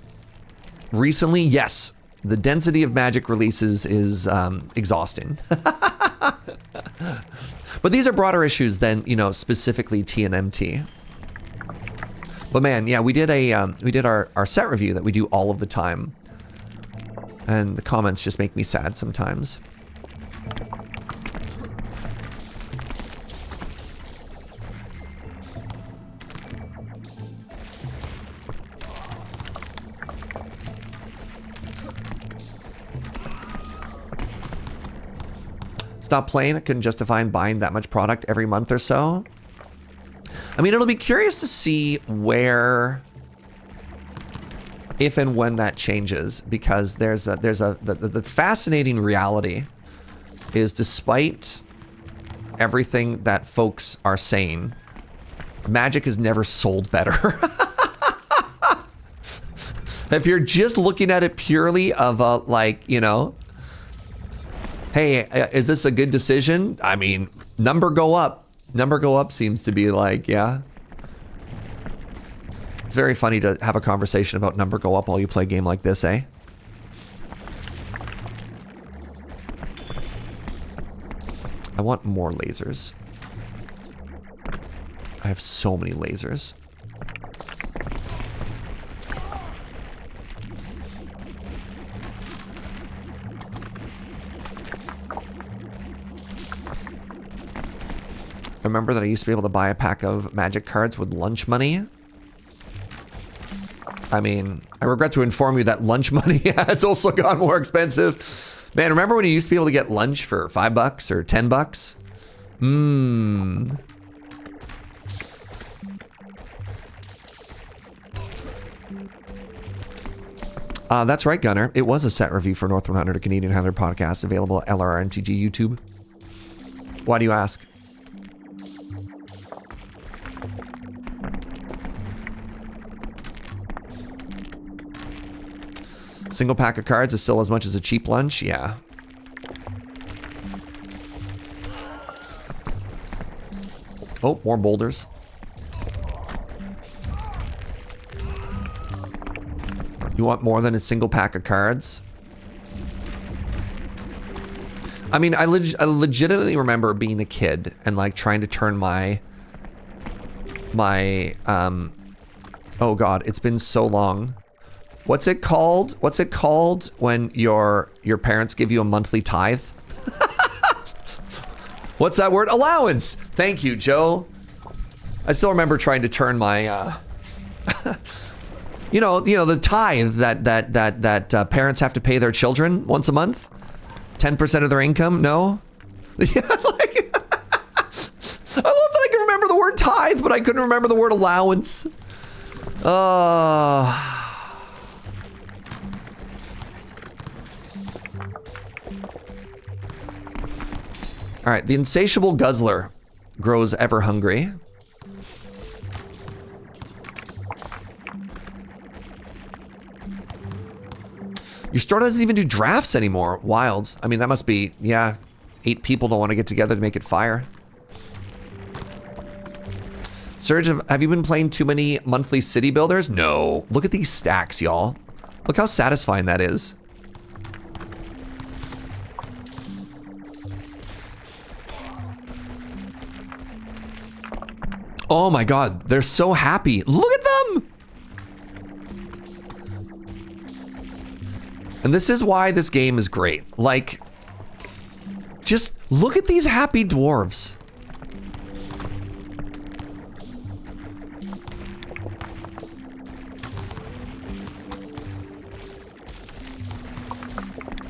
recently. Yes, the density of Magic releases is exhausting. But these are broader issues than, you know, specifically TNMT. But man, yeah, we did our set review that we do all of the time, and the comments just make me sad sometimes. Stop playing. I couldn't justify buying that much product every month or so. I mean, it'll be curious to see where, if and when that changes, because the fascinating reality is, despite everything that folks are saying, Magic has never sold better. If you're just looking at it purely of a, like, you know, hey, is this a good decision? I mean, number go up. Number go up seems to be like, yeah. It's very funny to have a conversation about number go up while you play a game like this, eh? I want more lasers. I have so many lasers. Remember that I used to be able to buy a pack of Magic cards with lunch money? I mean, I regret to inform you that lunch money has also gone more expensive. Man, remember when you used to be able to get lunch for $5 or $10? That's right, Gunner. It was a set review for North 100, a Canadian 100 podcast, available at LRMTG YouTube. Why do you ask? Single pack of cards is still as much as a cheap lunch? Yeah. Oh, more boulders. You want more than a single pack of cards? I mean, I legitimately remember being a kid and like trying to turn my oh God, it's been so long. What's it called? What's it called when your parents give you a monthly tithe? What's that word? Allowance. Thank you, Joe. I still remember trying to turn my you know the tithe that parents have to pay their children once a month, 10% of their income. No, yeah, like I love that I can remember the word tithe, but I couldn't remember the word allowance. All right, the insatiable guzzler grows ever hungry. Your store doesn't even do drafts anymore. Wild. I mean, that must be, yeah, 8 people don't want to get together to make it fire. Serge, have you been playing too many monthly city builders? No. Look at these stacks, y'all. Look how satisfying that is. Oh my God, they're so happy. Look at them. And this is why this game is great. Like, just look at these happy dwarves.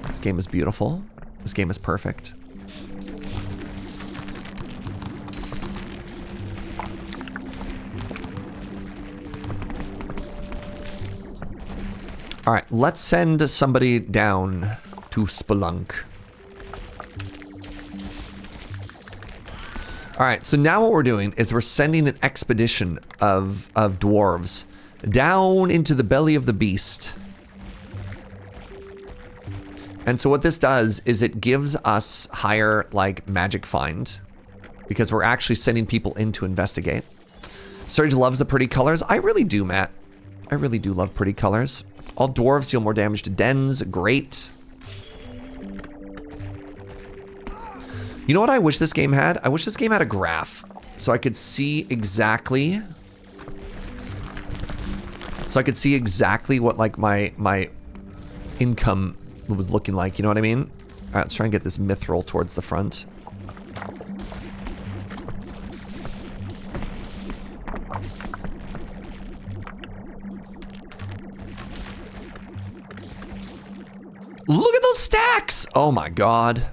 This game is beautiful. This game is perfect. All right, let's send somebody down to Spelunk. All right, so now what we're doing is we're sending an expedition of dwarves down into the belly of the beast. And so what this does is it gives us higher, like, magic find, because we're actually sending people in to investigate. Serge loves the pretty colors. I really do, Matt. I really do love pretty colors. All dwarves deal more damage to dens. Great. You know what I wish this game had? I wish this game had a graph, so I could see exactly. What like my income was looking like. You know what I mean? All right, let's try and get this mithril towards the front. Look at those stacks! Oh my God.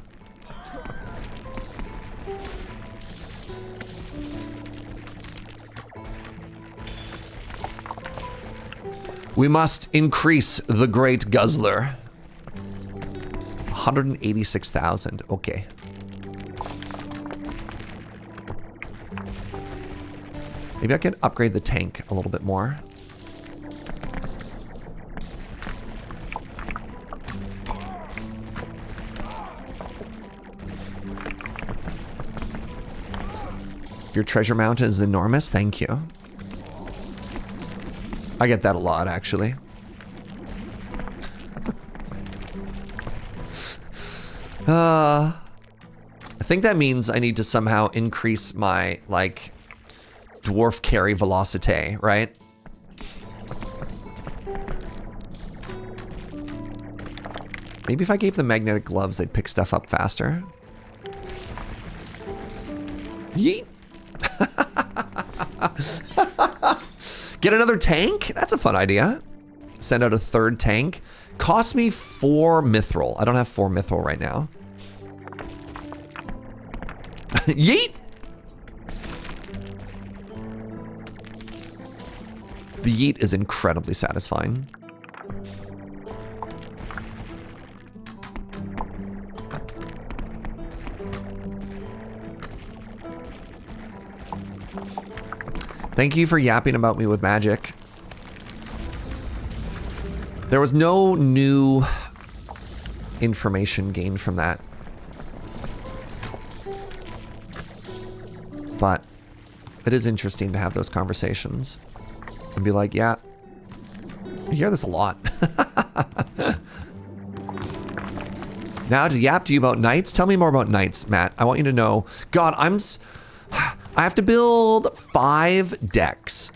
We must increase the great guzzler. 186,000, okay. Maybe I can upgrade the tank a little bit more. Your treasure mountain is enormous. Thank you. I get that a lot, actually. I think that means I need to somehow increase my, like, dwarf carry velocity, right? Maybe if I gave them magnetic gloves, they'd pick stuff up faster. Yeet. Get another tank? That's a fun idea. Send out a third tank. Cost me 4 mithril. I don't have 4 mithril right now. Yeet! The yeet is incredibly satisfying. Thank you for yapping about me with magic. There was no new information gained from that. But it is interesting to have those conversations and be like, yeah, I hear this a lot. Now to yap to you about knights. Tell me more about knights, Matt. I want you to know. God, I have to build 5 decks.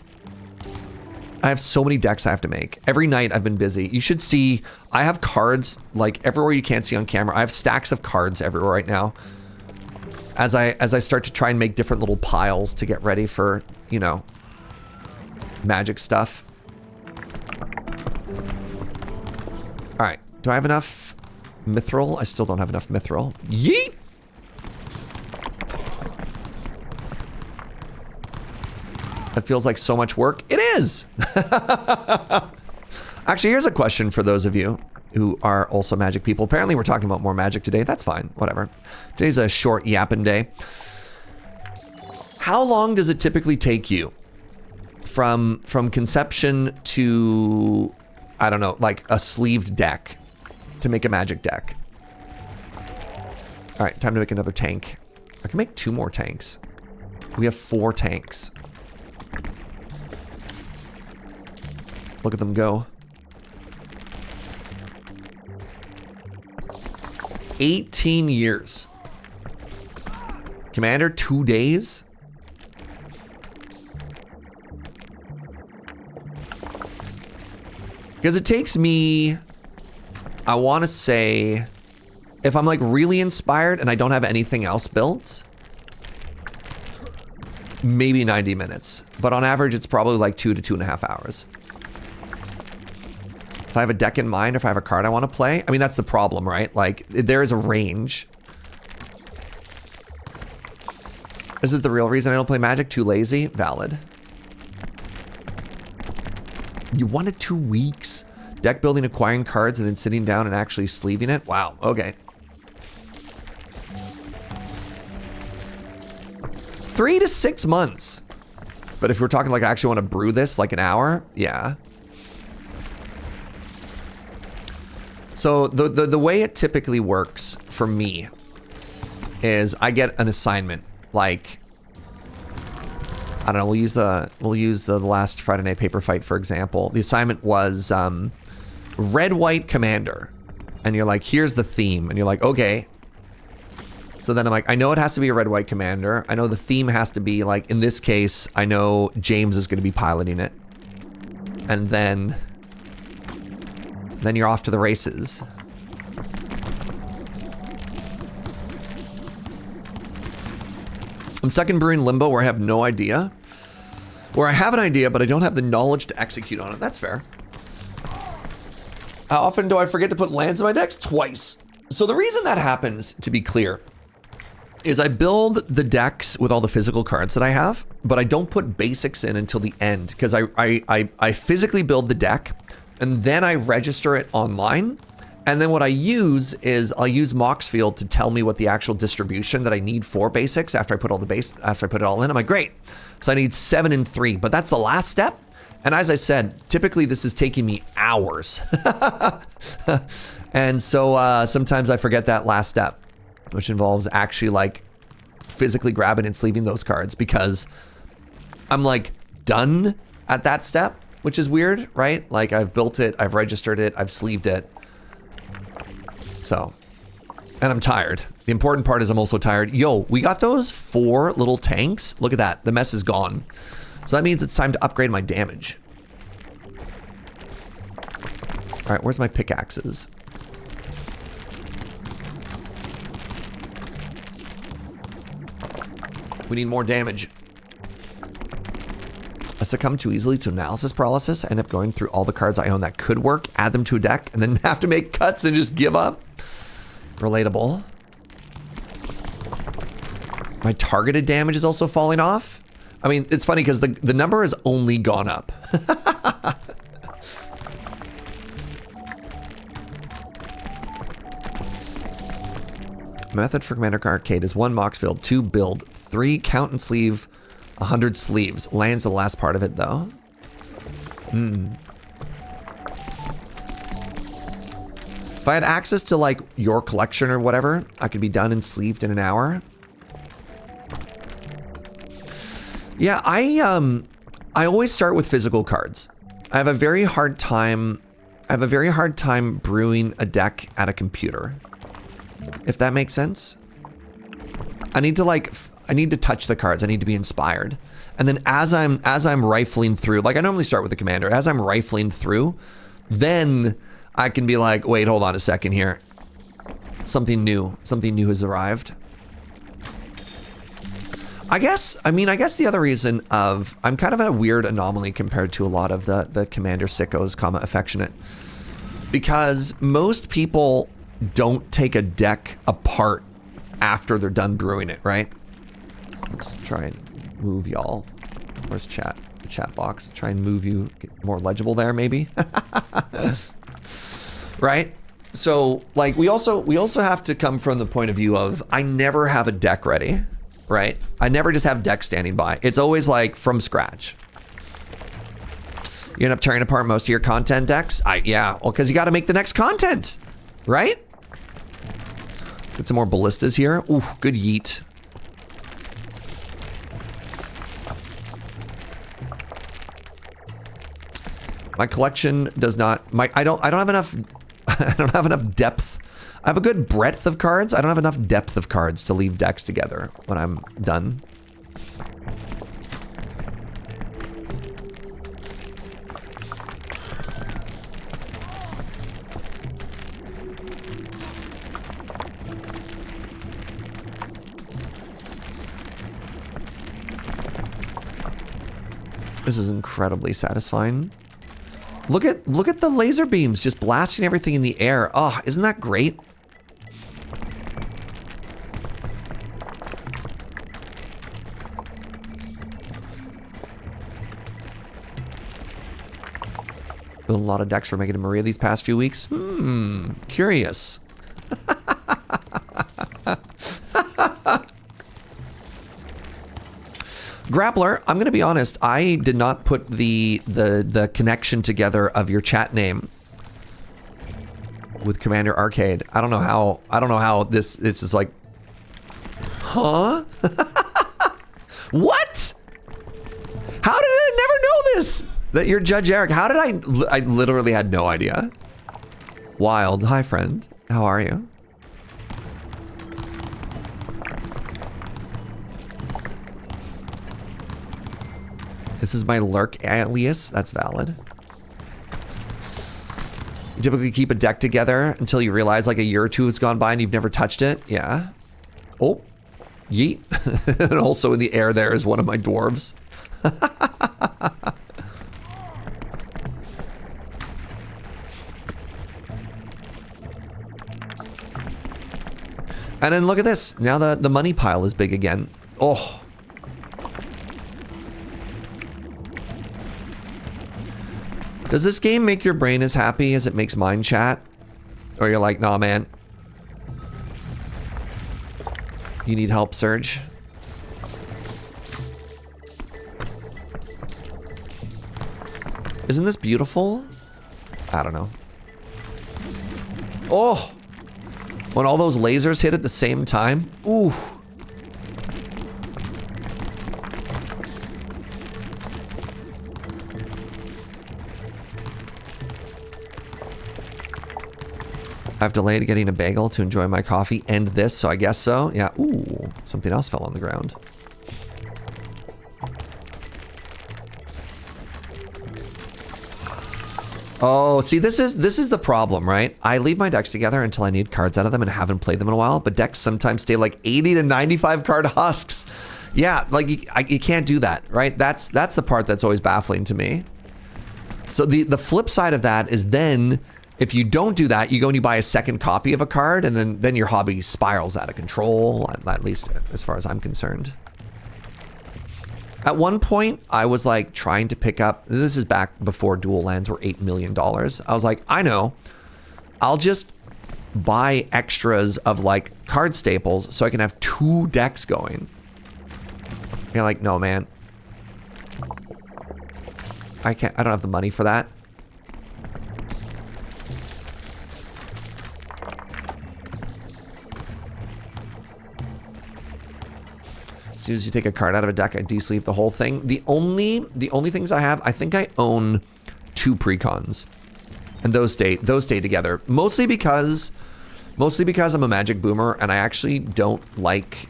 I have so many decks I have to make. Every night I've been busy. You should see, I have cards like everywhere you can't see on camera. I have stacks of cards everywhere right now. As I start to try and make different little piles to get ready for, you know, magic stuff. All right, do I have enough mithril? I still don't have enough mithril. Yeet! That feels like so much work. It is! Actually, here's a question for those of you who are also magic people. Apparently we're talking about more magic today. That's fine, whatever. Today's a short yapping day. How long does it typically take you from conception to, I don't know, like a sleeved deck to make a magic deck? All right, time to make another tank. I can make 2 more tanks. We have 4 tanks. Look at them go. 18 years. Commander, 2 days? Because it takes me, I want to say, if I'm like really inspired and I don't have anything else built, maybe 90 minutes. But on average, it's probably like 2 to 2.5 hours. If I have a deck in mind, or if I have a card I want to play, I mean, that's the problem, right? Like, there is a range. This is the real reason I don't play Magic. Too lazy. Valid. You wanted 2 weeks? Deck building, acquiring cards, and then sitting down and actually sleeving it? Wow, okay. 3 to 6 months. But if we're talking like I actually want to brew this, like an hour, yeah. So the way it typically works for me is I get an assignment. Like, I don't know, we'll use the last Friday Night Paper Fight, for example. The assignment was red, white commander. And you're like, here's the theme. And you're like, okay. So then I'm like, I know it has to be a red, white commander. I know the theme has to be, like, in this case, I know James is going to be piloting it. And then you're off to the races. I'm stuck in brewing limbo where I have no idea. Where I have an idea, but I don't have the knowledge to execute on it. That's fair. How often do I forget to put lands in my decks? Twice. So the reason that happens, to be clear, is I build the decks with all the physical cards that I have, but I don't put basics in until the end, because I physically build the deck, and then I register it online. And then what I use is I'll use Moxfield to tell me what the actual distribution that I need for basics after I put it all in. I'm like, great. So I need 7 and 3, but that's the last step. And as I said, typically this is taking me hours. And so sometimes I forget that last step, which involves actually like physically grabbing and sleeving those cards, because I'm like done at that step, which is weird, right? Like I've built it, I've registered it, I've sleeved it. So, and I'm tired. The important part is I'm also tired. Yo, we got those 4 little tanks. Look at that. The mess is gone. So that means it's time to upgrade my damage. All right, where's my pickaxes? We need more damage. I succumb too easily to analysis paralysis. I end up going through all the cards I own that could work, add them to a deck, and then have to make cuts and just give up. Relatable. My targeted damage is also falling off. I mean, it's funny because the number has only gone up. Method for Commander Arcade is 1 Moxfield, 2 build, 3 count and sleeve, 100 sleeves. Lands the last part of it though. If I had access to like your collection or whatever, I could be done and sleeved in an hour. Yeah, I always start with physical cards. I have a very hard time brewing a deck at a computer. If that makes sense. I need to touch the cards. I need to be inspired. And then as I'm rifling through, like I normally start with the commander, as I'm rifling through, then I can be like, wait, hold on a second here. Something new has arrived. I guess the other reason of, I'm kind of a weird anomaly compared to a lot of the commander sickos, affectionate. Because most people don't take a deck apart after they're done brewing it, right? Let's try and move y'all. Where's chat? The chat box. Try and move you, get more legible there, maybe. Right? So, like, we also have to come from the point of view of, I never have a deck ready, right? I never just have decks standing by. It's always like from scratch. You end up tearing apart most of your content decks? Yeah, well, because you got to make the next content, right? Get some more ballistas here. Ooh, good yeet. My collection does not. I don't have enough. I don't have enough depth. I have a good breadth of cards. I don't have enough depth of cards to leave decks together when I'm done. This is incredibly satisfying. Look at the laser beams just blasting everything in the air. Oh, isn't that great? Built a lot of decks for Megan and Maria these past few weeks. Curious. Grappler, I'm gonna be honest, I did not put the connection together of your chat name with Commander Arcade. I don't know how this is like, huh? What? How did I never know this? That you're Judge Eric. How did I literally had no idea. Wild. Hi, friend. How are you? This is my lurk alias. That's valid. You typically keep a deck together until you realize like a year or two has gone by and you've never touched it. Yeah. Oh, yeet. And also in the air there is one of my dwarves. And then look at this. Now the money pile is big again. Oh. Does this game make your brain as happy as it makes mine, chat? Or you're like, nah, man. You need help, Serge? Isn't this beautiful? I don't know. Oh! When all those lasers hit at the same time? Ooh. I've delayed getting a bagel to enjoy my coffee and this, so I guess so. Yeah, ooh, something else fell on the ground. Oh, see, this is the problem, right? I leave my decks together until I need cards out of them and haven't played them in a while, but decks sometimes stay like 80 to 95 card husks Yeah, like you can't do that, right? That's the part that's always baffling to me. So the flip side of that is then if you don't do that, you go and you buy a second copy of a card, and then your hobby spirals out of control, at least as far as I'm concerned. At one point, I was like trying to pick up, this is back before dual lands were $8 million. I was like, I know, I'll just buy extras of like card staples so I can have 2 decks going. You're like, no, man. I don't have the money for that. As soon as you take a card out of a deck, I de-sleeve the whole thing. The only things I have, I think I own 2 precons. And those stay together. Mostly because I'm a Magic boomer and I actually don't like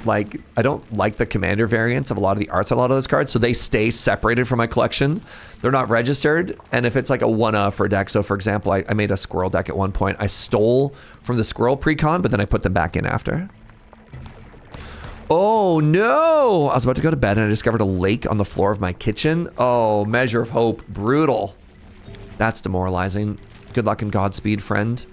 I don't like the commander variants of a lot of the arts on a lot of those cards, so they stay separated from my collection. They're not registered, and if it's like a one-off for a deck, so for example, I made a squirrel deck at one point. I stole from the squirrel precon, but then I put them back in after. Oh no! I was about to go to bed and I discovered a lake on the floor of my kitchen. Oh, measure of hope. Brutal. That's demoralizing. Good luck and Godspeed, friend.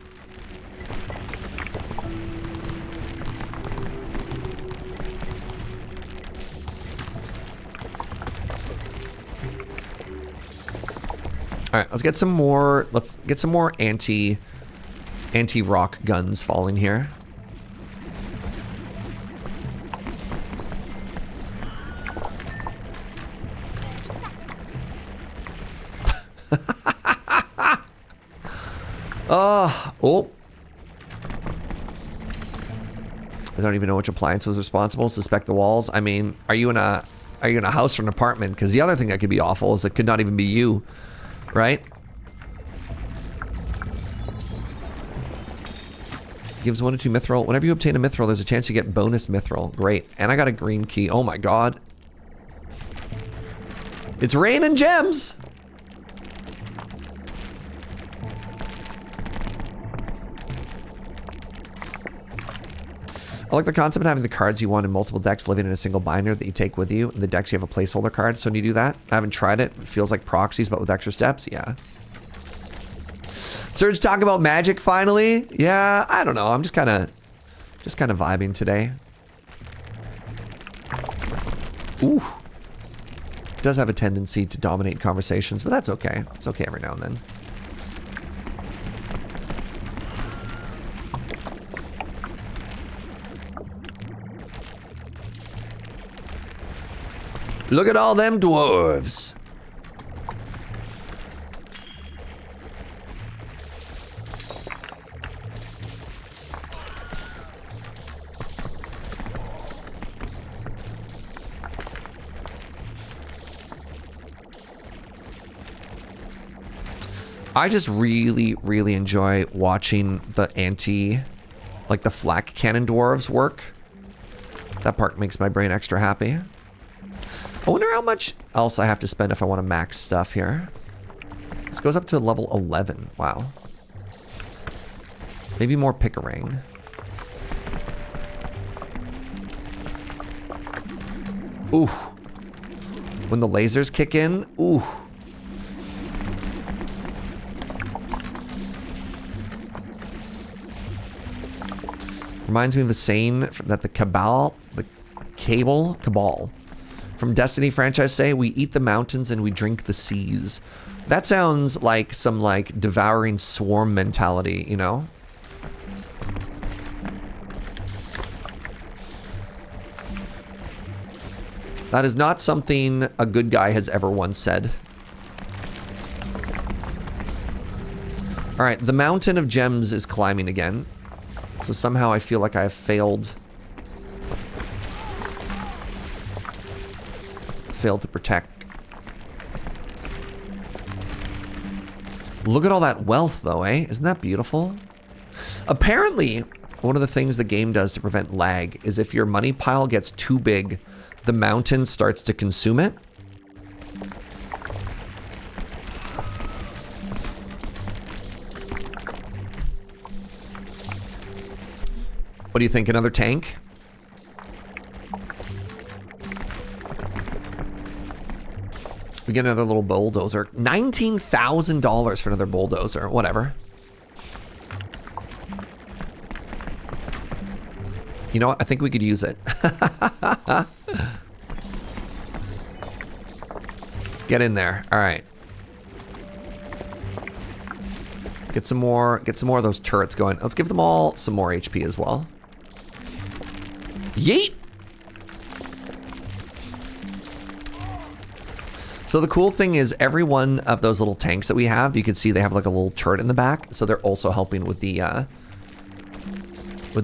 All right, let's get some more anti-rock guns falling here. Oh. I don't even know which appliance was responsible. Suspect the walls. I mean, are you in a house or an apartment? Because the other thing that could be awful is it could not even be you, right? Gives 1 to 2 mithril. Whenever you obtain a mithril, there's a chance you get bonus mithril. Great. And I got a green key. Oh my god. It's raining gems. I like the concept of having the cards you want in multiple decks living in a single binder that you take with you. In the decks, you have a placeholder card. So when you do that, I haven't tried it. It feels like proxies, but with extra steps. Yeah. Serge, talk about Magic finally. Yeah, I don't know. I'm just kind of vibing today. Ooh. It does have a tendency to dominate conversations, but that's okay. It's okay every now and then. Look at all them dwarves. I just really, really enjoy watching the the flak cannon dwarves work. That part makes my brain extra happy. I wonder how much else I have to spend if I want to max stuff here. This goes up to level 11. Wow. Maybe more Pickering. Ooh. When the lasers kick in, ooh. Reminds me of the saying that the Cabal from Destiny franchise say, we eat the mountains and we drink the seas. That sounds like some like devouring swarm mentality, you know? That is not something a good guy has ever once said. All right, the mountain of gems is climbing again. So somehow I feel like I have failed to protect. Look at all that wealth though, eh? Isn't that beautiful? Apparently, one of the things the game does to prevent lag is if your money pile gets too big, the mountain starts to consume it. What do you think? Another tank? We get another little bulldozer. $19,000 for another bulldozer. Whatever. You know what? I think we could use it. Get in there. All right. Get some more of those turrets going. Let's give them all some more HP as well. Yeet! So the cool thing is every one of those little tanks that we have, you can see they have like a little turret in the back. So they're also helping with the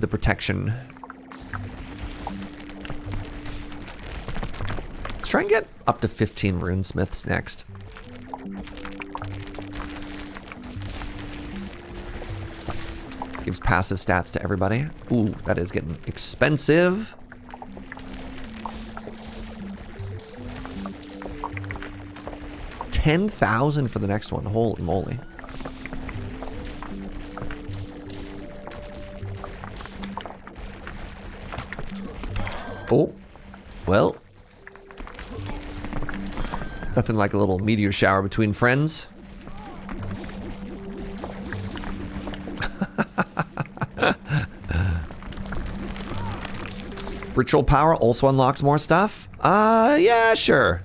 protection. Let's try and get up to 15 runesmiths next. Gives passive stats to everybody. Ooh, that is getting expensive. $10,000 for the next one. Holy moly. Oh, well. Nothing like a little meteor shower between friends. Ritual power also unlocks more stuff? Yeah, sure.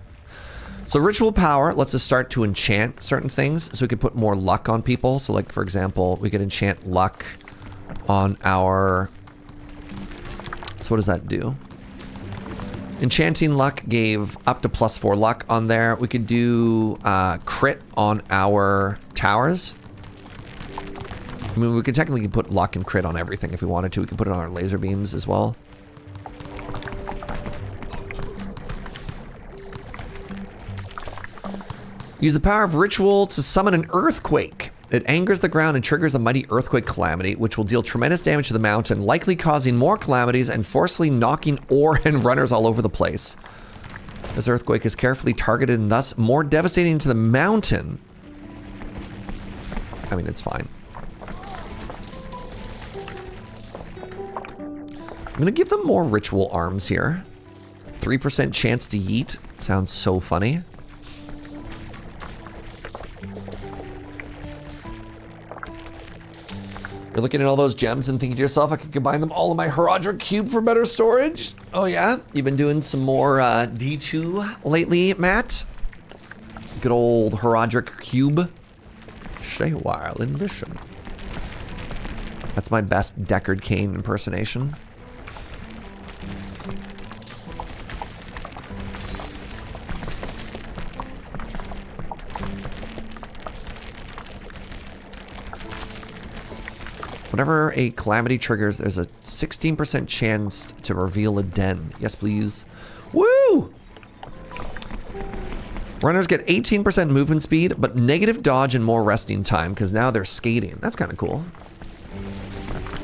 So ritual power lets us start to enchant certain things, so we can put more luck on people. So like, for example, we could enchant luck on our... So what does that do? Enchanting luck gave up to +4 luck on there. We could do crit on our towers. I mean, we could technically put luck and crit on everything if we wanted to. We could put it on our laser beams as well. Use the power of ritual to summon an earthquake. It angers the ground and triggers a mighty earthquake calamity, which will deal tremendous damage to the mountain, likely causing more calamities and forcefully knocking ore and runners all over the place. This earthquake is carefully targeted and thus more devastating to the mountain. I mean, it's fine. I'm gonna give them more ritual arms here. 3% chance to yeet. Sounds so funny. You're looking at all those gems and thinking to yourself, I could combine them all in my Herodric cube for better storage? Oh yeah? You've been doing some more D2 lately, Matt? Good old Herodric cube. Stay a while in vision. That's my best Deckard Cain impersonation. Whenever a calamity triggers, there's a 16% chance to reveal a den. Yes, please. Woo! Runners get 18% movement speed, but negative dodge and more resting time, because now they're skating. That's kind of cool.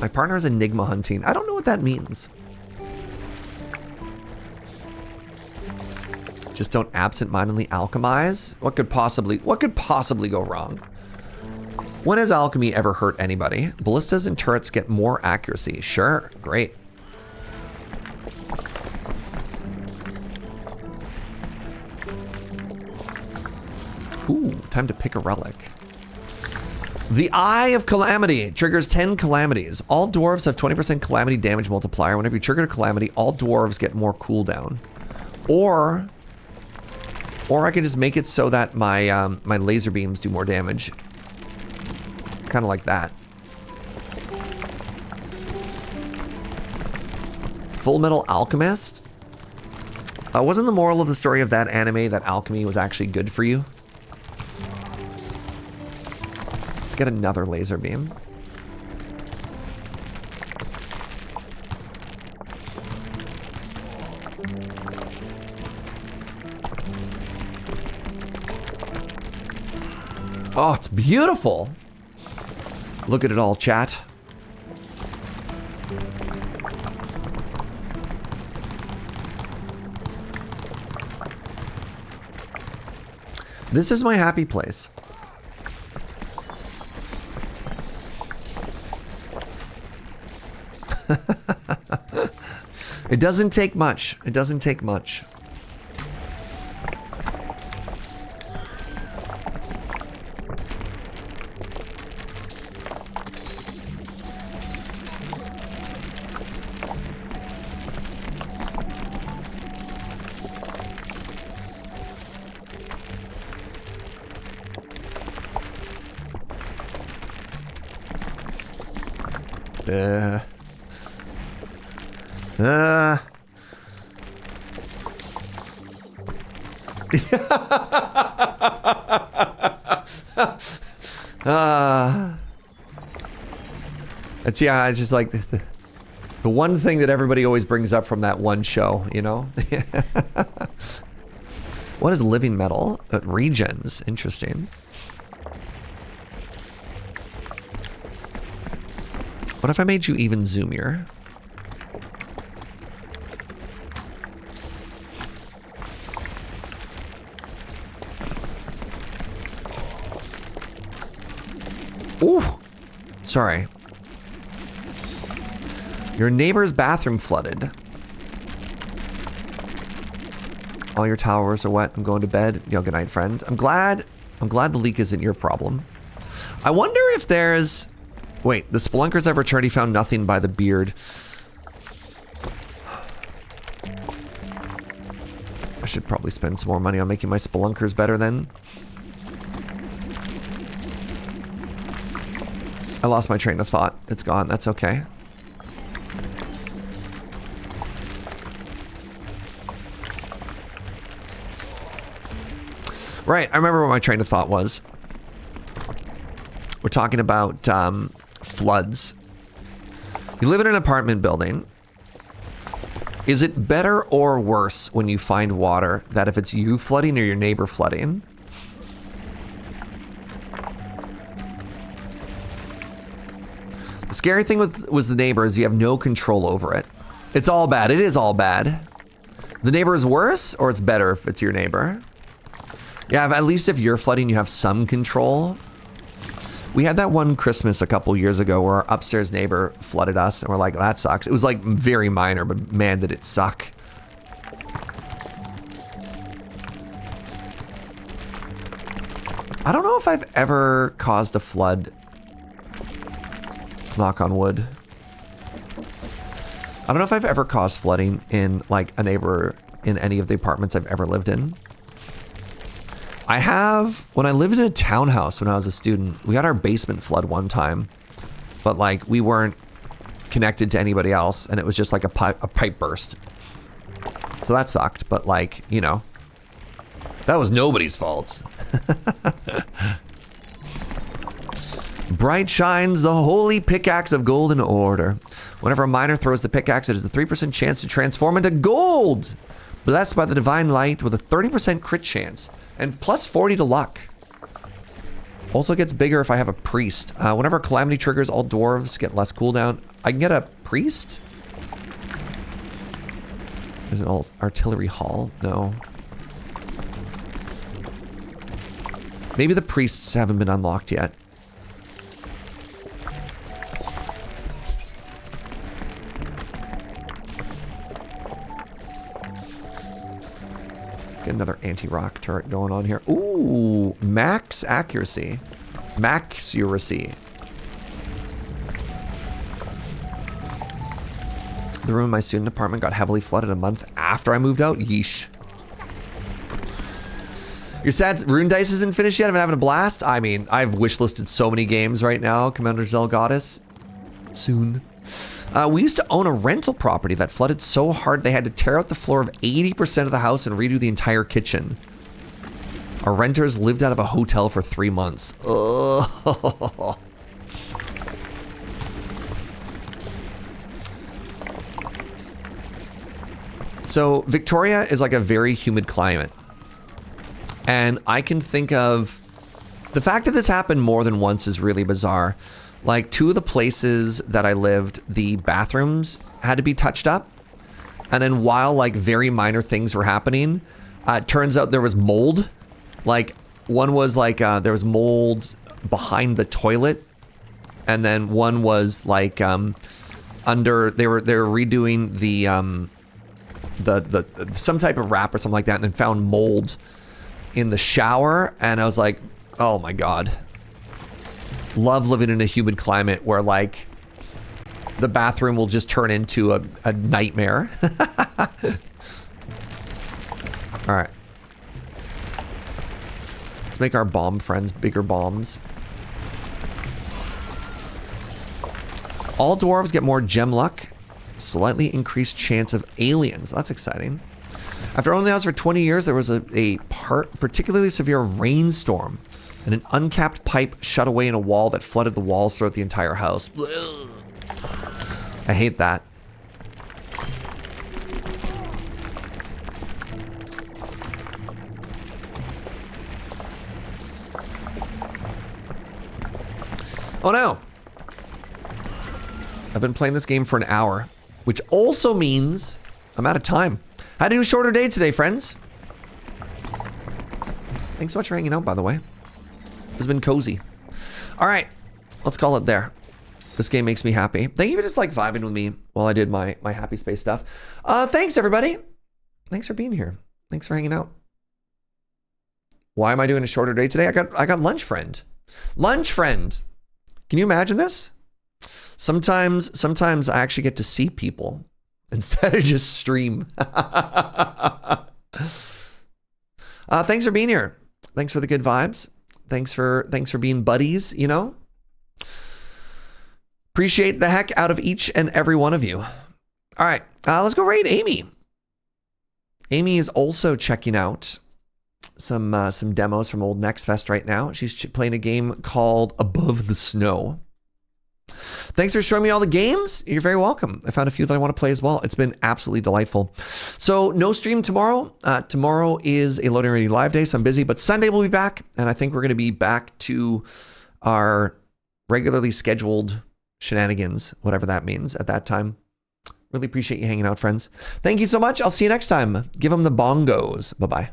My partner is Enigma hunting. I don't know what that means. Just don't absent-mindedly alchemize? What could possibly go wrong? When has alchemy ever hurt anybody? Ballistas and turrets get more accuracy. Sure, great. Ooh, time to pick a relic. The Eye of Calamity triggers 10 calamities. All dwarves have 20% calamity damage multiplier. Whenever you trigger a calamity, all dwarves get more cooldown. Or I can just make it so that my my laser beams do more damage. Kind of like that. Full Metal Alchemist? Wasn't the moral of the story of that anime that alchemy was actually good for you? Let's get another laser beam. Oh, it's beautiful. Look at it all, chat. This is my happy place. It doesn't take much. It doesn't take much. It's it's just like the one thing that everybody always brings up from that one show, you know? What is living metal? Regens. Interesting. What if I made you even zoomier? Ooh! Sorry. Your neighbor's bathroom flooded. All your towers are wet. I'm going to bed. Yo, good night, friend. I'm glad the leak isn't your problem. I wonder if there's... Wait, the spelunkers have returned. He found nothing by the beard. I should probably spend some more money on making my spelunkers better then. I lost my train of thought. It's gone. That's okay. Right, I remember what my train of thought was. We're talking about floods. You live in an apartment building. Is it better or worse when you find water that if it's you flooding or your neighbor flooding? The scary thing was the neighbor is you have no control over it. It's all bad. It is all bad. The neighbor is worse or it's better if it's your neighbor? Yeah, at least if you're flooding, you have some control. We had that one Christmas a couple years ago where our upstairs neighbor flooded us, and we're like, that sucks. It was like very minor, but man, did it suck. I don't know if I've ever caused a flood. Knock on wood. I don't know if I've ever caused flooding in like a neighbor in any of the apartments I've ever lived in. I have, when I lived in a townhouse when I was a student, we had our basement flood one time, but like we weren't connected to anybody else and it was just like a pipe burst. So that sucked, but like, you know, that was nobody's fault. Bright shines the holy pickaxe of golden order. Whenever a miner throws the pickaxe, it has a 3% chance to transform into gold. Blessed by the divine light with a 30% crit chance. And plus 40 to luck. Also gets bigger if I have a priest. Whenever calamity triggers, all dwarves get less cooldown. I can get a priest? There's an artillery hall. No. Maybe the priests haven't been unlocked yet. Get another anti-rock turret going on here. Ooh, max accuracy. Max-uracy. The room in my student apartment got heavily flooded a month after I moved out. Yeesh. Your sad Rune Dice isn't finished yet? I've been having a blast. I mean, I've wishlisted so many games right now. Commander Zelgoddess. Soon. We used to own a rental property that flooded so hard they had to tear out the floor of 80% of the house and redo the entire kitchen. Our renters lived out of a hotel for 3 months. Ugh. So Victoria is like a very humid climate. And I can think of... The fact that this happened more than once is really bizarre. Like, 2 of the places that I lived, the bathrooms had to be touched up. And then while, like, very minor things were happening, it turns out there was mold. Like, one was, like, there was mold behind the toilet. And then one was, like, under... They were redoing the some type of wrap or something like that, and found mold in the shower. And I was like, oh, my God. Love living in a humid climate where like the bathroom will just turn into a nightmare. All right. Let's make our bomb friends bigger bombs. All dwarves get more gem luck. Slightly increased chance of aliens. That's exciting. After owning the house for 20 years, there was a particularly severe rainstorm and an uncapped pipe shut away in a wall that flooded the walls throughout the entire house. I hate that. Oh no! I've been playing this game for an hour, which also means I'm out of time. Had to do a shorter day today, friends. Thanks so much for hanging out, by the way. It's been cozy. All right, let's call it there. This game makes me happy. Thank you for just like vibing with me while I did my happy space stuff. Thanks everybody. Thanks for being here. Thanks for hanging out. Why am I doing a shorter day today? I got lunch friend. Lunch friend. Can you imagine this? Sometimes I actually get to see people instead of just stream. Thanks for being here. Thanks for the good vibes. Thanks for being buddies, you know? Appreciate the heck out of each and every one of you. All right, let's go raid Amy. Amy is also checking out some demos from Old Next Fest right now. She's playing a game called Above the Snow. Thanks for showing me all the games. You're very welcome. I found a few that I want to play as well. It's been absolutely delightful. So no stream tomorrow. Tomorrow is a Loading Ready live day, so I'm busy, but Sunday we'll be back, and I think we're going to be back to our regularly scheduled shenanigans, whatever that means at that time. Really appreciate you hanging out, friends. Thank you so much. I'll see you next time. Give them the bongos. Bye-bye.